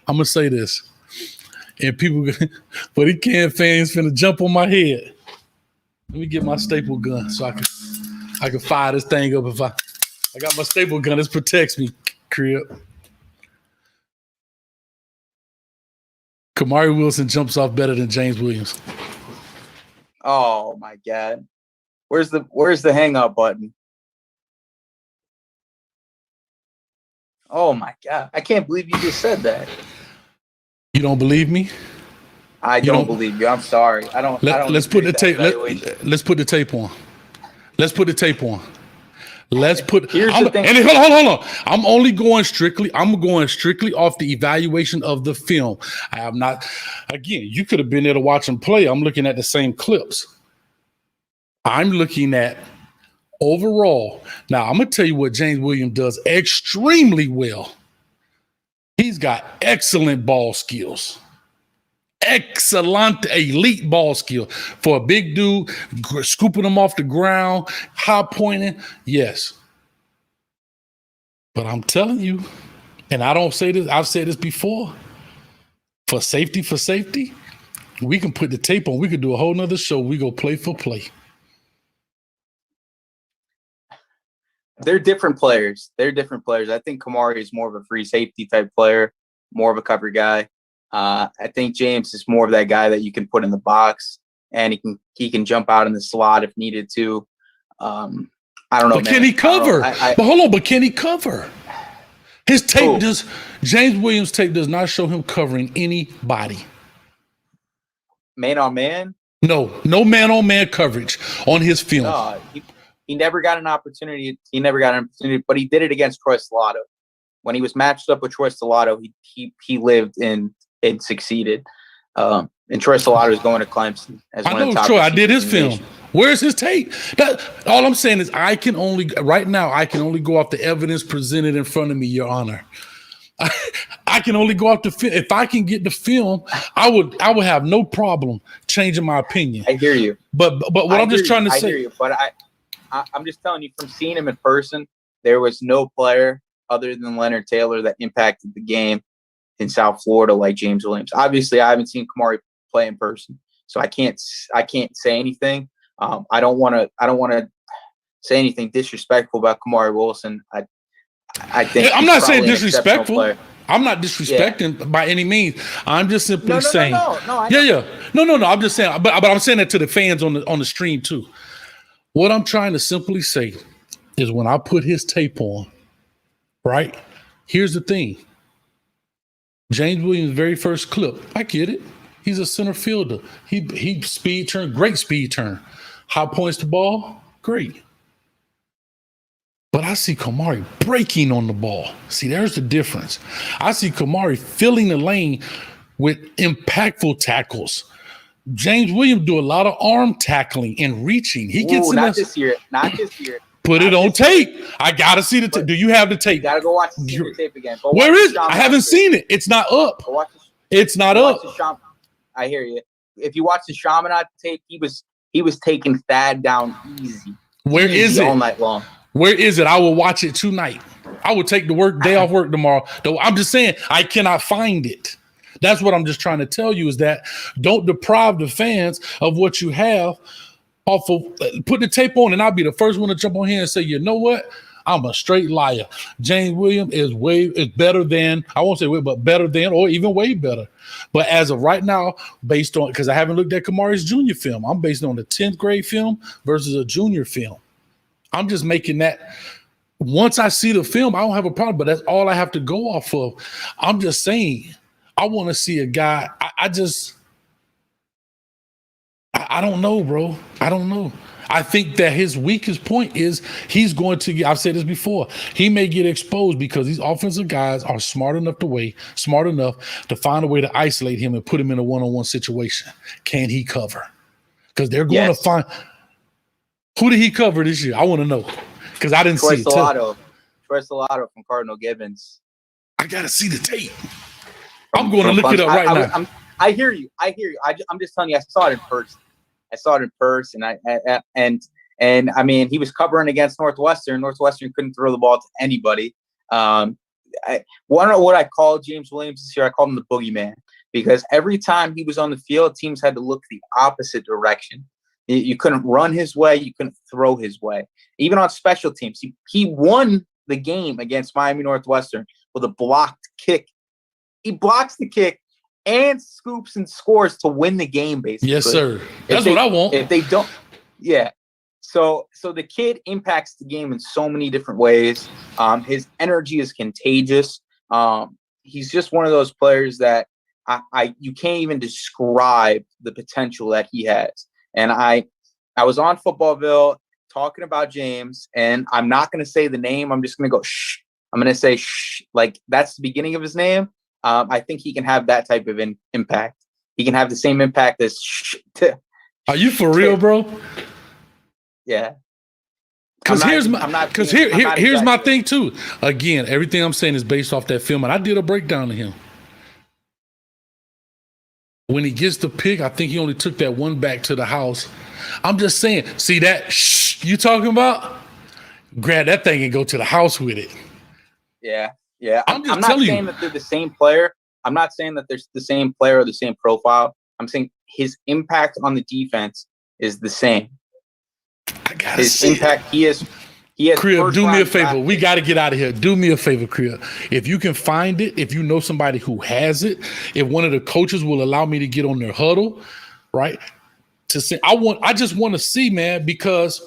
I'm going to say this. And people, but he can't fans finna jump on my head. Let me get my staple gun so I can fire this thing up if I got my staple gun. This protects me, crib. Kamari Wilson jumps off better than James Williams. Oh my God. Where's the hang up button? Oh my God. I can't believe you just said that. You don't believe me? I don't believe you. I'm sorry. Let's put the tape. Let's put the tape on. Let's put the tape on. Here's the thing. And hold on. I'm going strictly off the evaluation of the film. I have not. Again, you could have been there to watch him play. I'm looking at the same clips. I'm looking at overall. Now I'm gonna tell you what James Williams does extremely well. He's got excellent ball skills. Excellent, elite ball skill for a big dude, scooping them off the ground, high pointing. Yes. But I'm telling you, and I don't say this, I've said this before, for safety, we can put the tape on. We could do a whole nother show. We go play for play. They're different players. I think Kamari is more of a free safety type player, more of a cover guy. I think James is more of that guy that you can put in the box and he can jump out in the slot if needed to. I don't know. But can he cover? But hold on, can he cover? His tape James Williams' tape does not show him covering anybody. Man on man? No man on man coverage on his film. No, he never got an opportunity. But he did it against Troy Stellato. When he was matched up with Troy Stellato, he lived and succeeded. And Troy Stellato is going to Clemson as one of the top. I did his film. Where's his tape? All I'm saying is I can only go off the evidence presented in front of me, Your Honor. I can only go off the film. If I can get the film, I would have no problem changing my opinion. I hear you. But what I'm just trying to say. I hear you, but I'm just telling you from seeing him in person, there was no player other than Leonard Taylor that impacted the game in South Florida like James Williams. Obviously, I haven't seen Kamari play in person, so I can't say anything. I don't want to say anything disrespectful about Kamari Wilson. I think I'm not saying disrespectful. I'm not disrespecting by any means. I'm just simply saying. No. I'm just saying, but I'm saying that to the fans on the stream too. What I'm trying to simply say is when I put his tape on, right? Here's the thing. James Williams' very first clip, I get it. He's a center fielder. He speed turn, great speed turn. High points the ball, great. But I see Kamari breaking on the ball. See, there's the difference. I see Kamari filling the lane with impactful tackles. James Williams do a lot of arm tackling and reaching. He gets not this year. Put it on tape. I gotta see the tape. Do you have the tape? You gotta go watch the tape again. Where is it? I haven't seen it. It's not up. It's not up. I hear you. If you watch the Chaminade tape, he was taking Thad down easy. Where is it? All night long. Where is it? I will watch it tonight. I would take the day off work tomorrow. Though I'm just saying I cannot find it. That's what I'm just trying to tell you is that don't deprive the fans of what you have off of putting the tape on, and I'll be the first one to jump on here and say, you know what? I'm a straight liar. James Williams is better than, I won't say way, but better than, or even way better. But as of right now, based on, because I haven't looked at Kamari's junior film, I'm based on the 10th grade film versus a junior film. I'm just making that. Once I see the film, I don't have a problem, but that's all I have to go off of. I'm just saying, I want to see a guy. I don't know, bro. I don't know. I think that his weakest point is he's going to get, I've said this before, he may get exposed because these offensive guys are smart enough to find a way to isolate him and put him in a one-on-one situation. Can he cover? Because they're going to find, who did he cover this year? I want to know because I didn't see it. Troy Salato from Cardinal Gibbons. I got to see the tape. I'm going to look it up right now. I hear you. I'm just telling you, I saw it in person. And I mean, he was covering against Northwestern. Northwestern couldn't throw the ball to anybody. I don't know what I called James Williams this year. I called him the boogeyman because every time he was on the field, teams had to look the opposite direction. You couldn't run his way. You couldn't throw his way. Even on special teams, he won the game against Miami Northwestern with a blocked kick. He blocks the kick and scoops and scores to win the game, basically. Yes, sir. That's what I want. If they don't, yeah. So the kid impacts the game in so many different ways. His energy is contagious. He's just one of those players that you can't even describe the potential that he has. And I was on Footballville talking about James, and I'm not going to say the name. I'm just going to go shh. I'm going to say shh, like that's the beginning of his name. I think he can have that type of impact. He can have the same impact as Are you for real, bro? Yeah. Because here's my thing too. Again, everything I'm saying is based off that film, and I did a breakdown of him. When he gets the pick, I think he only took that one back to the house. I'm just saying, see that you talking about? Grab that thing and go to the house with it. Yeah. Yeah, I'm not saying that they're the same player. I'm not saying that they're the same player or the same profile. I'm saying his impact on the defense is the same. I gotta his impact. He has. Crib, do me a favor. We got to get out of here. Do me a favor, Crib. If you can find it, if you know somebody who has it, if one of the coaches will allow me to get on their huddle, right? To say, I just want to see, man, because.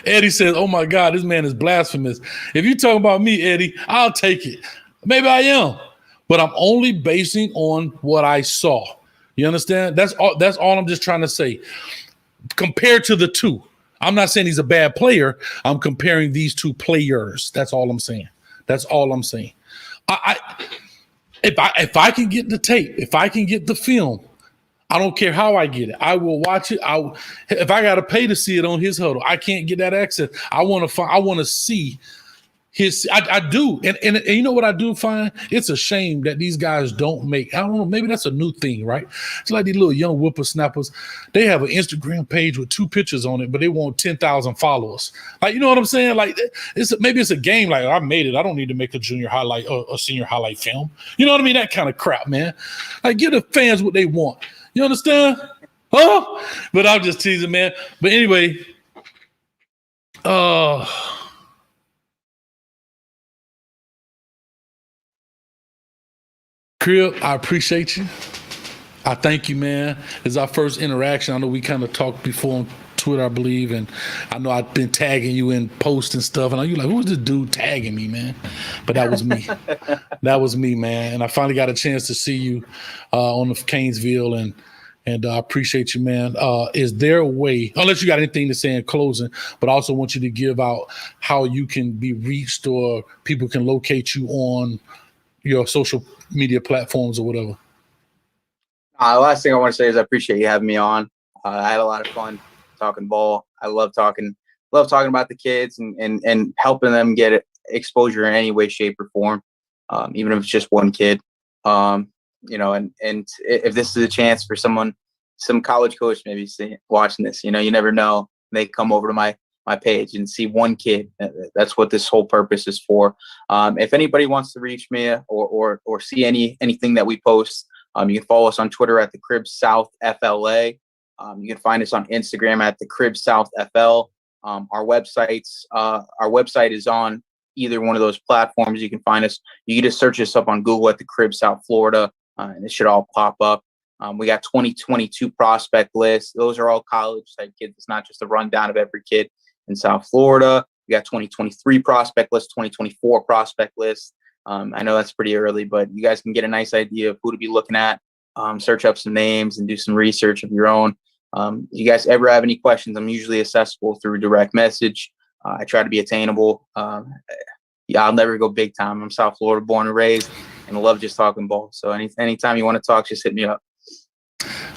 Eddie says, oh my God, this man is blasphemous. If you talk about me, Eddie, I'll take it. Maybe I am, but I'm only basing on what I saw. You understand? That's all I'm just trying to say. Compared to the two, I'm not saying he's a bad player. I'm comparing these two players. That's all I'm saying. If I can get the tape, if I can get the film, I don't care how I get it. I will watch it. If I got to pay to see it on his huddle, I can't get that access. I want to see his. I do, and you know what I do find? It's a shame that these guys don't make. I don't know. Maybe that's a new thing, right? It's like these little young whippersnappers. They have an Instagram page with 2 pictures on it, but they want 10,000 followers. Like, you know what I'm saying? Like, maybe it's a game. Like, I made it. I don't need to make a junior highlight or a senior highlight film. You know what I mean? That kind of crap, man. Like, give the fans what they want. You understand? Huh? But I'm just teasing, man. But anyway, Crib, I appreciate you. I thank you, man. It's our first interaction. I know we kind of talked before on Twitter, I believe, and I know I've been tagging you in posts and stuff, and you're like, who's this dude tagging me, man? But that was me. That was me, man. And I finally got a chance to see you on the Canesville, and I appreciate you, man. Is there a way, unless you got anything to say in closing, but I also want you to give out how you can be reached or people can locate you on your social media platforms or whatever? The last thing I want to say is I appreciate you having me on. I had a lot of fun talking ball. I love talking about the kids and helping them get exposure in any way, shape, or form, even if it's just one kid. You know, and if this is a chance for some college coach maybe watching this, you know, you never know. They come over to my my page and see one kid. That's what this whole purpose is for. If anybody wants to reach me or see anything that we post, you can follow us on Twitter at the Crib South FLA. You can find us on Instagram at the Crib South FL. Our website is on either one of those platforms. You can find us. You can just search us up on Google at the Crib South Florida, and it should all pop up. We got 2022 prospect lists. Those are all college type kids. It's not just a rundown of every kid in South Florida. We got 2023 prospect list, 2024 prospect list. I know that's pretty early, but you guys can get a nice idea of who to be looking at. Search up some names and do some research of your own. If you guys ever have any questions, I'm usually accessible through direct message. I try to be attainable. I'll never go big time. I'm South Florida born and raised, and I love just talking ball. So anytime you want to talk, just hit me up.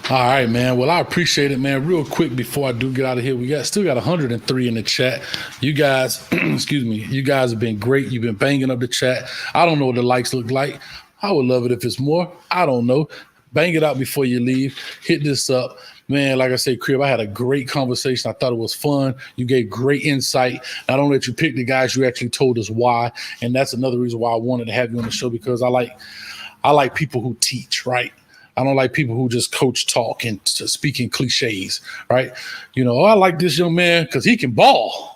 All right, man. Well, I appreciate it, man. Real quick before I do get out of here, we still got 103 in the chat. You guys, excuse me, you guys have been great. You've been banging up the chat. I don't know what the likes look like. I would love it if it's more. I don't know. Bang it out before you leave. Hit this up. Man, like I said, Crib, I had a great conversation. I thought it was fun. You gave great insight. Not only that you picked the guys, you actually told us why. And that's another reason why I wanted to have you on the show, because I like people who teach, right? I don't like people who just coach talk and speak in cliches, right? I like this young man because he can ball.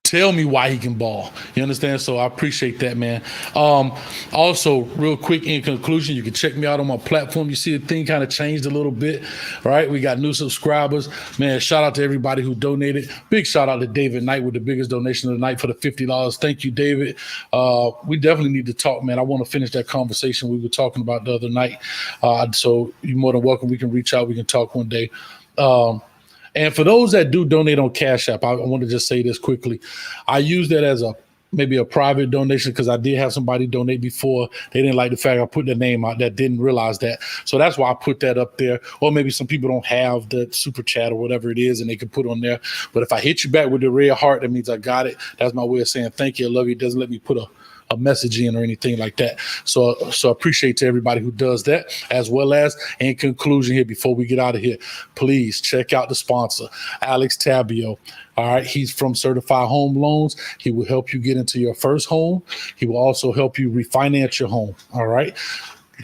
Tell me why he can ball. You understand? So I appreciate that, man. Also, real quick, in conclusion, you can check me out on my platform. You see the thing kind of changed a little bit, right? We got new subscribers. Man, shout out to everybody who donated. Big shout out to David Knight with the biggest donation of the night for the $50. Thank you, David. We definitely need to talk, man. I want to finish that conversation we were talking about the other night. So you're more than welcome. We can reach out. We can talk one day. And for those that do donate on Cash App, I want to just say this quickly. I use that as maybe a private donation because I did have somebody donate before. They didn't like the fact I put their name out that didn't realize that. So that's why I put that up there. Or maybe some people don't have the super chat or whatever it is and they can put on there. But if I hit you back with the red heart, that means I got it. That's my way of saying thank you. I love you. It doesn't let me put a message in or anything like that. So appreciate to everybody who does that, as well as in conclusion here, before we get out of here, please check out the sponsor, Alex Tabio. All right. He's from Certified Home Loans. He will help you get into your first home. He will also help you refinance your home. All right.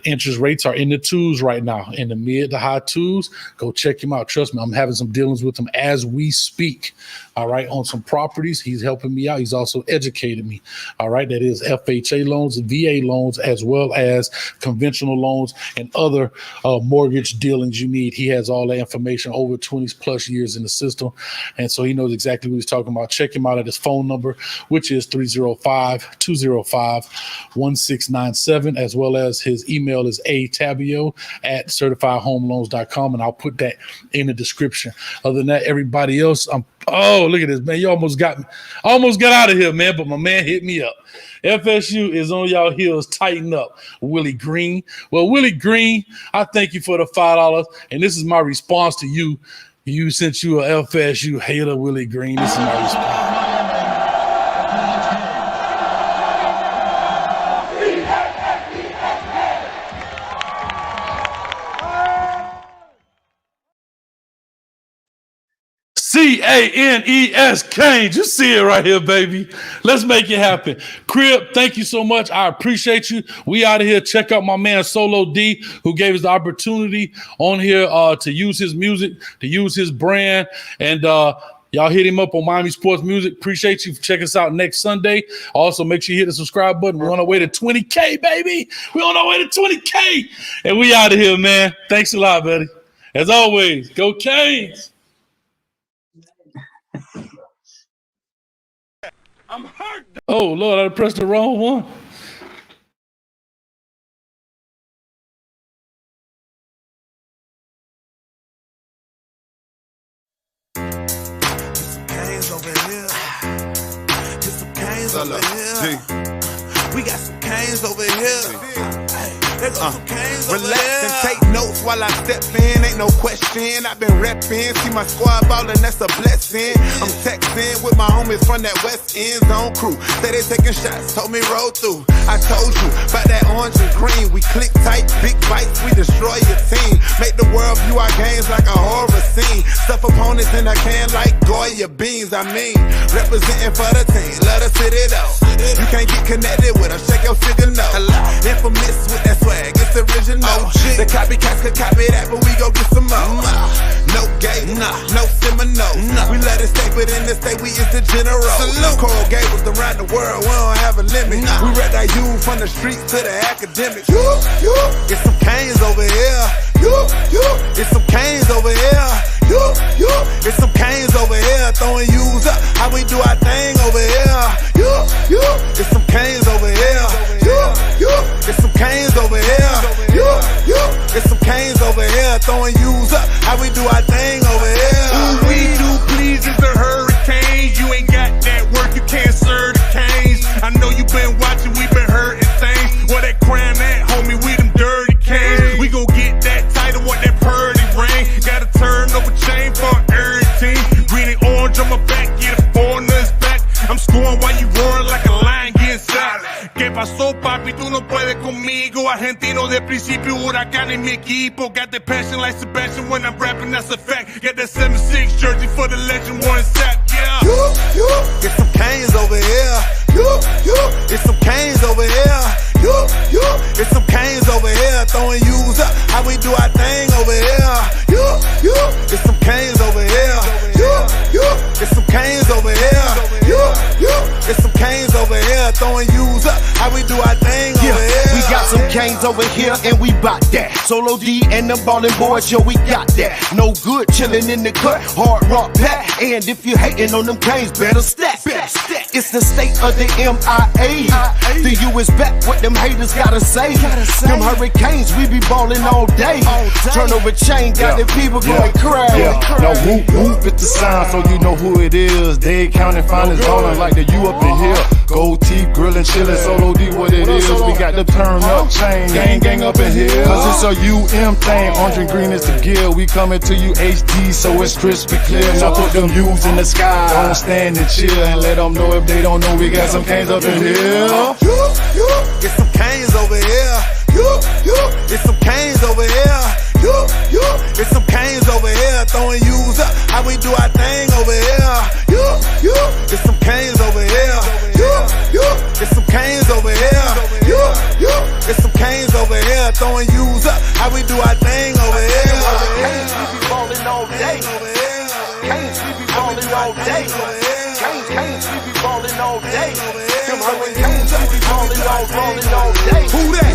Interest rates are in the twos right now, in the mid to high twos. Go check him out. Trust me, I'm having some dealings with him as we speak. All right, on some properties. He's helping me out. He's also educated me. All right, that is FHA loans and VA loans, as well as conventional loans and other mortgage dealings you need. He has all that information, over 20 plus years in the system. And so he knows exactly what he's talking about. Check him out at his phone number, which is 305-205-1697, as well as his email is atabio@certifiedhomeloans.com, and I'll put that in the description. Other than that, everybody else, look at this, man. You almost got me. I almost got out of here, man, but my man hit me up. FSU is on y'all heels. Tighten up. Willie Green. Well, Willie Green, I thank you for the $5, and this is my response to you. Since you are FSU hater, Willie Green, this is my response. CANES, Kane. You see it right here, baby. Let's make it happen. Crib, thank you so much. I appreciate you. We out of here. Check out my man Solo D, who gave us the opportunity on here to use his music, to use his brand. And y'all hit him up on Miami Sports Music. Appreciate you. Check us out next Sunday. Also, make sure you hit the subscribe button. We're on our way to 20K, baby. We're on our way to 20K. And we out of here, man. Thanks a lot, buddy. As always, go Canes. I'm hurt. Oh, Lord, I pressed the wrong one. Canes over here. Get some canes over here. We got some canes over here. Hey, Relax and take notes while I step in, ain't no question. I've been reppin', see my squad ballin', that's a blessing. I'm texting with my homies from that West End Zone crew. Say they taking shots, told me roll through. I told you about that orange and green. We click tight, big bites, we destroy your team. Make the world view our games like a horror scene. Stuff opponents in a can like Goya beans. I mean, representing for the team, let us hit it out. You can't get connected with us, shake your signal. Infamous with that swag, it's original. The copycats could copy that, but we go get some more. No gay, no Seminole. We let it stay, but in the state we is the general. Coral Gables around the world, we don't have a limit. We read our youth from the streets to the academics. It's some canes over here. It's some canes over here. It's some canes over here. Throwing U's up, how we do our thing over here. It's some canes over here. It's some canes over here. It's some canes over here. Throwing U's up, how we do our thing over here. All we do, please, is the hurricanes. You ain't got that work, you can't serve the canes. I know you been watching, we been hurting things. Where that crown at, homie, we them dirty canes. We gon' get that title, want that purdy ring. Gotta turn over chain for every team. Green and orange on my back, get a foreigner's back. I'm scoring while you roaring like a lion getting shot. ¿Qué pasó, papi? Tú no puedes conmigo. Argentino de principio, huracán en mi equipo. Got the passion like Sebastian when I'm rapping, that's a fact. Got that 7-6 jersey for the legend, one sack, yeah. It's some canes over here. It's some canes over here. It's some canes over here. Throwing U's up, how we do our thing over here. It's some canes over here. It's some canes over here. It's some canes over here. Throwing U's up, how we do our thing over here. We got some canes over here and we bout that. Solo D and them ballin' boys, yo, we got that. No good chillin' in the cut, hard rock pack. And if you hating on them canes, better stack. It's the state of the MIA. The U is back, what them haters gotta say. Them hurricanes, we be ballin' all day. Turnover chain, got the people going crazy. No whoop whoop, it's the sound, so you know who it is. They counting finals ballin' like the U up in here. Gold teeth, grillin', chillin', Solo D, what it is. We got the turn up chain, gang up in here. Cause it's a UM thing, orange and green is the gear. We coming to you HD, so it's crystal clear. Now put them U's in the sky, don't stand and chill. And let them know if they don't know we got some canes up in here. It's some canes over here. It's some canes over here. It's some canes over here. Throwing U's up, how we do our thing over here. It's some canes over here. It's some canes over here. It's some canes over here. Throwing U's up, how we do our thing over here. Canes, we be ballin' all day. Canes, we be ballin' all day. Canes, we be ballin' all day. Them hurricanes, we be ballin' all day. Who that?